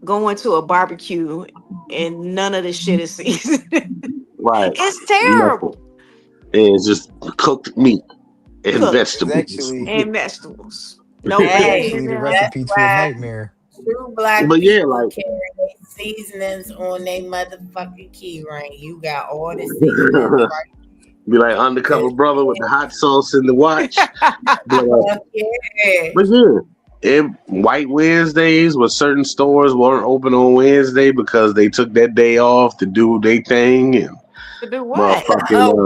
D: going to a barbecue and none of this shit is seasoned.
C: Right,
D: it's terrible.
C: It's just cooked meat and vegetables.
D: No,
E: actually the recipe to a nightmare.
F: True black
C: but yeah,
F: people
C: like
F: carry seasonings on their motherfucking key ring. You got all the seasonings right.
C: Be like undercover brother with the hot sauce in the watch. But yeah, White Wednesdays where certain stores weren't open on Wednesday because they took that day off to do their thing and
D: to do what?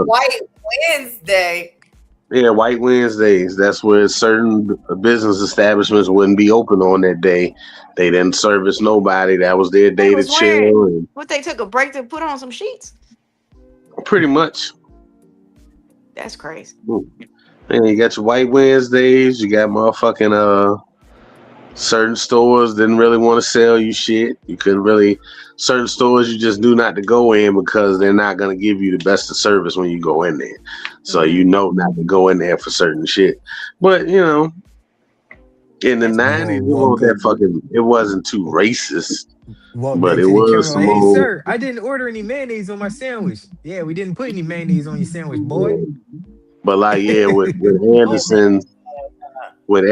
F: White Wednesday.
C: Yeah, White Wednesdays. That's where certain business establishments wouldn't be open on that day. They didn't service nobody. That was their day to chill. And
D: what, they took a break to put on some sheets?
C: Pretty much.
D: That's crazy.
C: And you got your White Wednesdays. You got motherfucking certain stores didn't really want to sell you shit. You couldn't really. Certain stores you just knew not to go in because they're not gonna give you the best of service when you go in there. So you know not to go in there for certain shit. But you know, in the 90s, it wasn't too racist. But it was some
E: hey, sir, I didn't order any mayonnaise on my sandwich. Yeah, we didn't put any mayonnaise on your sandwich, boy.
C: But like, yeah, with Anderson, like.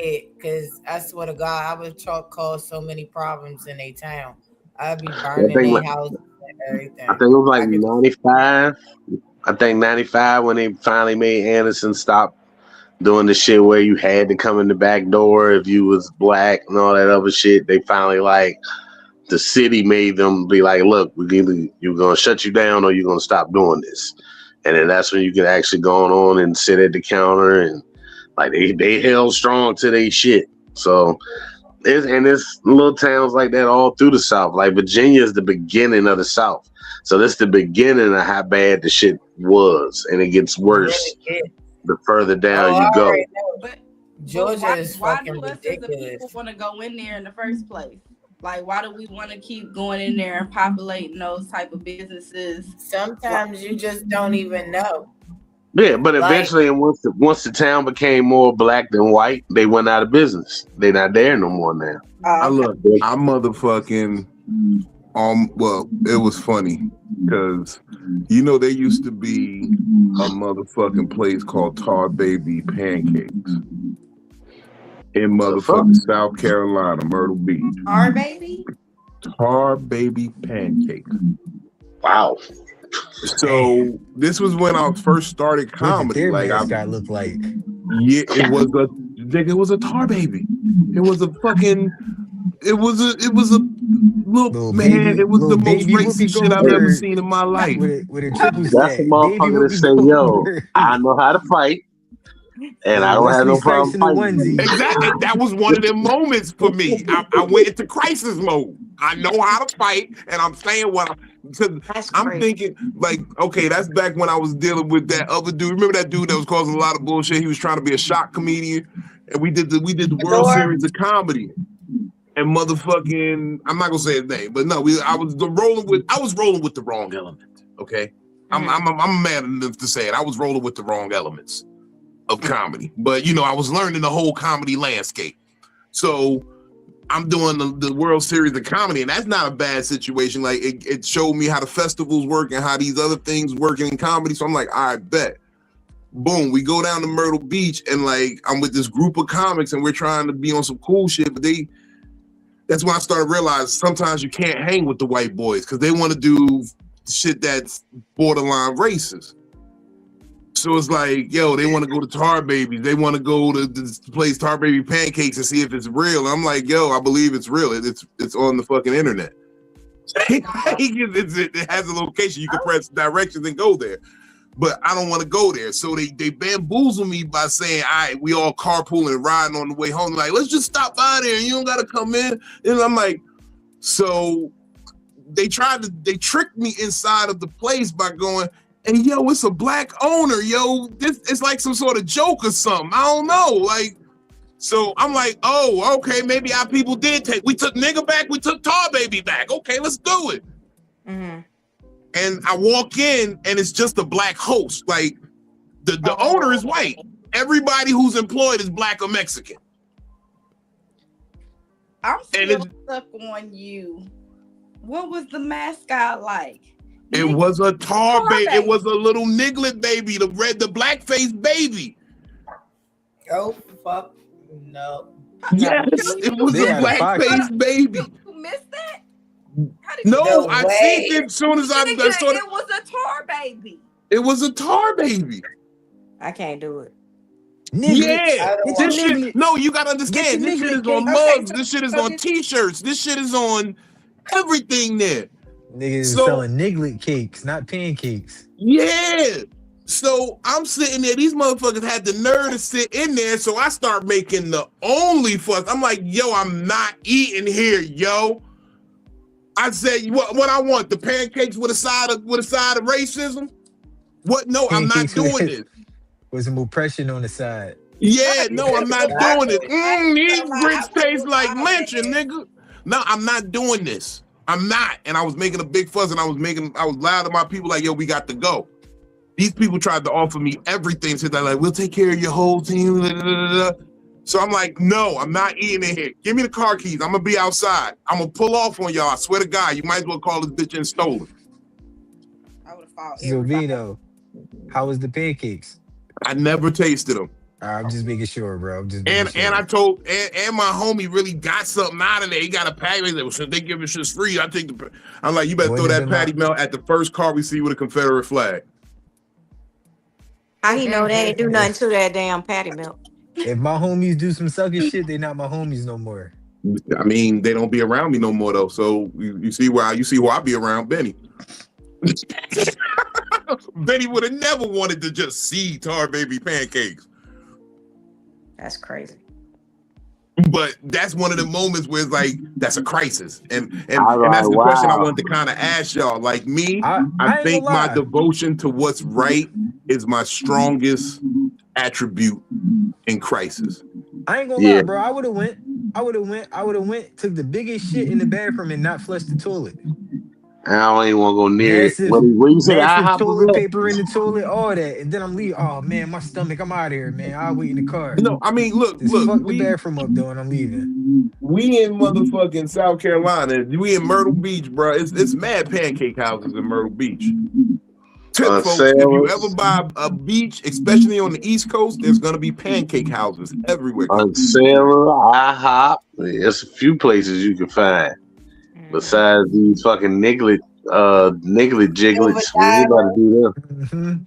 F: Because I swear to God, I would cause so many problems in a town. I'd be burning their houses and everything.
C: I think it was like 95. I think 95 when they finally made Anderson stop doing the shit where you had to come in the back door if you was black and all that other shit. They finally like the city made them be like, look, you're gonna shut you down or you're gonna stop doing this. And then that's when you can actually go on and sit at the counter and like they held strong to their shit. So it's little towns like that all through the South. Like Virginia is the beginning of the South. So this is the beginning of how bad the shit was. And it gets worse the further down you go.
B: But
F: Georgia is fucking ridiculous.
B: Why do people want to go in there in the first place? Like, why do we want to keep going in there and populating those type of businesses?
F: Sometimes you just don't even know.
C: Yeah, but eventually, once the town became more black than white, they went out of business. They're not there no more now.
A: I motherfucking well, it was funny because you know there used to be a motherfucking place called Tar Baby Pancakes in motherfucking South Carolina, Myrtle Beach. Tar Baby Pancakes.
C: Wow.
A: So this was when I first started comedy.
E: Like I got looked like.
A: Yeah, it was a Tar Baby. It was a little man.
E: Baby,
A: it was the most
E: baby
A: racist shit I've ever seen in my life.
E: With a triple
C: That's the motherfucker that say, "Yo, I know how to fight, and I don't have no problem fighting."
A: Exactly. That was one of them moments for me. I went into crisis mode. I know how to fight, and I'm saying what I'm thinking. Like, okay, that's back when I was dealing with that other dude. Remember that dude that was causing a lot of bullshit? He was trying to be a shock comedian, and we did the World Series of Comedy. And motherfucking, I'm not gonna say his name, but no, I was rolling with the wrong element. Okay, I'm mad enough to say it. I was rolling with the wrong elements of comedy, but you know, I was learning the whole comedy landscape. So I'm doing the World Series of Comedy, and that's not a bad situation. Like it showed me how the festivals work and how these other things work in comedy. So I'm like, all right, bet. Boom, we go down to Myrtle Beach, and like I'm with this group of comics, and we're trying to be on some cool shit, but that's when I started realizing sometimes you can't hang with the white boys because they want to do shit that's borderline racist. So it's like, yo, they want to go to Tar Babies. They want to go to this place, Tar Baby Pancakes, and see if it's real. And I'm like, yo, I believe it's real. It's on the fucking internet. It has a location. You can press directions and go there. but I don't want to go there. So they bamboozle me by saying, all right, we all carpooling and riding on the way home. Like, let's just stop by there and you don't got to come in. And I'm like, so they tricked me inside of the place by going, and yo, it's a black owner. Yo, this it's like some sort of joke or something. I don't know. Like, so I'm like, oh, okay, maybe our people did take. We took nigga back. We took Tar Baby back. Okay, let's do it. Mm-hmm. And I walk in, and it's just a black host. Like, the owner is white. Everybody who's employed is black or Mexican.
B: I'm still stuck on you. What was the mascot like?
A: It was a tar baby. It was a little niglet baby, the black face baby.
F: Oh fuck no.
A: Yes, it was a black face baby.
B: You missed that?
A: No, I seen it as soon as I saw it.
B: It was a tar baby.
A: It was a tar baby.
D: I can't do it.
A: Yeah, this shit. No, you gotta understand. This shit is on mugs. This shit is on T-shirts. This shit is on everything there.
E: Niggas selling niglet cakes, not pancakes.
A: Yeah. So I'm sitting there. These motherfuckers had the nerve to sit in there. So I start making the only fuss. I'm like, yo, I'm not eating here, yo. I said, what I want? The pancakes with a side of racism? What? No, pancakes I'm not doing this.
E: With some oppression on the side.
A: Yeah, no, I'm not doing it. These grits taste like lynching, nigga. No, I'm not doing this. I'm not. And I was making a big fuss, and I was loud to my people like, yo, we got to go. These people tried to offer me everything. So they're like, we'll take care of your whole team. So I'm like, no, I'm not eating in here. Give me the car keys. I'm going to be outside. I'm going to pull off on y'all. I swear to God, you might as well call this bitch in stolen.
B: I would have fought.
E: Silvino, how was the pancakes?
A: I never tasted them.
E: I'm just making sure, bro.
A: And I told and my homie really got something out of there. He got a patty. He said, well, should they give us shit free? I'm like, you better throw that patty melt at the first car we see with a Confederate flag.
D: How you know they ain't do nothing to that damn patty melt?
E: If my homies do some sucker shit, they not my homies no more.
A: I mean, they don't be around me no more though. So you see who I be around, Benny. Benny would have never wanted to just see Tar Baby pancakes.
D: That's crazy.
A: But that's one of the moments where it's like, that's a crisis. And that's the question I wanted to kind of ask y'all. Like me, I think my devotion to what's right is my strongest attribute in crisis.
E: I ain't gonna lie, bro. I would have went, took the biggest shit in the bathroom and not flushed the toilet.
C: I don't even want to go near it. What you say? I have
E: toilet paper in the toilet, all that, and then I'm leaving. Oh man, my stomach. I'm out of here, man. I'll wait in the car.
A: No, I mean, look.
E: Fuck the bathroom up though, and I'm leaving.
A: We in motherfucking South Carolina. We in Myrtle Beach, bro. It's mad pancake houses in Myrtle Beach. Folks, if you ever buy a beach, especially on the East Coast, there's gonna be pancake houses everywhere.
C: On Sarah, IHOP, there's a few places you can find. Besides these fucking niglet jiglets, we about to do them.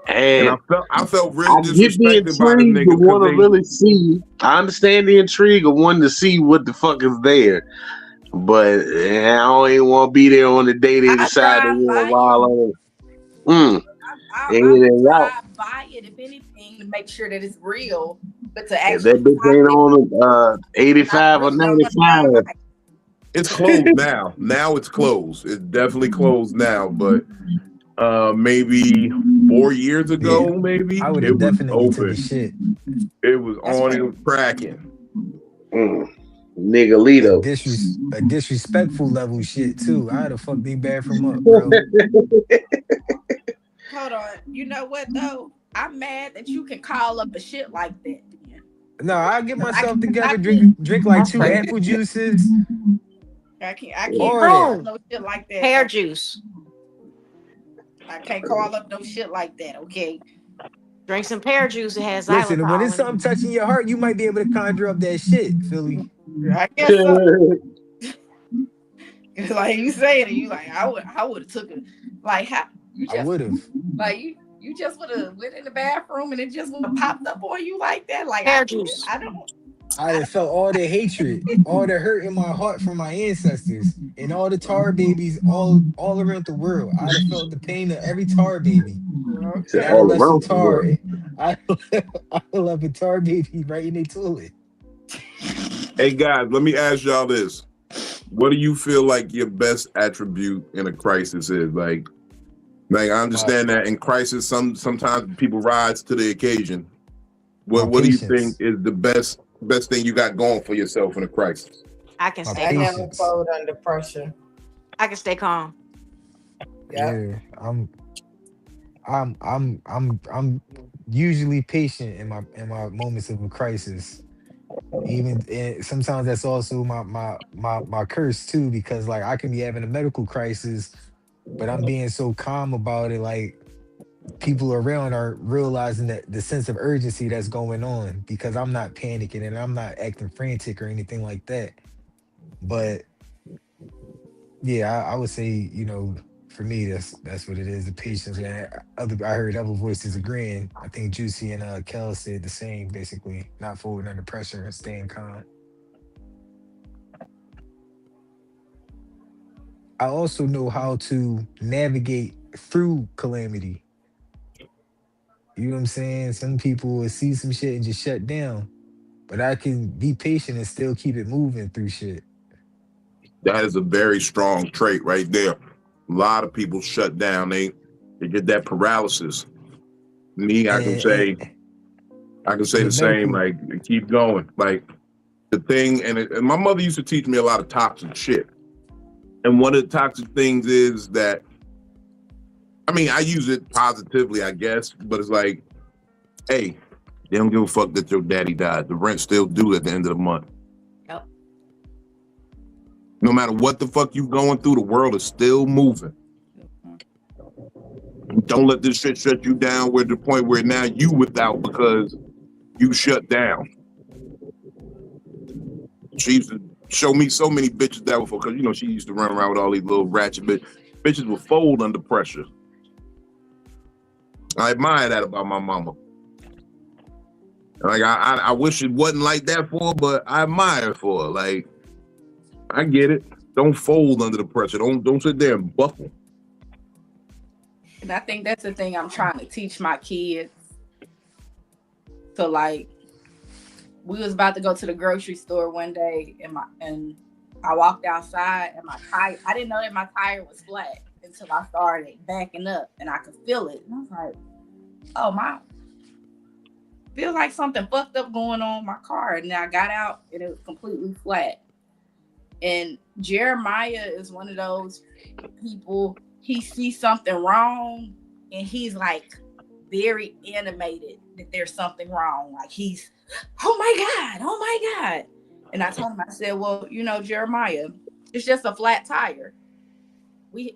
C: And
A: I felt really disrespected by the nigga.
C: Want to really see. I understand the intrigue of wanting to see what the fuck is there, but I don't even want to be there on the day they decide to go wild on.
B: I'll buy it if anything to make sure that it's real, but to actually
C: that bitch ain't on 85 or 95.
A: It's closed now. Now it's closed. It's definitely closed now. But maybe 4 years ago, maybe
E: I would have definitely took the shit.
A: It was on. It was cracking.
C: Niggalito.
E: A disrespectful level shit too. I'd have fucked the bathroom up, bro.
B: Hold on. You know what though? I'm mad that you can call up a shit like that.
E: No, I get myself together, drink like 2 apple juices.
B: I can't call up no shit like that.
D: Pear juice.
B: I can't call up no shit like that, okay?
D: Drink some pear juice. It has
E: listen,
D: xylitol
E: when it's something touching your heart, you might be able to conjure up that shit, Philly.
B: I guess so. Like you saying it, you like I would have took it. Like how you just
E: I would have.
B: Like you just would have went in the bathroom and it just would have popped up on you like that. Like
D: pear juice.
B: I don't.
E: I done felt all the hatred, all the hurt in my heart from my ancestors, and all the tar babies all around the world. I done felt the pain of every tar baby.
C: Said
E: And
B: Okay.
E: I done
C: all
E: left some
C: around the
E: tar.
C: world.
E: I I left a tar baby right in their toilet.
A: Hey guys, let me ask y'all this: what do you feel like your best attribute in a crisis is? Like I
E: My
A: understand that in crisis, sometimes people rise to the occasion.
E: my
A: What do you think
E: patience.
A: is the best thing you got going for yourself in a crisis?
D: I can
E: My
D: stay
F: I
D: calm.
F: never
E: patience.
F: fold under pressure.
D: I can stay calm.
F: Yep.
E: Yeah, I'm usually patient in my moments of a crisis. Even and sometimes that's also my curse too, because like I can be having a medical crisis, but I'm being so calm about it. Like people around are realizing that the sense of urgency that's going on because I'm not panicking and I'm not acting frantic or anything like that. But yeah, I would say, for me, that's what it is. The patience. And I heard other voices agreeing. I think Juicy and Kel said the same, basically, not folding under pressure and staying calm. I also know how to navigate through calamity. You know what I'm saying? Some people will see some shit and just shut down, but I can be patient and still keep it moving through shit.
A: That is a very strong trait right there. A lot of people shut down. They get that paralysis. Me,
E: And
A: I can say the
E: with
A: same.
E: medical,
A: Like keep going. Like the thing, and my mother used to teach me a lot of toxic shit. And one of the toxic things is that I mean I use it positively, I guess, but it's like, hey, they don't give a fuck that your daddy died. The rent still due at the end of the month.
D: Yep.
A: No matter what the fuck you going through, the world is still moving. Don't let this shit shut you down. We're at the point where now you without because you shut down. She used to show me so many bitches that were for because she used to run around with all these little ratchet bitches would fold under pressure. I admire that about my mama. Like I wish it wasn't like that for her, but I admire it for her. Like I get it. Don't fold under the pressure. Don't sit there and buckle.
B: And I think that's the thing I'm trying to teach my kids. So like we was about to go to the grocery store one day and I walked outside and my tire, I didn't know that my tire was flat until I started backing up and I could feel it. And I was like, oh my, feels like something fucked up going on in my car. And then I got out and it was completely flat. And Jeremiah is one of those people, he sees something wrong and he's like very animated that there's something wrong. Like he's, oh my God. And I told him, I said, well, Jeremiah, it's just a flat tire. We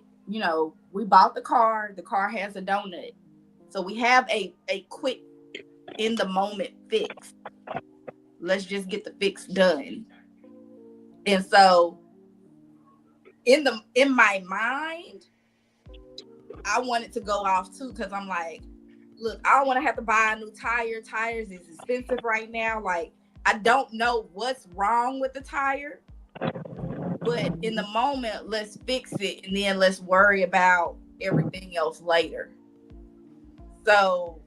B: bought the car has a donut. So we have a quick in the moment fix. Let's just get the fix done. And so in my mind, I wanted to go off too because I'm like, look, I don't want to have to buy a new tire. Tires is expensive right now. Like, I don't know what's wrong with the tire, but in the moment, let's fix it and then let's worry about everything else later. So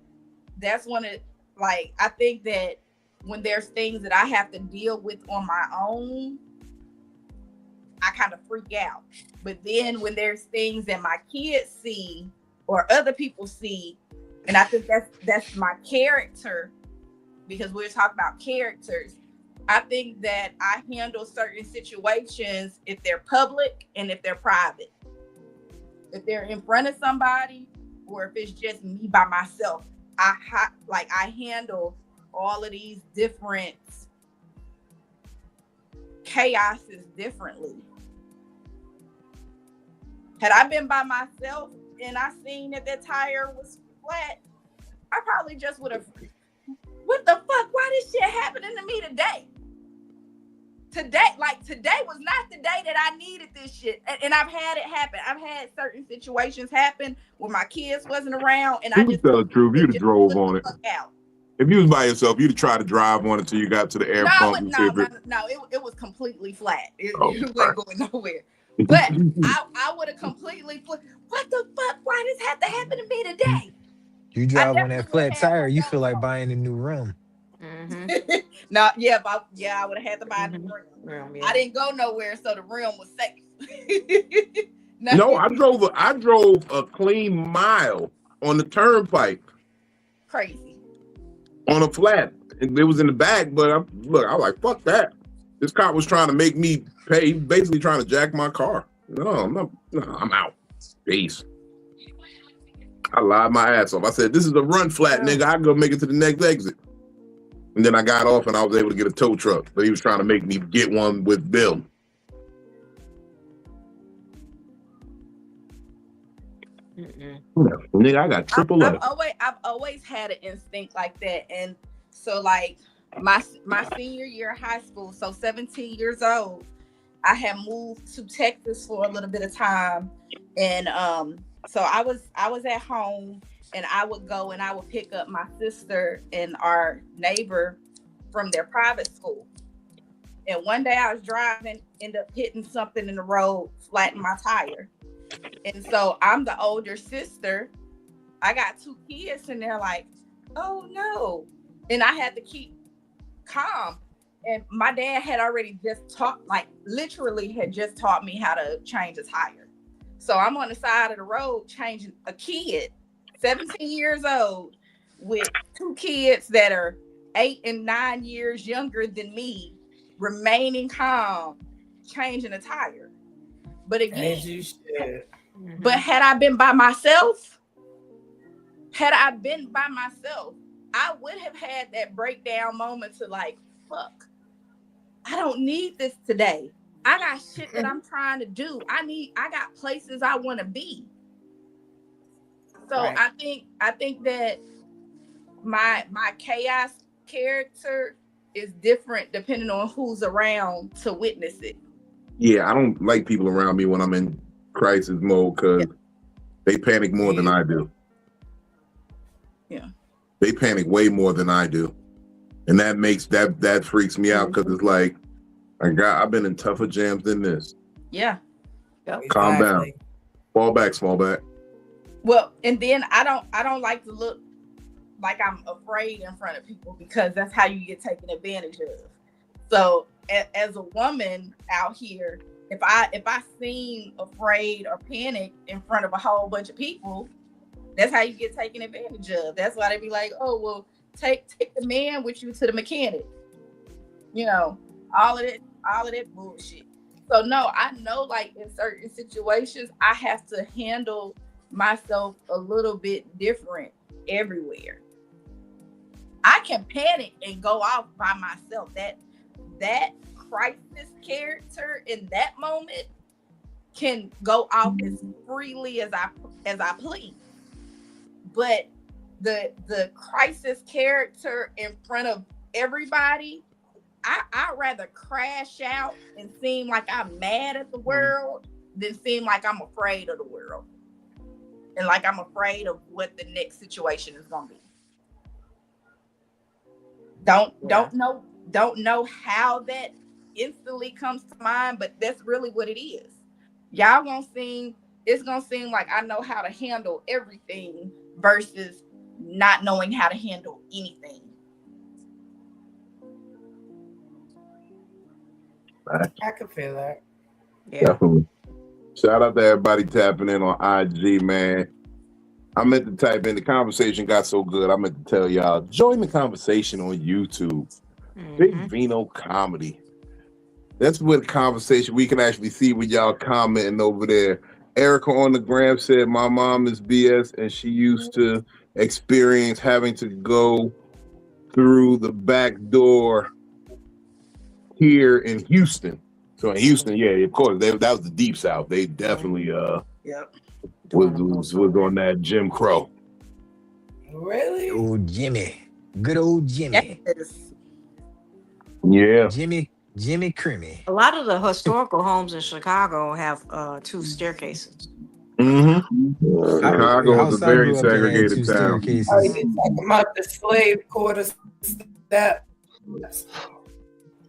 B: that's I think that when there's things that I have to deal with on my own, I kind of freak out. But then when there's things that my kids see or other people see, and I think that's my character, because we're talking about characters. I think that I handle certain situations if they're public and if they're private. If they're in front of somebody or if it's just me by myself, I handle all of these different chaoses differently. Had I been by myself and I seen that tire was flat, I probably just would have, what the fuck? Why this shit happening to me today? Today was not the day that I needed this shit. And I've had it happen. I've had certain situations happen where my kids wasn't around and I
A: You
B: just
A: tell the truth. You'd have drove
B: flipped
A: on
B: the
A: it.
B: fuck out.
A: If you was by yourself, you'd try to drive on until you got to the air pump.
B: It was completely flat. It wasn't
A: right.
B: going nowhere. But I would have completely flipped. What the fuck? Why does have to happen to me today?
E: You drive on that flat tire, you feel like buying a new rim.
B: No, I would have had to buy a new rim.
D: Yeah.
B: I didn't go nowhere, so the rim was safe.
A: No, I drove a clean mile on the turnpike.
B: Crazy.
A: On a flat. It was in the back, but I was like, fuck that. This cop was trying to make me pay, basically trying to jack my car. No, I'm out. Peace. I lied my ass off. I said, this is a run flat, nigga. I can go make it to the next exit. And then I got off and I was able to get a tow truck. But he was trying to make me get one with Bill. Nigga, I got triple F.
B: I've always had an instinct like that. And so like my senior year of high school, so 17 years old, I had moved to Texas for a little bit of time. And so I was at home, and I would go and I would pick up my sister and our neighbor from their private school. And one day I was driving, ended up hitting something in the road, flattened my tire. And so I'm the older sister. I got 2 kids, and they're like, oh no. And I had to keep calm. And my dad had already literally had just taught me how to change a tire. So I'm on the side of the road changing a kid, 17 years old, with 2 kids that are 8 and 9 years younger than me, remaining calm, changing a tire. But again,
F: as you should.
B: But had I been by myself, I would have had that breakdown moment to like, fuck, I don't need this today. I got shit that I'm trying to do. I got places I want to be. So right. I think that my chaos character is different depending on who's around to witness it.
A: Yeah, I don't like people around me when I'm in crisis mode because they panic more than I do.
B: Yeah.
A: They panic way more than I do. And that makes that freaks me out because it's like, I've been in tougher jams than this.
B: Yeah.
F: Yep.
A: Calm down. Fall back, small back.
B: Well, and then I don't like to look like I'm afraid in front of people because that's how you get taken advantage of. So as a woman out here, if I seem afraid or panic in front of a whole bunch of people, that's how you get taken advantage of. That's why they be like, oh, well, take the man with you to the mechanic. You know, all of that bullshit. So no, I know like in certain situations, I have to handle myself a little bit different everywhere. I can panic and go off by myself. That crisis character in that moment can go off as freely as I please. But the crisis character in front of everybody, I'd rather crash out and seem like I'm mad at the world than seem like I'm afraid of the world. And like I'm afraid of what the next situation is gonna be. Don't know how that instantly comes to mind, but that's really what it is. It's gonna seem like I know how to handle everything versus not knowing how to handle anything.
F: I can feel that.
B: Yeah.
A: Definitely. Shout out to everybody tapping in on IG, man. I meant to type in, the conversation got so good, I meant to tell y'all, join the conversation on YouTube. Big Vino Comedy. That's what conversation we can actually see with y'all commenting over there. Erica on the gram said, my mom is BS and she used to experience having to go through the back door here in Houston. So in Houston, yeah, of course, that was the Deep South. They definitely was on that Jim Crow.
F: Really?
E: Old Jimmy. Good old Jimmy.
A: Yeah.
E: Jimmy Creamy.
D: A lot of the historical homes in Chicago have 2 staircases.
A: Chicago is a
E: house I
A: very
E: grew up in had
A: segregated
E: 2
A: town.
F: Oh,
E: staircases.
F: you talking about the slave quarter step?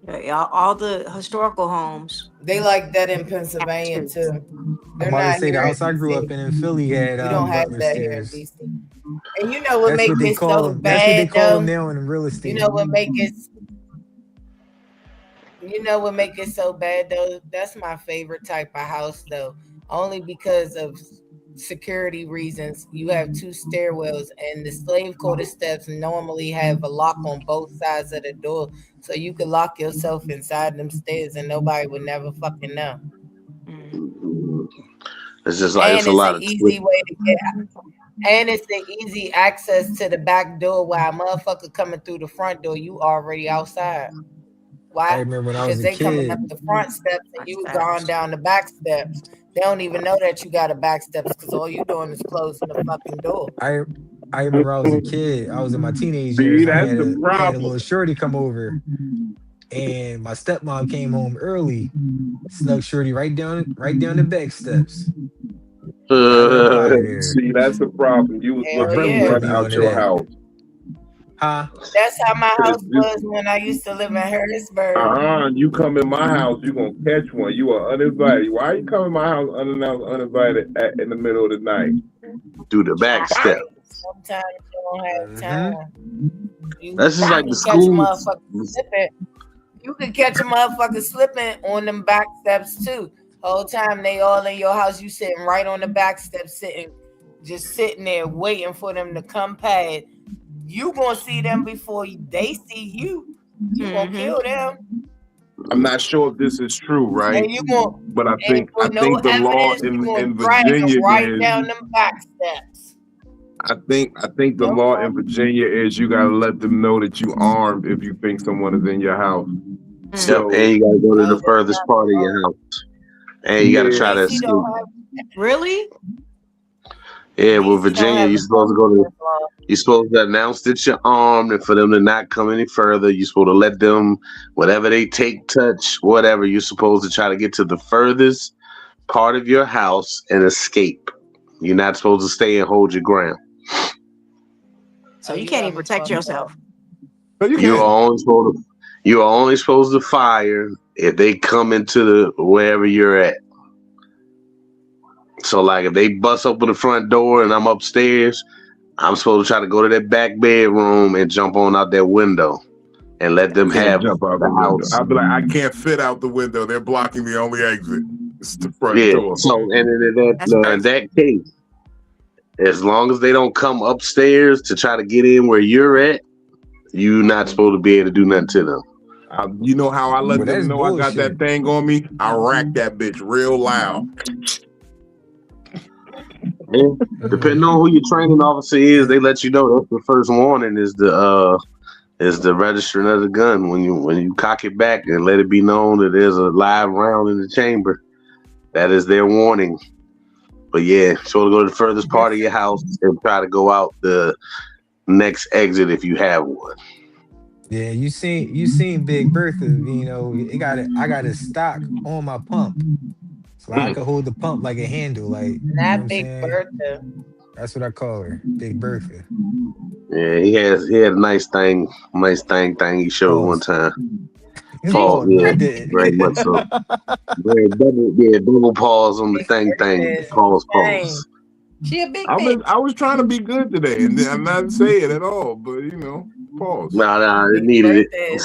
D: Yeah, all the historical homes.
F: They like that in Pennsylvania too.
E: I'm
F: They're
E: about to
F: not
E: say the
F: here in
E: house I grew up
F: DC.
E: in Philly had
F: We don't have
E: butler
F: that here in
E: stairs.
F: DC. And you know what
E: That's
F: make
E: what they
F: it
E: call
F: so
E: them. That's what they
F: bad
E: call them
F: though?
E: now in real
F: You
E: estate.
F: know what make it so bad though? That's my favorite type of house though. Only because of security reasons. You have 2 stairwells and the slave quarter steps normally have a lock on both sides of the door. So you could lock yourself inside them stairs and nobody would never fucking know.
C: It's just like it's
F: And
C: a
F: it's
C: lot
F: an
C: of
F: easy way to get and it's the easy access to the back door while a motherfucker coming through the front door, you already outside.
E: I
F: Why?
E: remember when I
F: Because
E: was a
F: they coming up
E: kid.
F: the front steps and you gone down the back steps. They don't even know that you got a back steps because all you doing is closing the fucking door.
E: I remember I was a kid. I was in my teenage
A: See,
E: years. And
A: that's the
E: we had a
A: problem.
E: little shorty come over, and my stepmom came home early, snuck shorty right down the back steps. Got her up out of there.
A: See, that's the problem. You was
F: Hell
A: looking to
F: yeah.
A: run out your house.
E: Huh?
F: That's how my house was when I used to live in Harrisburg.
A: You come in my house, you gonna catch one. You are uninvited. Why you come in my house unannounced, uninvited in the middle of the night?
C: Do the back step.
F: Sometimes you don't have time.
C: That's just like the
F: catch a
C: school.
F: motherfucker slipping. You can catch a motherfucker slipping on them back steps too. Whole time they all in your house, you sitting right on the back steps, just sitting there waiting for them to come past. You gonna see them before they see you. You gonna kill them.
A: I'm not sure if this is true, right?
F: And you gonna,
A: but I think the law in Virginia
F: right down them back steps.
A: I think the law in Virginia is you gotta let them know that you armed if you think someone is in your house. So,
C: and you gotta go to the furthest part of your house. And you gotta try to escape.
D: Really?
C: Yeah, well, Virginia, you're supposed to announce that you're armed, and for them to not come any further, you're supposed to let them, whatever they take, touch, whatever, you're supposed to try to get to the furthest part of your house and escape. You're not supposed to stay and hold your ground.
D: So you can't even protect yourself.
C: You're only supposed to fire if they come into wherever you're at. So, like, if they bust open the front door and I'm upstairs, I'm supposed to try to go to that back bedroom and jump on out that window and let them jump out the house.
A: I'll be like, I can't fit out the window. They're blocking the only exit. It's the front door.
C: So, and in that case, as long as they don't come upstairs to try to get in where you're at, you're not supposed to be able to do nothing to them.
A: You know how I let them know bullshit. I got that thing on me? I rack that bitch real loud.
C: And depending on who your training officer is, they let you know that's the first warning is the registering of the gun when you cock it back and let it be known that there's a live round in the chamber. That is their warning. But yeah, so to go to the furthest part of your house and try to go out the next exit if you have one.
E: Yeah, you seen Big Bertha, you know, I got a stock on my pump. So I could hold the pump like a handle, like
F: not Big Bertha.
E: That's what I call her, Big Bertha.
C: Yeah, he had a nice thing he showed one time. Pause, yeah, very much so. Double pause on the thing. Pause.
B: She a big bitch.
A: I was trying to be good today, and I'm not saying it at all, but you know, pause.
C: No, it needed it.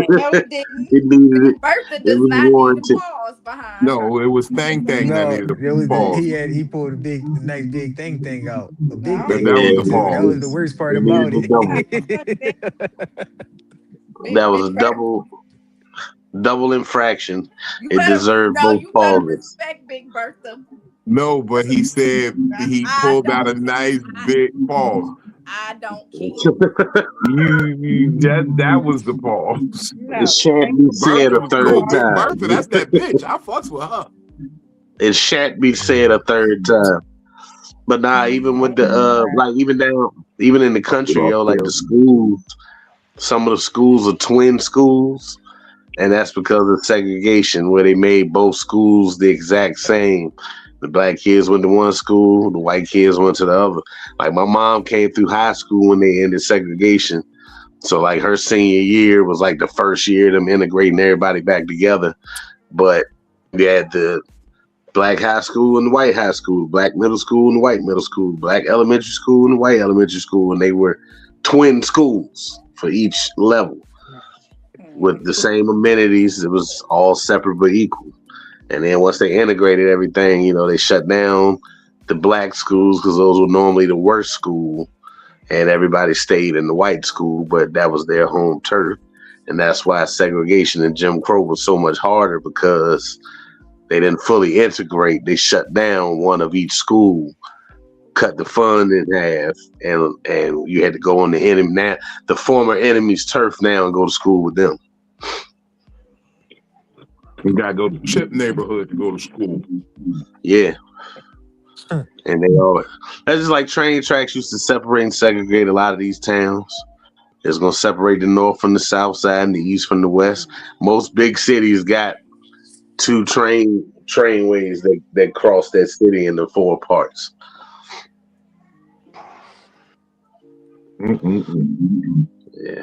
B: No, it didn't.
C: It needed it.
B: Bertha does not need a pause behind.
A: No, it was thing that needed a pause.
E: He pulled the nice big thing out. A big thing.
A: That was the pause.
E: That was the worst part about it.
C: That was a double infraction. It deserved both pauses.
B: Respect Big Bertha.
A: No, but he said he pulled out a nice big pause.
B: I don't care.
A: That was the pause.
C: No, it shan't be said a third time.
A: Bertha, that's that bitch. I fucks with her.
C: It shan't be said a third time. But even with the even in the country, like the schools, some of the schools are twin schools, and that's because of segregation, where they made both schools the exact same. The black kids went to one school, the white kids went to the other. Like my mom came through high school when they ended segregation. So like her senior year was like the first year of them integrating everybody back together. But they had the black high school and the white high school, black middle school and the white middle school, black elementary school and the white elementary school, and they were twin schools for each level with the same amenities. It was all separate but equal. And then once they integrated everything, you know, they shut down the black schools because those were normally the worst school, and everybody stayed in the white school, but that was their home turf. And that's why segregation and Jim Crow was so much harder, because they didn't fully integrate. They shut down one of each school, cut the fund in half, and you had to go on the former enemy's turf now and go to school with them.
A: You gotta go to Chip neighborhood to go to school.
C: Yeah. And they all that's just like train tracks used to separate and segregate a lot of these towns. It's gonna separate the north from the south side and the east from the west. Most big cities got two trainways that cross that city into four parts. Yeah,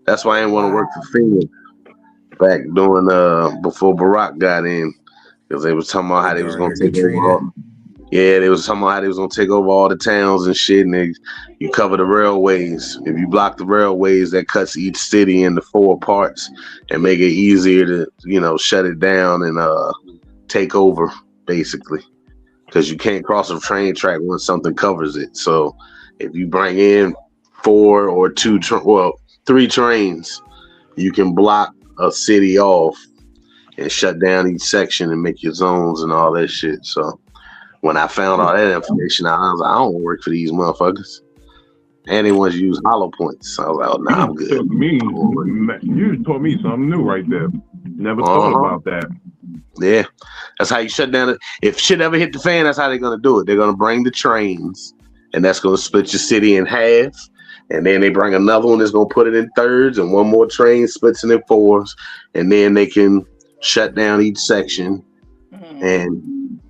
C: that's why I didn't want to work for FEMA back during before Barack got in, because they was talking about how they was gonna take over. They was talking about how they was gonna take over all the towns and shit, and you cover the railways. If you block the railways, that cuts each city into four parts and make it easier to, you know, shut it down and take over, basically, because you can't cross a train track once something covers it. So if you bring in three trains, you can block a city off and shut down each section and make your zones and all that shit. So when I found all that information, I was like, I don't work for these motherfuckers. And they want to use hollow points. So I was like, oh, nah, I'm good.
A: You taught me something new right there. Never thought about that.
C: Yeah. That's how you shut down. If shit ever hit the fan, that's how they're going to do it. They're going to bring the trains, and that's going to split your city in half. And then they bring another one that's going to put it in thirds, and one more train splits it in fours. And then they can shut down each section. And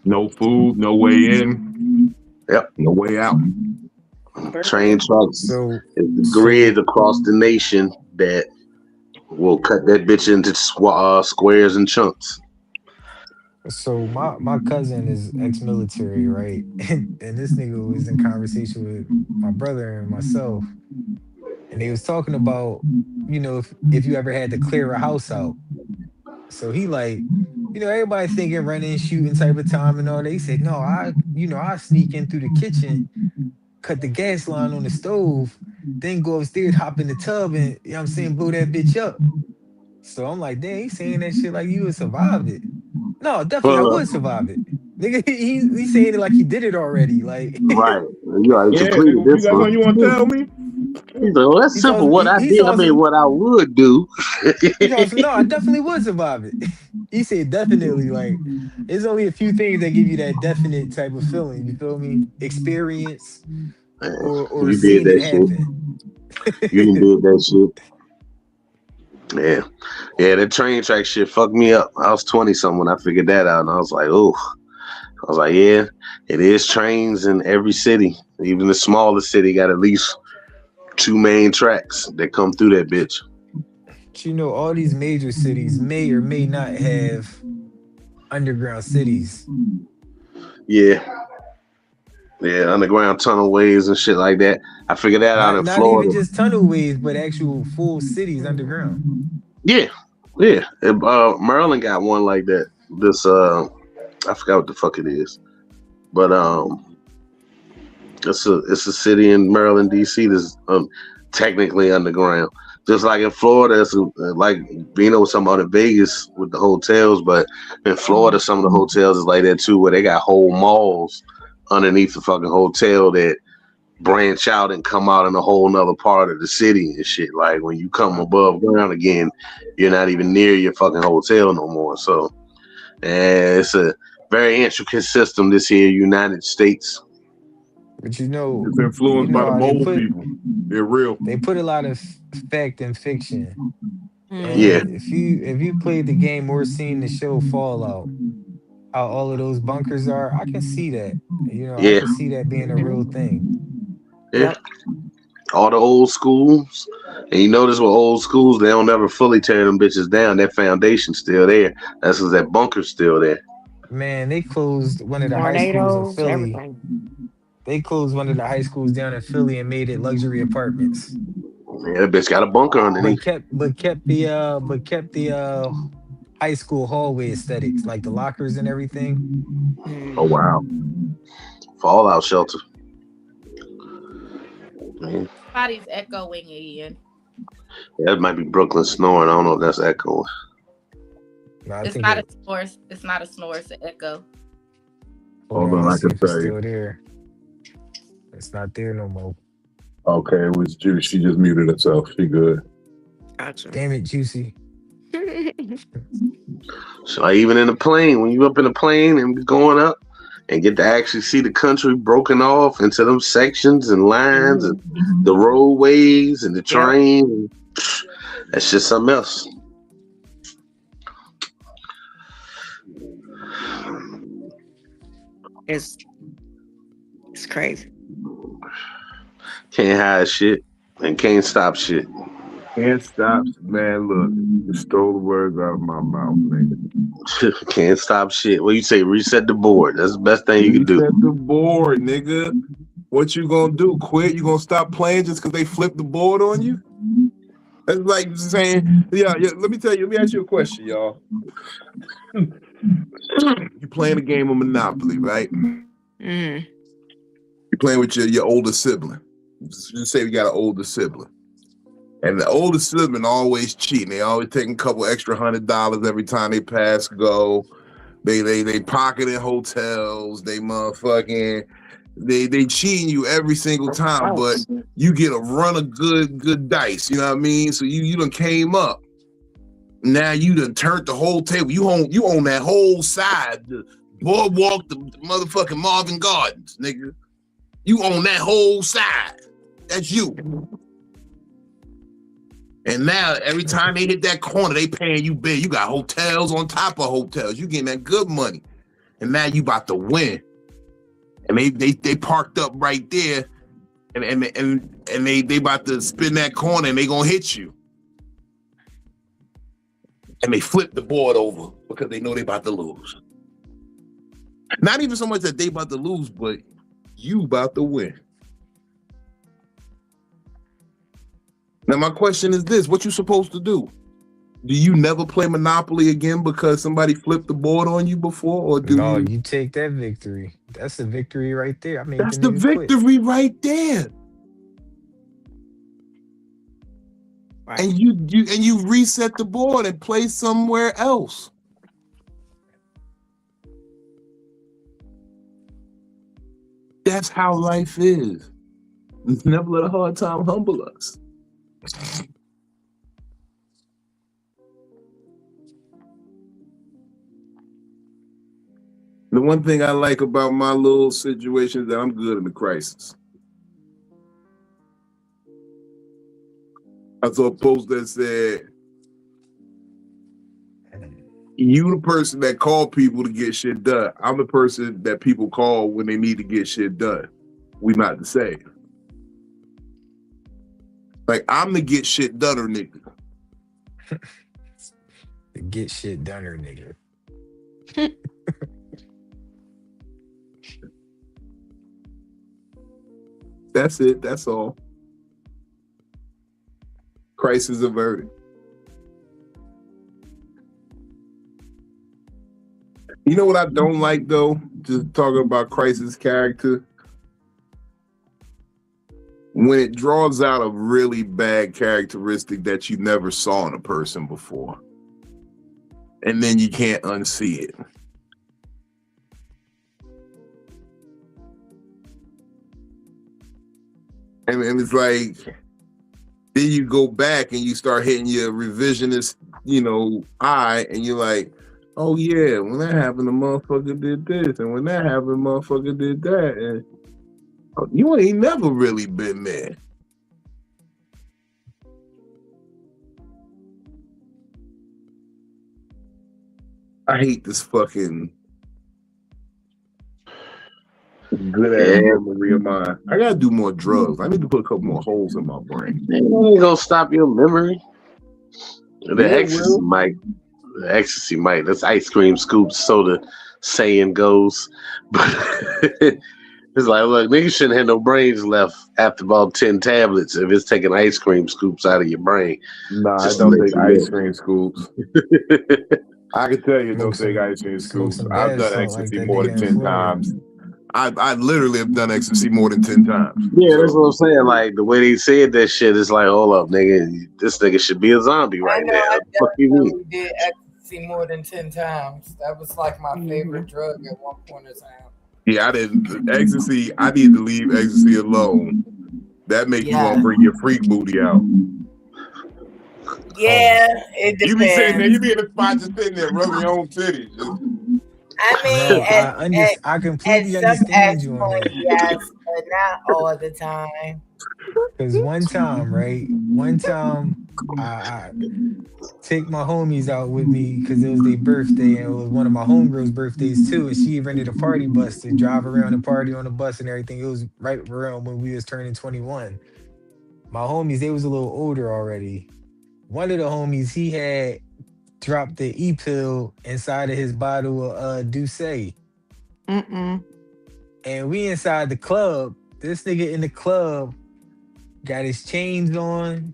A: no food, no way in.
C: Yep.
A: No way out.
C: Train tracks is the grid across the nation that will cut that bitch into squares and chunks.
E: So my cousin is ex-military, right? And this nigga was in conversation with my brother and myself, and they was talking about, you know, if you ever had to clear a house out. So he like, you know, everybody thinking running, shooting type of time and all. They said, no, I sneak in through the kitchen, cut the gas line on the stove, then go upstairs, hop in the tub, and, you know what I'm saying, blow that bitch up. So I'm like, damn, he's saying that shit like you would survive it. No, definitely I would survive it. Nigga, he's saying it like he did it already. Like,
C: right. You already completed this one.
A: You want to tell me?
C: He's like, well, that's simple. What I did, I mean, what I would do.
E: No, I definitely would survive it. He said definitely. Like, there's only a few things that give you that definite type of feeling. You feel me? Experience or seeing it happen.
C: You did that shit. Yeah, that train track shit fucked me up. I was 20-something when I figured that out, and I was like, oh. I was like, yeah, it is trains in every city. Even the smallest city got at least 2 main tracks that come through that bitch.
E: But you know, all these major cities may or may not have underground cities.
C: Yeah, underground tunnelways and shit like that. I figured that out in Florida.
E: Not even just tunnelways, but actual full cities underground.
C: Yeah. Maryland got one like that. This I forgot what the fuck it is, but it's a city in Maryland, DC that's technically underground. Just like in Florida, it's like Bino was talking about in Vegas with the hotels, but in Florida, some of the hotels is like that too, where they got whole malls underneath the fucking hotel that branch out and come out in a whole nother part of the city and shit. Like when you come above ground again, you're not even near your fucking hotel no more. So, and it's a very intricate system this here, United States.
E: But you know,
A: it's influenced by the mole people. They're real.
E: They put a lot of fact and fiction. And
C: yeah.
E: If you played the game or seen the show Fallout, how all of those bunkers are. I can see that. I
C: Yeah,
E: can see that being a real thing.
C: yeah.
D: Yep.
C: All the old schools, and you notice with old schools, they don't ever fully tear them bitches down. That foundation's still there. That's because that bunker's still there.
E: Man, they closed one of the high schools in
D: Tornadoes,
E: Philly.
D: everything.
E: They closed one of the high schools down in Philly and made it luxury apartments.
C: Yeah, that bitch got a bunker
E: But
C: underneath.
E: kept the high school hallway aesthetics, like the lockers and everything.
C: Oh
D: Mm.
C: wow, fallout shelter. Man,
B: Somebody's echoing again.
C: that might be Brooklyn snoring. I don't know if that's echoing.
E: No, I
B: It's
E: think
B: not a
E: it.
B: snore. It's not a snore. It's an echo.
E: Hold
A: Hold
E: on,
A: on, I
E: let's see
A: can
E: if it's
A: tell you.
E: still there. It's not there no more.
A: Okay, it was Juice. She just muted herself. She good.
D: Gotcha.
E: Damn it, Juicy.
C: So like, even in the plane, when you up in the plane and going up and get to actually see the country broken off into them sections and lines and the roadways and the
D: Yep.
C: train, that's just something else.
D: It's it's crazy.
C: Can't hide shit and can't stop shit.
A: Can't stop, man. Look, you stole the words out of my mouth, nigga.
C: Can't stop shit. What you say? Reset the board. That's the best thing you can do.
A: Reset the board, nigga. What you gonna do? Quit? You gonna stop playing just because they flipped the board on you? That's like saying, yeah. Let me tell you. Let me ask you a question, y'all. You playing a game of Monopoly, right?
D: Mm.
A: You're playing with your older sibling. Just say we got an older sibling. And the older sibling always cheating. They always taking a couple extra $100 every time they pass go. They pocket in hotels. They motherfucking they cheating you every single time. But you get a run of good dice. You know what I mean? So you done came up. Now you done turned the whole table. You own that whole side. The boardwalk, the motherfucking Marvin Gardens, nigga. You own that whole side. That's you. And now every time they hit that corner, they paying you big. You got hotels on top of hotels. You getting that good money. And now you about to win. And they parked up right there, and they about to spin that corner and they gonna hit you. And they flip the board over because they know they about to lose. Not even so much that they about to lose, but you about to win. Now my question is this: what you supposed to do? Do you never play Monopoly again because somebody flipped the board on you before, or do
E: No,
A: you?
E: you take that victory. That's a victory right there. I made
A: That's
E: the
A: the
E: nigga quit.
A: victory right there.
D: Right.
A: And you reset the board and play somewhere else. That's how life is. Never let a hard time humble us. The one thing I like about my little situation is that I'm good in the crisis. I saw a post that said, you the person that call people to get shit done. I'm the person that people call when they need to get shit done. We not the same. Like, I'm the get shit doneer nigga.
E: The get shit done, her nigga.
A: That's it. That's all. Crisis averted. You know what I don't like though? Just talking about crisis character. When it draws out a really bad characteristic that you never saw in a person before. And then you can't unsee it. And it's like, then you go back and you start hitting your revisionist, eye, and you're like, oh yeah, when that happened, the motherfucker did this, and when that happened, motherfucker did that, and you ain't never really been there. I hate this fucking Good ass memory of mine. I gotta do more drugs. I need to put a couple more holes in my brain.
C: Ain't gonna stop your memory. The
A: Yeah,
C: ecstasy might. The ecstasy might. That's ice cream scoops, so the saying goes. But it's like, look, niggas shouldn't have no brains left after about 10 tablets if it's taking ice cream scoops out of your brain.
A: Nah,
C: Just
A: I don't
C: to let
A: take
C: you
A: ice
C: know.
A: cream scoops. I can tell you don't take ice cream
E: smoke
A: scoops.
E: some
A: I've
E: bath
A: done
E: salt like
A: ecstasy
E: that
A: more
E: nigga
A: than
E: in
A: 10
E: Florida.
A: times. I literally have done ecstasy more than 10 times.
C: Yeah, that's
A: So,
C: what I'm saying. Like the way they said that shit is like, hold up, nigga, this nigga should be a zombie
F: I
C: right
F: know
C: now.
F: I
C: Fuck you mean?
F: definitely did ecstasy more than 10 times. That was like my favorite drug at one point in time.
A: yeah, I didn't. Ecstasy, I need to leave ecstasy alone. That make you want to
F: Yeah.
A: bring your freak booty out.
F: Yeah, it
A: You be sitting there, you
F: depends.
A: be in the spot just sitting there rubbing your own titties. Just,
F: I
E: No,
F: mean,
E: I
F: at
E: completely
F: some
E: understand you on
F: point,
E: that.
F: yes, but not all the time.
E: Cause one time, right? One time, I take my homies out with me because it was their birthday and it was one of my homegirls' birthdays too. And she rented a party bus to drive around and party on the bus and everything. It was right around when we was turning 21. My homies, they was a little older already. One of the homies, he had dropped the E-pill inside of his bottle of Douce.
D: Mm-mm.
E: And we inside the club. This nigga in the club got his chains on.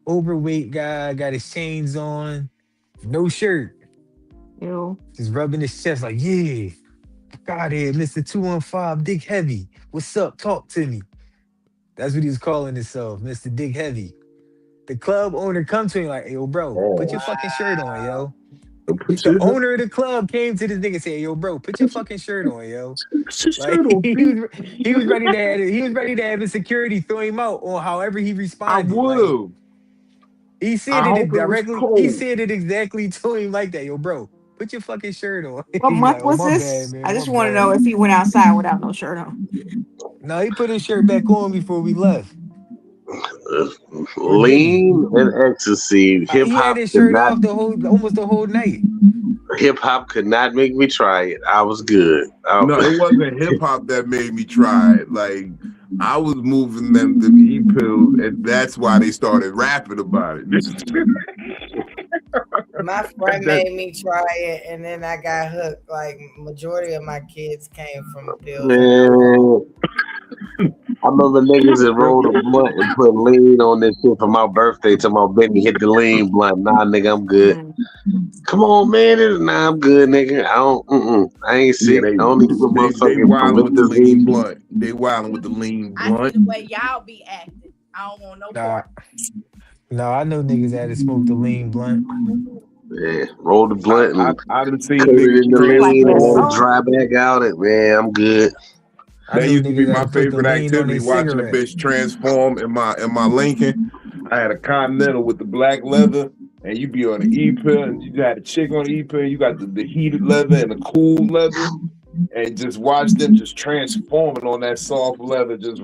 E: Overweight guy got his chains on. No shirt.
D: Ew.
E: Just rubbing his chest like, yeah. Got here, Mr. 215, Dick Heavy. What's up? Talk to me. That's what he was calling himself, Mr. Dick Heavy. The club owner come to him like, yo, bro, put your fucking shirt on, yo. The owner of the club came to this nigga and said, yo, bro, put your fucking shirt on, yo. Like he was ready to have his security throw him out on however he
A: I
E: responded.
A: would
E: Like,
A: have.
E: he
A: I
E: said
A: hope
E: it
A: it was
E: directly.
A: cold.
E: He said it exactly to him like that. Yo, bro, put your fucking shirt on.
D: What
E: He
D: month
E: like, oh,
D: was
E: my
D: this?
E: bad, man.
D: I
E: My
D: just want to
E: bad.
D: know if he went outside without no shirt on.
E: No, he put his shirt back on before we left. Or did he?
C: Lean and ecstasy. Hip
E: He had
C: hop
E: his
C: could
E: shirt
C: not.
E: off almost the whole night.
C: Hip hop could not make me try it. I was good.
A: No, it wasn't hip hop that made me try it. Like, I was moving them to E-pills, and that's why they started rapping about it.
F: My friend made me try it, and then I got hooked. Like majority of my kids came from pills.
C: Man, I remember niggas that rolled a blunt and put lean on this shit for my birthday. To my Benny hit the lean blunt. Nah, nigga, I'm good. Come on, man. Nah, I'm good, nigga. I don't. I ain't sick. I only put
A: they
C: motherfucking
A: wilding with the lean
C: promethazine.
A: blunt. They wilding with the lean
B: I see
A: blunt.
B: the way y'all be acting. I don't want no part.
E: No, I know niggas that had smoked the lean blunt.
C: Yeah, roll the blunt and
A: I done seen
C: cut it
A: niggas
C: in the
D: Like
C: lean
D: that
C: and then
D: song.
C: dry back out it. Man, I'm good.
E: I
A: That
E: know
A: used to be
E: niggas
A: my
E: that put the
A: favorite
E: lean on
A: activity,
E: their
A: watching a
E: cigarette.
A: bitch transform in my Lincoln. I had a Continental with the black leather, and you be on the E-pill, and you had a chick on the E-pill, you got the heated leather and the cool leather, and just watch them just transforming on that soft leather. Just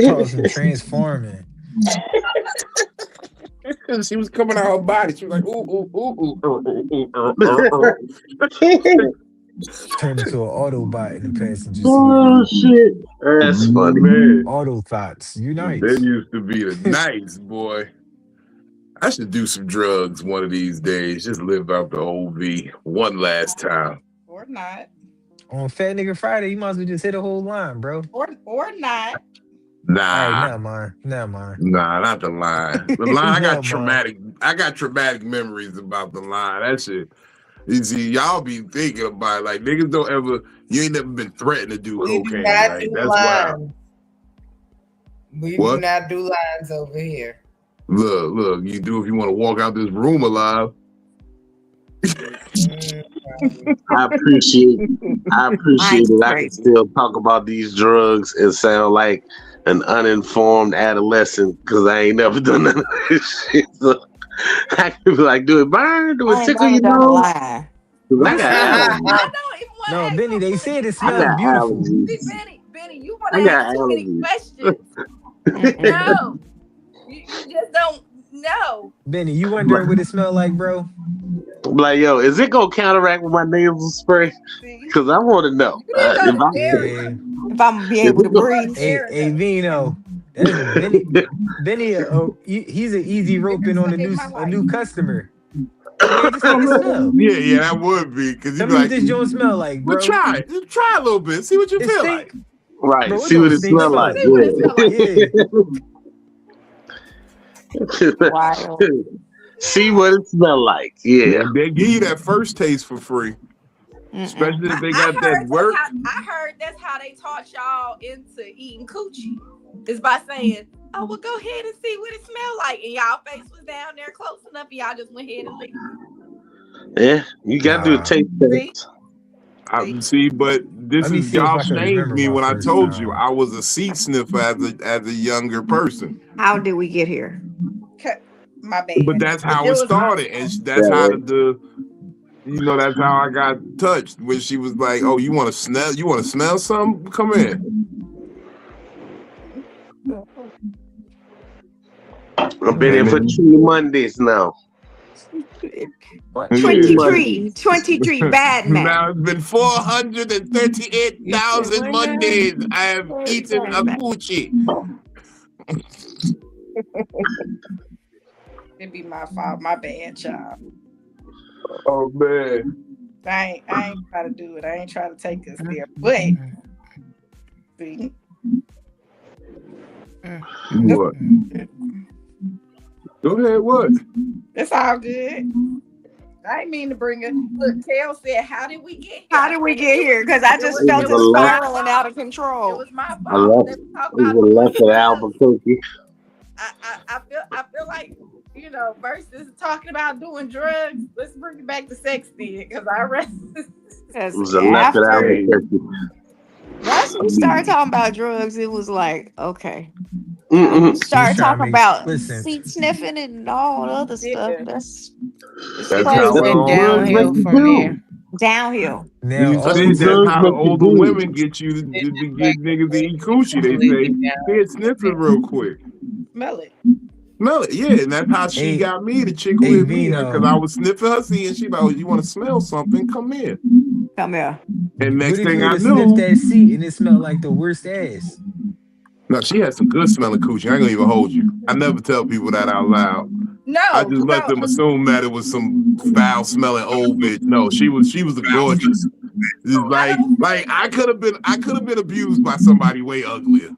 E: Causing transforming.
A: she was coming out her body. She was like, ooh.
E: Turned into an Autobot in the passenger seat.
C: Oh shit, that's funny.
A: Man,
E: Auto thoughts unite.
A: that used to be the nights, boy. I should do some drugs one of these days. Just live out the old V one last time.
B: Or not.
E: On Fat Nigga Friday, you might as well just hit a whole line, bro.
B: Or not.
E: All right,
A: Nah,
E: never mind.
A: nah, not the line. The line, I
E: Never
A: got traumatic. I got traumatic memories about the line. That shit. You see, y'all be thinking about it. Like niggas don't ever. You ain't never been threatened to do
F: We do
A: cocaine.
F: not
A: Like
F: do
A: that's wild.
F: lines. We
A: What?
F: do not do lines over here.
A: Look. You do if you want to walk out this room alive.
C: I appreciate it. I can still talk about these drugs and sound like an uninformed adolescent because I ain't never done none of this shit. So I can be like, do it burn? Do it tickle your nose? I got allergies.
B: I don't even want to
E: No,
B: ask
E: Benny,
B: no
E: they said it
C: I
E: smells
C: got
E: beautiful.
C: allergies.
B: See, Benny, you want
C: I
B: to
C: got
B: ask too many
C: allergies.
B: questions. No, you just don't know.
E: Benny, you wondering what it smelled like, bro?
C: Like, yo, is it gonna counteract with my nasal spray? Because I want to know.
E: Yeah.
D: If I'm gonna be able to breathe.
E: Hey, Vino. That's Benny. He's an easy roping on a new customer. Man, just take a smell.
A: Yeah, that would be because
E: Tell
A: you'd
E: me
A: be
E: what this joint smell like, bro.
A: but try a little bit, see what you feel like.
C: Right,
E: Bro,
C: see what it smells like.
E: Yeah.
D: Wow.
C: See what it smells like. Yeah.
A: They give you that first taste for free. Especially if they got that work.
B: I heard that's how they taught y'all into eating coochie. Is by saying, "Oh, well, go ahead and see what it smelled like," and y'all face was down there close enough, and y'all just went ahead and licked it.
C: Yeah, you gotta do a taste test.
A: I see, but this
E: Let me
A: is
E: see if I
A: y'all
E: can
A: shamed
E: remember
A: me
E: my
A: when I
E: first
A: told you
E: time.
A: I was a seat sniffer as a younger person.
D: How did we get here?
B: My bad.
A: But that's how
B: It
A: it
B: was
A: started, and that's
C: Yeah,
A: how
C: right.
A: that's how I got touched when she was like, "Oh, you want to smell? You want to smell something? Come in."
C: I've been here for 2 Mondays now.
D: 23 bad men.
A: Now it's been 438,000 Mondays I have eaten a coochie.
B: It'd be my fault. My bad, child.
A: Oh man.
B: I ain't try to do it. I ain't try to take us there. But see.
A: What? Go ahead, what?
B: It's all good. I ain't mean to bring it. Look, Kel said, "How did we get here?"
D: How did we get here? Because I just
C: It
D: felt
C: was
D: it
C: a lot.
D: spiraling out of
B: It
D: control.
B: was my
C: I
B: fault.
C: left.
B: Let's talk
C: We
B: about
C: were left
B: it.
C: at Albuquerque.
B: I feel like, versus talking about doing drugs, let's bring it back to sex then, because I read.
C: It was a left at Albuquerque.
D: Once we started talking about drugs, it was like, okay.
C: Mm-mm.
D: Started talking about
E: listen.
D: seat sniffing and all the other stuff. That's
F: It
A: how
F: just
A: the
F: went
A: old
F: downhill
C: drugs
F: from there.
D: downhill.
E: Now,
A: You
E: all
A: say
E: these,
A: that's how the
C: make you
A: older
C: do.
A: women get you to get niggas to eat coochie. They say, "Here, sniff it real quick."
B: Smell it.
A: Smell it, yeah, and that's how she
E: Hey,
A: got me, the chick who
E: hey,
A: hit me,
E: Vino.
A: because I was sniffing her seat, and she like, "Oh, you want to smell something? Come here."
D: Come here.
A: And next
E: What if
A: thing
E: you
A: I
E: would have sniffed
A: knew,
E: that seat and it smelled like the worst ass?
A: no, she had some good smelling coochie. I ain't gonna even hold you. I never tell people that out loud. I just let them assume that it was some foul smelling old bitch. No, she was a gorgeous. It's like I could have been abused by somebody way uglier.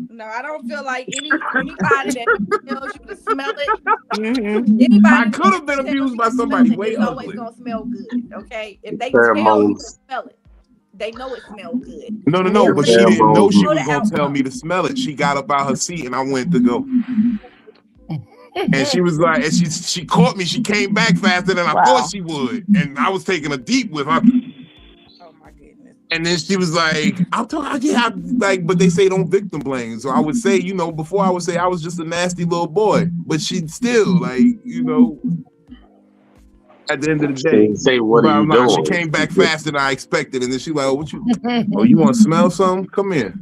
B: No, I don't feel like anybody that tells you to smell it.
D: Mm-hmm.
B: Anybody
A: I could have been abused by somebody way
B: it's always
A: ugly.
B: gonna smell good. Okay, if they tell you to
C: Pheromones.
B: smell it, they know it smells good.
A: No, but she didn't know she
C: Pheromones.
A: was gonna tell me to smell it. She got up out her seat and I went to go. And she was like, and she caught me. She came back faster than I thought she would. And I was taking a deep with her.
B: Oh my goodness.
A: And then she was like, but they say don't victim blame. So I would say, before I would say I was just a nasty little boy. But she'd still, at the end of the day,
C: Say, what are you doing?
A: she came back faster than I expected. And then she like, oh, you want to smell something? Come here.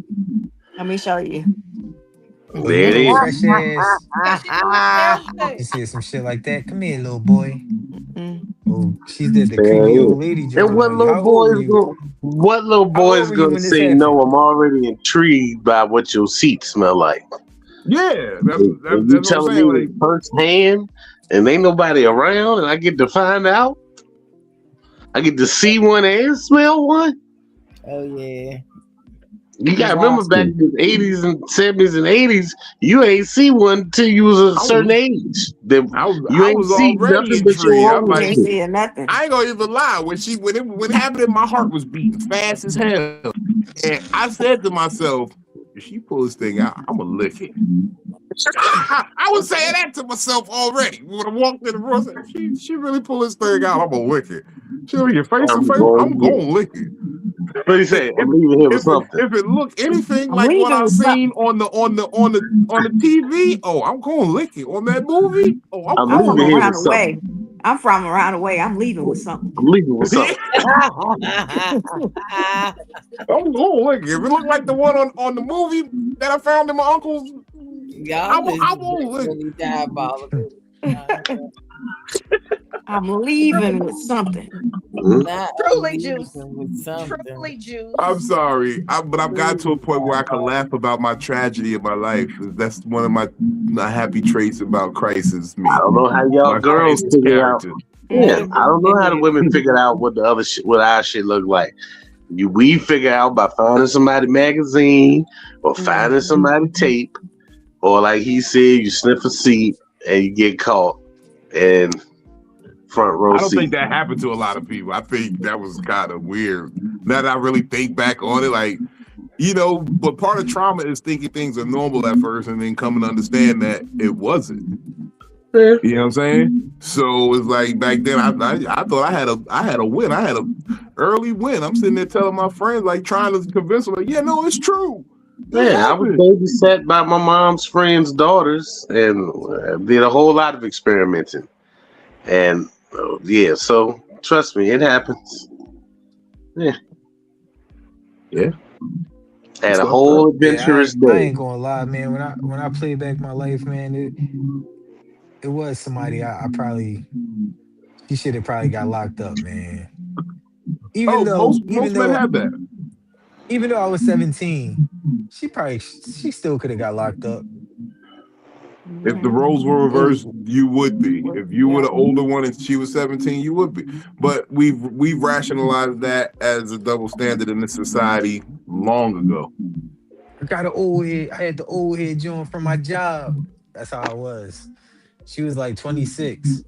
D: Let me show you.
C: There it is.
E: Fresh ass. You see some shit like that? Come here, little boy. Oh, she did the creepy old lady joke.
C: And what little boy's gonna say no? I'm already intrigued by what your seat smell like.
A: Yeah,
C: you telling me like, firsthand, and ain't nobody around, and I get to find out. I get to see one and smell one.
F: Oh yeah.
C: You gotta remember back in the 80s and 70s and 80s, you ain't see one until you was a certain age. You ain't see nothing but your own.
A: I ain't gonna even lie. When it happened, my heart was beating fast as hell. And I said to myself, if she pull this thing out, I'm gonna lick it. I was saying that to myself already. When I walked in the room, I said, she really pull this thing out, I'm gonna lick it. She look at face to face, I'm gonna lick it.
C: What do you say? I'm leaving here with something.
A: If it look anything like what I've seen on the TV, oh, I'm gonna lick it. On that movie, oh, I'm
D: from around the way. I'm from around the way. I'm leaving with something.
C: I'm leaving with something.
A: I'm gonna lick it. If it look like the one on the movie that I found in my uncle's, I won't lick it.
F: Diabolical.
D: I'm leaving with something.
F: Not
B: Truly juice.
F: with something.
B: Truly juice.
A: I'm sorry, but I've got to a point where I can laugh about my tragedy of my life. That's one of my happy traits about Christ is me.
C: I don't know how y'all
A: My
C: girls
A: Christ
C: figure out.
A: character.
C: Yeah, I don't know how the women figured out what the other shit, what our shit look like. We figure out by finding somebody magazine or finding somebody tape, or like he said, you sniff a seat and you get caught and front row
A: I don't
C: seat.
A: think that happened to a lot of people. I think that was kind of weird. Now that I really think back on it, like, you know, but part of trauma is thinking things are normal at first and then coming to understand that it wasn't. You know what I'm saying? So it's like back then I thought I had a win. I had a early win. I'm sitting there telling my friends, like trying to convince them, like, yeah, no, it's true.
C: Yeah, I was babysat by my mom's friends' daughters and did a whole lot of experimenting. And yeah, so trust me, it happens. Yeah. Had a whole adventurous
E: I
C: day.
E: ain't gonna lie, man. When I play back my life, man, it was somebody I probably she should have probably got locked up, man. Even though
A: men have that.
E: Even though I was 17, she still could have got locked up.
A: If the roles were reversed, you would be. If you were the older one and she was 17, you would be. But we've rationalized that as a double standard in this society long ago.
E: I got an old head. I had the old head joint from my job. That's how I was. She was like 26.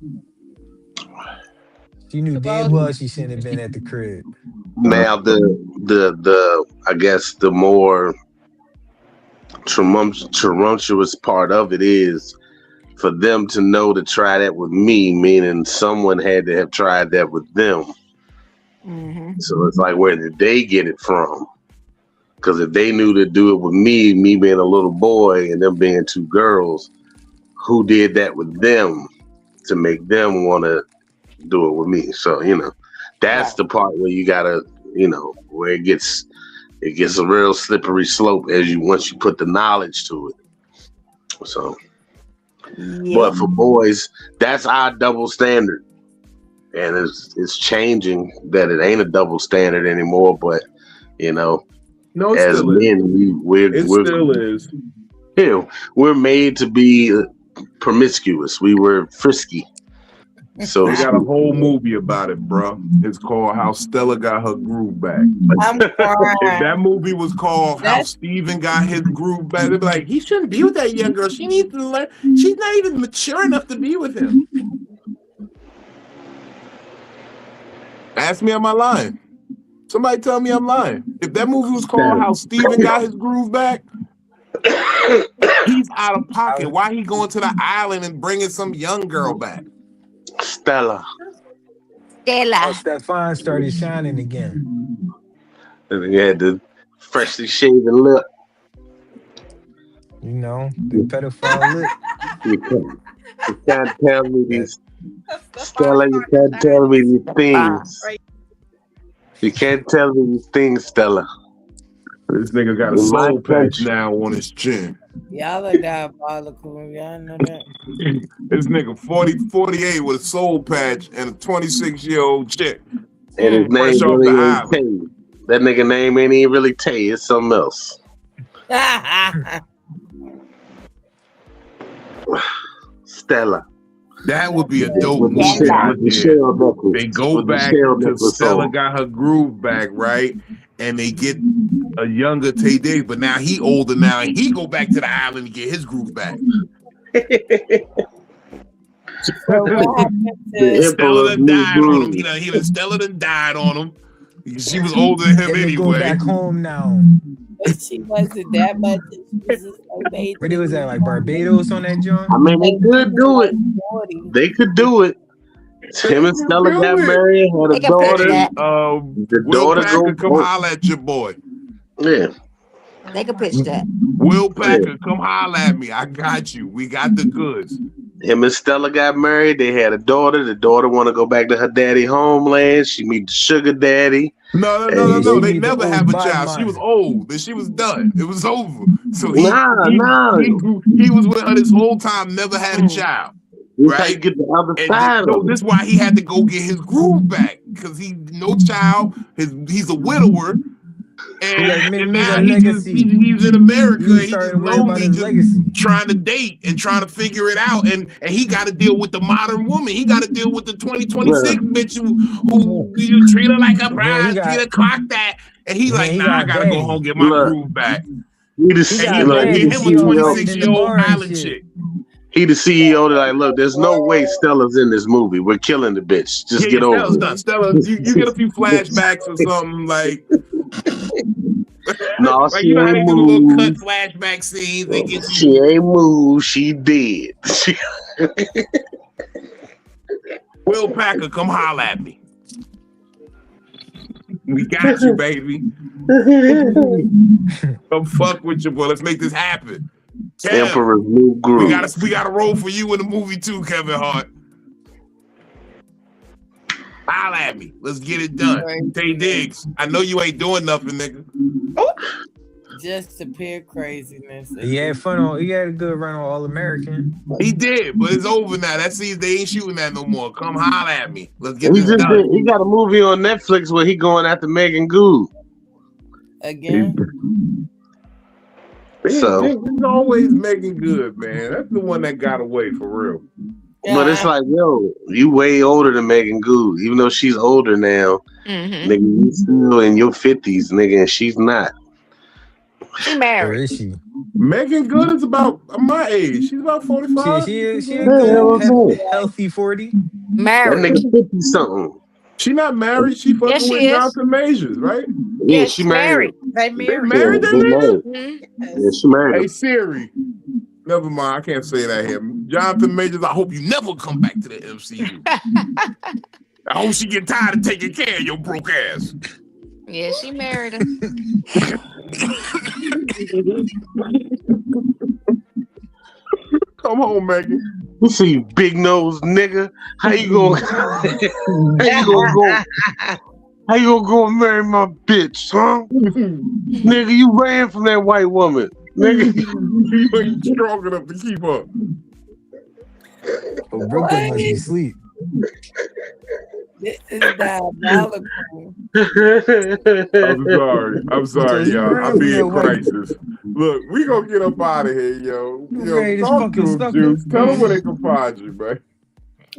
E: She knew damn well she shouldn't have been at the crib.
C: Now the I guess the more tumultuous part of it is for them to know to try that with me, meaning someone had to have tried that with them. So it's like, where did they get it from? Because if they knew to do it with me being a little boy and them being two girls, who did that with them to make them want to do it with me? So, you know, that's the part where you gotta, you know, where it gets a real slippery slope once you put the knowledge to it. So, but for boys, that's our double standard, and it's changing that it ain't a double standard anymore. But you know,
A: no,
C: as men, we're
A: still is.
C: Yeah, we're made to be promiscuous. We were frisky. So
A: they got a whole movie about it, bro. It's called How Stella Got Her Groove Back. If that movie was called How Steven Got His Groove Back, they'd be like, he shouldn't be with that young girl. She needs to learn. She's not even mature enough to be with him. Ask me, am I lying? Somebody tell me I'm lying. If that movie was called How Steven Got His Groove Back, he's out of pocket. Why he going to the island and bringing some young girl back?
C: Stella.
E: Oh, Stefan started shining again.
C: And he had the freshly shaven lip.
E: You know, the pedophile lip.
C: You can't tell me these, Stella. You can't tell me these things. You can't tell me these things, Stella.
A: This nigga got a soul patch now on his chin.
F: Y'all are diabolical. Y'all know that.
A: This nigga 48 with a soul patch and a 26-year-old chick.
C: And his name really ain't Tay. That nigga name ain't even really Tay. It's something else. Stella.
A: That would be a dope movie. They go back to Stella Got Her Groove Back, right? And they get a younger Tay Diggs, but now he older now, and he go back to the island to get his groove back. Stella done died on him. Stella done died on him. She was older than him anyway.
E: Go back home now.
F: She wasn't that much.
E: Where was that, like Barbados on that joint?
C: I mean, they could do it. They could do it. Him and Stella got married, had a daughter. The daughter
A: Packer, come holler at your boy.
C: Yeah.
D: They could pitch that.
A: Will Packer, come holler at me. I got you. We got the goods.
C: Him and Stella got married. They had a daughter. The daughter want to go back to her daddy homeland. She meet the sugar daddy.
A: No. They never have a child. She was old. And she was done. It was over. So he was with her this whole time, never had a child.
C: This how you
A: right?
C: get the other
A: And
C: side
A: so
C: of
A: this is why he had to go get his groove back because he no child. He's a widower.
E: He like, make
A: And
E: me
A: now
E: a
A: he's
E: legacy.
A: in America.
E: You
A: He just
E: starting to worry about
A: lonely,
E: his
A: just
E: legacy.
A: trying to date and trying to figure it out. And he got to deal with the modern woman. He got to deal with the 2026 bitch who you treat her like a
E: Then he
A: prize, treat
E: got
A: her clock that. And he's like, nah, I gotta go home
E: baddie.
A: get my
C: look.
A: groove back.
C: He the
E: He
A: And
E: got
A: he go get
E: baddie.
A: him a
E: She all
C: 26-year-old.
E: fighting in the
A: 26-year-old
E: bar and
A: island
E: shit.
A: chick.
C: He the CEO that like, look, there's no way Stella's in this movie. We're killing the bitch. Just
A: Yeah,
C: get over
A: Stella's
C: it.
A: done. Stella, you get a few flashbacks or something like
C: No,
A: like
C: she
A: you know how
C: ain't
A: they do the little cut
C: moved.
A: flashback scenes. They get
C: She
A: you.
C: ain't moved. She dead.
A: Will Packer, come holler at me. We got you, baby. Come fuck with your boy. Let's make this happen. Kev,
C: Emperor's New Groove.
A: we got a role for you in the movie too, Kevin Hart. Holla at me. Let's get it done. Tay Diggs, I know you ain't doing nothing, nigga.
F: Just a pure craziness.
E: He had fun on. He had a good run on All American.
A: He did, but it's over now. That season they ain't shooting that no more. Come holla at me. Let's get
C: He
A: this
C: just
A: done.
C: did, he got a movie on Netflix where he going after Megan Good.
F: Again.
C: So,
A: It's always making good, man. That's the one that got away for real.
C: but it's like, yo, you way older than Megan Good, even though she's older now.
D: Mm-hmm.
C: Nigga, you still in your 50s, nigga, and she's not.
D: She
E: Where
D: married.
E: is she?
A: Megan Good is about my age. She's about 45.
E: She a
C: Yeah,
E: good,
C: what's up?
E: healthy 40.
C: That
D: Married.
C: nigga 50 something.
A: She not married. She fucking
D: Yes, she
A: with
D: is.
A: Jonathan Majors, right?
C: Yeah,
D: Yes,
C: she
D: she's
C: married.
B: They
A: They
B: married.
A: married that
C: They
A: nigga?
C: married.
D: Mm-hmm.
C: Yeah, she married
A: Hey
C: him.
A: Siri. Never mind. I can't say that here. Jonathan Majors, I hope you never come back to the MCU. I hope she get tired of taking care of your broke ass.
D: Yeah, she married him.
A: Come home, Megan.
C: You see, big nose nigga. How you gonna How you gonna go and marry my bitch, huh? Nigga, you ran from that white woman. Nigga.
A: You ain't strong enough to keep up.
E: Oh, Brooklyn must be asleep.
F: This is diabolical.
A: I'm sorry,
E: Just
A: y'all.
E: ran
A: I'm
E: from
A: being
E: that white-
A: crisis. Look, we gonna get up out of here, yo.
E: Ready to
A: Talk
E: fucking
A: to him,
E: sucker.
A: Juice. Tell them where they can find you, man.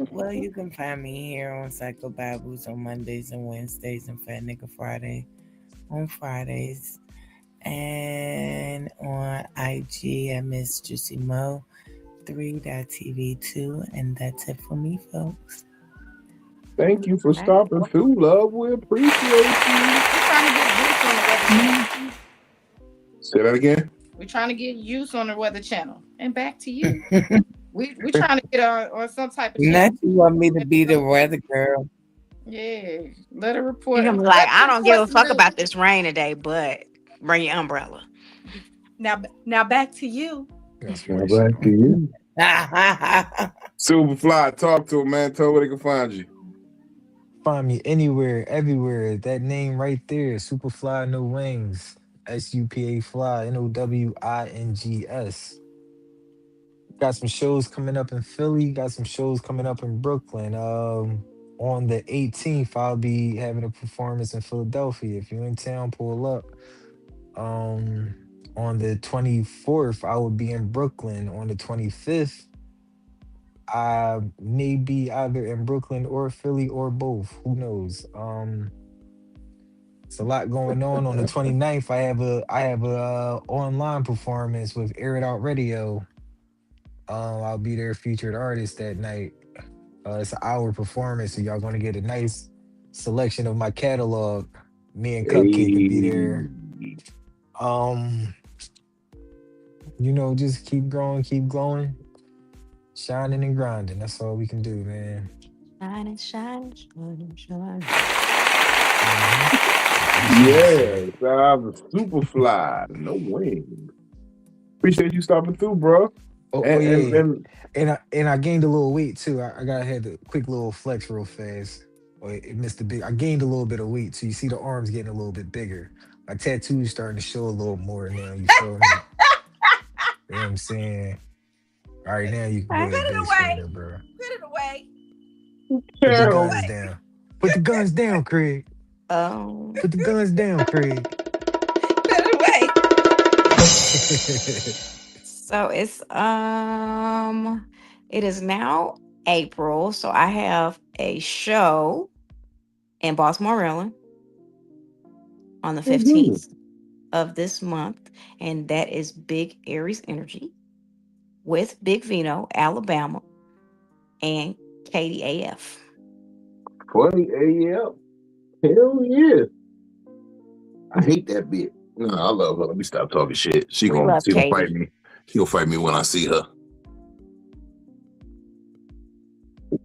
F: Well, you can find me here on Psycho-Babbles on Mondays and Wednesdays and Fat Nigga Friday on Fridays. And on IG at Miss Juicy Mo 3.tv2. And that's it for me, folks.
A: Thank you for stopping through, love. We appreciate you. Say that again.
B: We're trying to get use on the Weather Channel. And back to you. We're trying to get on some type of
F: Not
B: channel.
F: you want me to be the weather girl.
B: Yeah. Let her report.
D: You're gonna be like, I don't give a fuck about this rain today, but bring your umbrella.
B: Now back to you.
E: That's
A: Now
E: right.
A: back to you. Superfly, talk to him, man. Tell where they can find you.
E: Find me anywhere, everywhere. That name right there, Superfly No Wings. SUPA Fly, NOWINGS. Got some shows coming up in Philly. Got some shows coming up in Brooklyn. On the 18th, I'll be having a performance in Philadelphia. If you're in town, pull up. On the 24th, I will be in Brooklyn. On the 25th, I may be either in Brooklyn or Philly or both. Who knows? It's a lot going on. On the 29th, I have a online performance with Air It Out Radio. I'll be their featured artist that night. It's an hour performance, so y'all gonna get a nice selection of my catalog. Me and Cupcake will be there. Just keep growing, keep glowing, shining and grinding. That's all we can do, man.
D: Shining, shining, shining, shining.
A: Yeah, shout out to Superfly. No wings. Appreciate you stopping through, bro.
E: Oh,
A: And
E: I gained a little weight too. I gotta have a quick little flex real fast. It missed the big. I gained a little bit of weight, so you see the arms getting a little bit bigger. My tattoo's starting to show a little more now. You feel me? You know what I'm saying? All right, now you can go ahead and base further, bro.
B: it away.
E: Put the
A: Carol.
E: guns down. Put the guns down, Craig.
D: Oh.
E: Put the guns down, Craig.
B: Put it away.
D: So it is now April. So I have a show in Baltimore, Maryland on the 15th of this month, and that is Big Aries Energy with Big Vino, Alabama, and Katie AF.
A: 20 a.m. Hell yeah. I hate that bitch. No, I love her. Let me stop talking shit. She
D: We
A: gonna
D: love Katie.
A: fight me. She gonna fight me when I see her.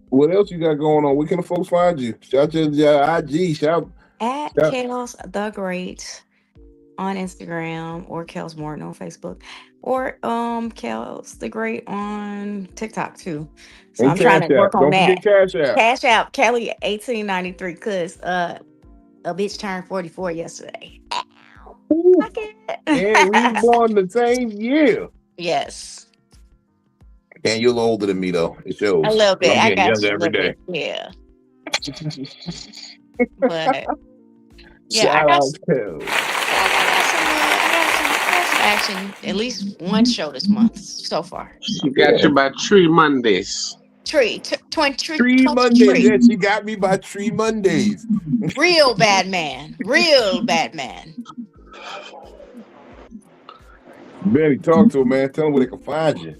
A: What else you got going on? Where can the folks find you? Shout your IG. Shout.
D: At Kels the Great on Instagram, or Kels Morton on Facebook, or Kels the Great on TikTok too. So
A: And
D: I'm trying to
A: Cash
D: work
A: App.
D: on
A: Don't
D: that.
A: forget Cash App.
D: Cash App Kelly 1893, cause a bitch turned 44 yesterday.
A: Ooh.
D: Okay.
A: And we born the same year.
D: Yes.
A: And you're a little older than me though. It shows.
D: A little bit.
A: I'm
D: I
A: getting
D: got
A: younger
D: you a
A: every
D: little
A: day.
D: bit. Yeah. But yeah,
A: Shout out to.
D: I got some action. At least one show this month so far.
C: She got you by Tree Mondays.
D: Tree
A: Mondays. Yeah, she got me by Tree Mondays.
D: Real bad man. Real bad man.
A: Benny, talk to him, man. Tell him where they can find you.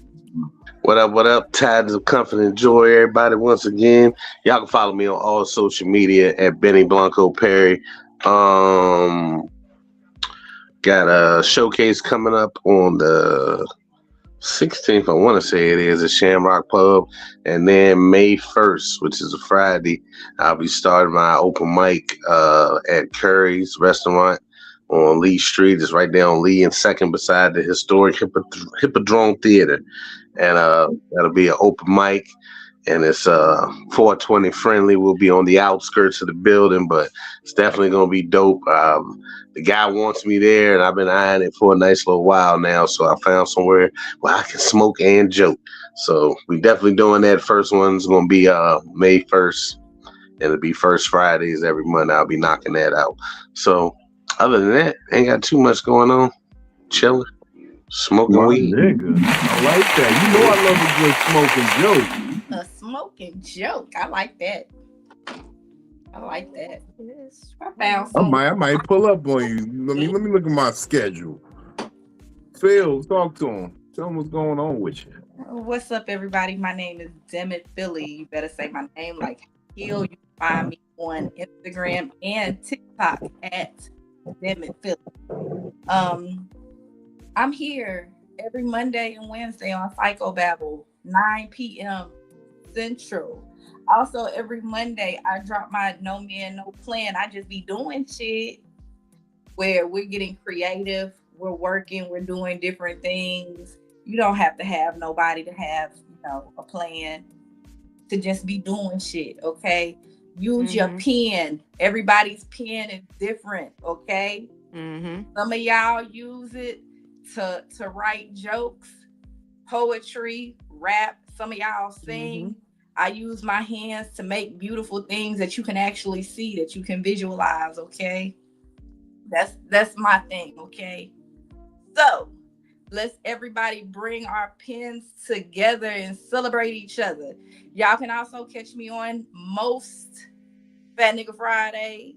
C: What up? Tidings of comfort and joy, everybody. Once again, y'all can follow me on all social media at Benny Blanco Perry. Got a showcase coming up on the 16th, I want to say it is, at Shamrock Pub. And then May 1st, which is a Friday, I'll be starting my open mic at Curry's Restaurant on Lee Street. It's right there on Lee and 2nd beside the historic Hippodrome Theater. And that'll be an open mic. And it's 420 friendly. We'll be on the outskirts of the building, but it's definitely going to be dope. The guy wants me there, and I've been eyeing it for a nice little while now. So I found somewhere where I can smoke and joke. So we definitely doing that. First one's going to be May 1st, and it'll be first Fridays every month. I'll be knocking that out. So other than that, ain't got too much going on. Chilling, smoking weed.
A: Nigga. I like that. You know I love a good smoking joke.
B: A smoking joke. I like that. I found some.
A: I might pull up on you. Let me look at my schedule. Phil, talk to him. Tell him what's going on with you.
B: What's up, everybody? My name is DamnItPhilly. You better say my name like Hill. You can find me on Instagram and TikTok at DamnItPhilly. I'm here every Monday and Wednesday on Psycho-Babble, 9 p.m. Central. Also, every Monday, I drop my No Man, No Plan. I just be doing shit where we're getting creative, we're working, we're doing different things. You don't have to have nobody to have, a plan, to just be doing shit, okay? Use your pen. Everybody's pen is different, okay? Some of y'all use it to write jokes, poetry, rap. Some of y'all sing. I use my hands to make beautiful things that you can actually see, that you can visualize, okay? That's my thing, okay? So let's everybody bring our pens together and celebrate each other. Y'all can also catch me on most Fat Nigga Fridays,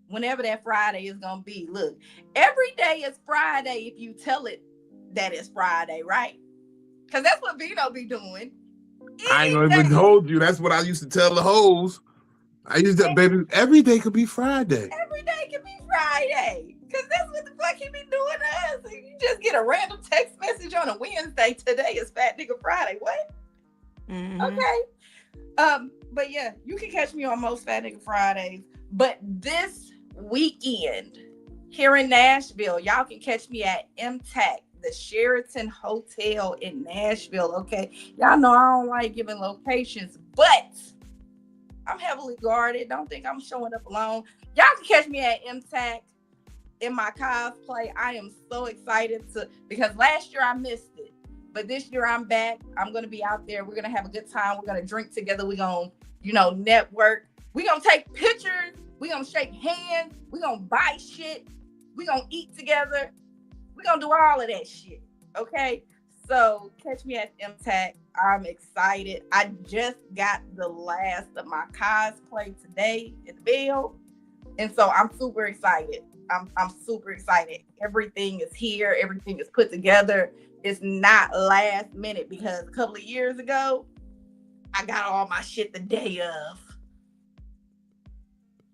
B: whenever that Friday is gonna be. Look, every day is Friday if you tell it that it's Friday, right? Because that's what Vino be doing.
A: I ain't gonna even hold you. That's what I used to tell the hoes. I used to, baby, every day could be Friday.
B: Every day could be Friday. Because that's what the fuck he be doing to us. You just get a random text message on a Wednesday. Today is Fat Nigga Friday. What? Okay. But yeah, you can catch me on most Fat Nigga Fridays. But this weekend here in Nashville, y'all can catch me at MTAC, the Sheraton Hotel in Nashville. Okay, y'all know I don't like giving locations, but I'm heavily guarded. Don't think I'm showing up alone. Y'all can catch me at MTAC in my cosplay. I am so excited because last year I missed it. But this year I'm back. I'm gonna be out there. We're gonna have a good time. We're gonna drink together. We're gonna, network. We're gonna take pictures. We're gonna shake hands. We're gonna buy shit. We're gonna eat together. We're gonna do all of that shit. Okay. So catch me at MTAC. I'm excited. I just got the last of my cosplay today at the Bell. And so I'm super excited. I'm super excited. Everything is here. Everything is put together. It's not last minute because a couple of years ago, I got all my shit the day of.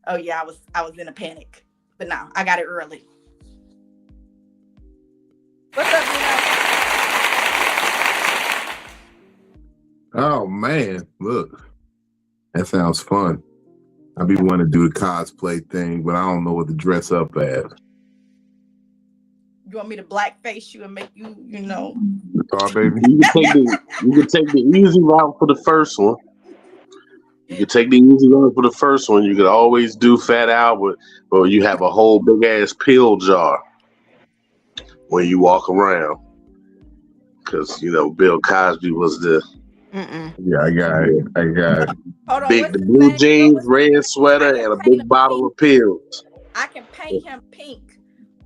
B: Oh yeah, I was in a panic. But no, I got it early. What's up,
A: Oh man, look, that sounds fun. I be wanting to do the cosplay thing, but I don't know what to dress up as.
B: You want me to blackface you and make you,
A: Oh, baby.
C: You can take the easy route for the first one. You could always do Fat Albert, or you have a whole big ass pill jar when you walk around. Because Bill Cosby was the
A: Yeah, I got it.
B: Hold on,
C: the blue jeans, red sweater, and a big bottle of pills.
B: I can paint him pink.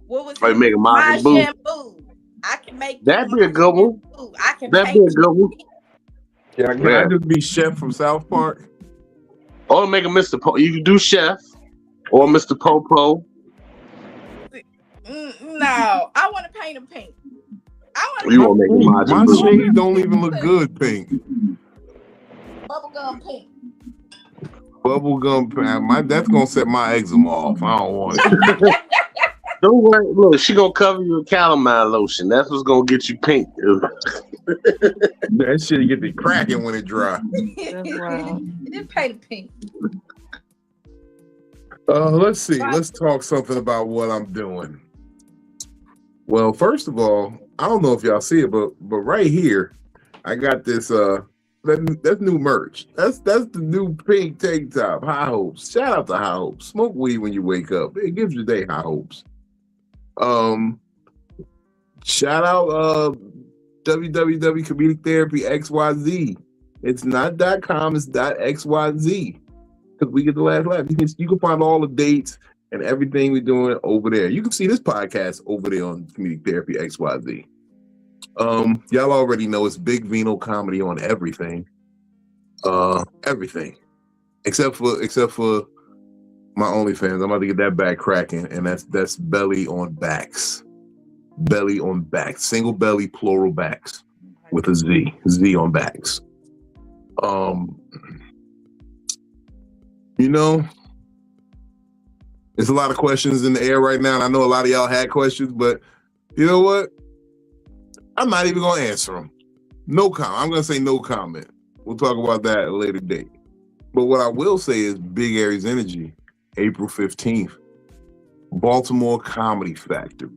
B: What was
C: Or make a
B: my
C: Majin
B: shampoo? I can make
C: that'd be a good one.
B: I can
C: That'd be a good one.
A: Can I just be Chef from South Park?
C: Or make a Mr. You can do Chef or Mr. Popo.
B: No, I want to paint him pink.
C: You want to make a Majin
A: My
C: Buu.
A: shades don't even look good pink.
B: Bubblegum pink.
A: Bubblegum pink. That's gonna set my eczema off. I don't want it.
C: Don't worry. Look, she gonna cover you with calamine lotion. That's what's gonna get you pink.
A: That shit get the cracking when it dry.
B: Just paint him pink.
A: Let's see. Let's talk something about what I'm doing. Well, first of all, I don't know if y'all see it, but right here, I got this. That's new merch. That's the new pink tank top. High hopes. Shout out to High Hopes. Smoke weed when you wake up. It gives your day high hopes. Shout out www Comedic Therapy XYZ. It's not .com. It's .xyz. Because we get the last laugh. You can find all the dates and everything we're doing over there. You can see this podcast over there on Comedic Therapy XYZ. Y'all already know it's Big Vino comedy on everything. Everything. Except for my OnlyFans. I'm about to get that back cracking, and that's belly on backs. Belly on backs. Single belly, plural backs. With a Z. Z on backs. There's a lot of questions in the air right now, and I know a lot of y'all had questions, but you know what? I'm not even going to answer them. No comment. I'm going to say no comment. We'll talk about that at a later date. But what I will say is Big Aries Energy, April 15th, Baltimore Comedy Factory.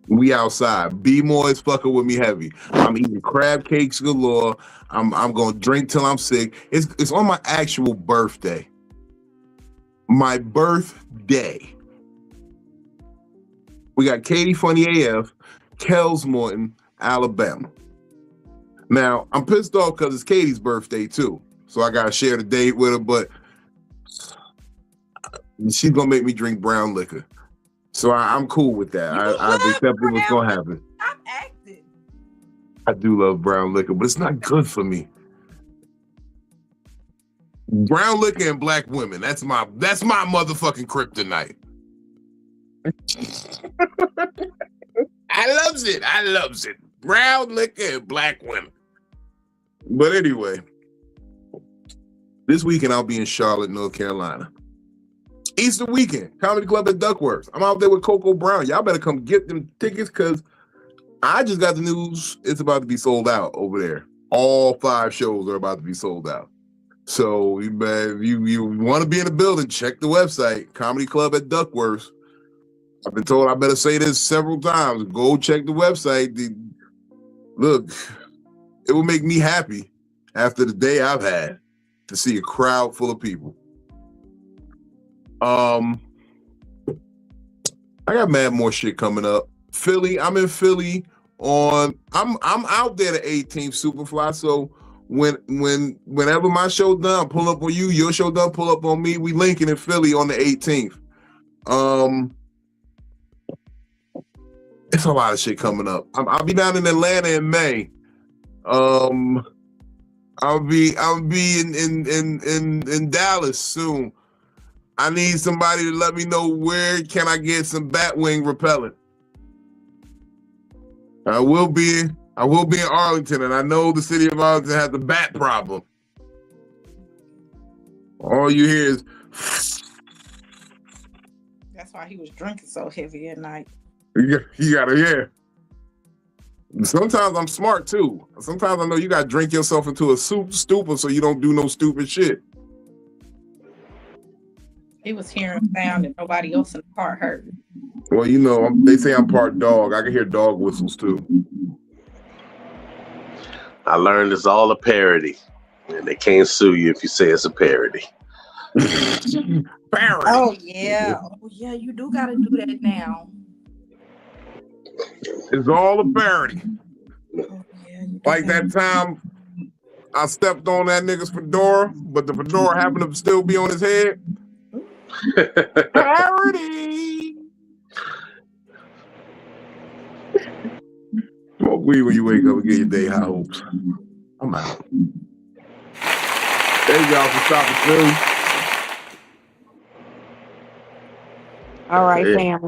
A: We outside. B-More is fucking with me heavy. I'm eating crab cakes galore. I'm going to drink till I'm sick. It's on my actual birthday. My birthday. We got Katie Funny AF, Kells Morton, Alabama. Now, I'm pissed off because it's Katie's birthday too. So I got to share the date with her, but she's going to make me drink brown liquor. So I'm cool with that. I've accepted what's going to happen.
B: I'm acting.
A: I do love brown liquor, but it's not good for me. Brown liquor and black women. That's my motherfucking kryptonite. I loves it. Brown liquor and black women. But anyway, this weekend I'll be in Charlotte, North Carolina. Easter weekend, Comedy Club at Duckworth. I'm out there with Coco Brown. Y'all better come get them tickets because I just got the news. It's about to be sold out over there. All 5 shows are about to be sold out. So if you want to be in the building, check the website, Comedy Club at Duckworth. I've been told I better say this several times. Go check the website. Look, it will make me happy after the day I've had to see a crowd full of people. I got mad more shit coming up. Philly, I'm in Philly I'm out there the 18th, Superfly. So whenever my show done, pull up on you. Your show done, pull up on me. We linking in Philly on the 18th. It's a lot of shit coming up. I'll be down in Atlanta in May. I'll be in Dallas soon. I need somebody to let me know where can I get some Batwing repellent. I will be in Arlington, and I know the city of Arlington has the bat problem. All you hear is.
B: That's why he was drinking so heavy at night.
A: You gotta hear. Sometimes I'm smart too. Sometimes I know you gotta drink yourself into a stupor so you don't do no stupid shit.
B: He was hearing sound and nobody else in the car heard.
A: Well, you know, they say I'm part dog. I can hear dog whistles too.
C: I learned it's all a parody, and they can't sue you if you say it's a parody.
A: Parody.
B: Oh yeah, you do gotta do that now.
A: It's all a parody.
B: Oh, yeah,
A: Like that time I stepped on that nigga's fedora, but the fedora happened to still be on his head. Parody. Smoke weed when you wake up and get your day high hopes. I'm out. Thank y'all for stopping through.
D: All right,
C: Yeah.
D: family.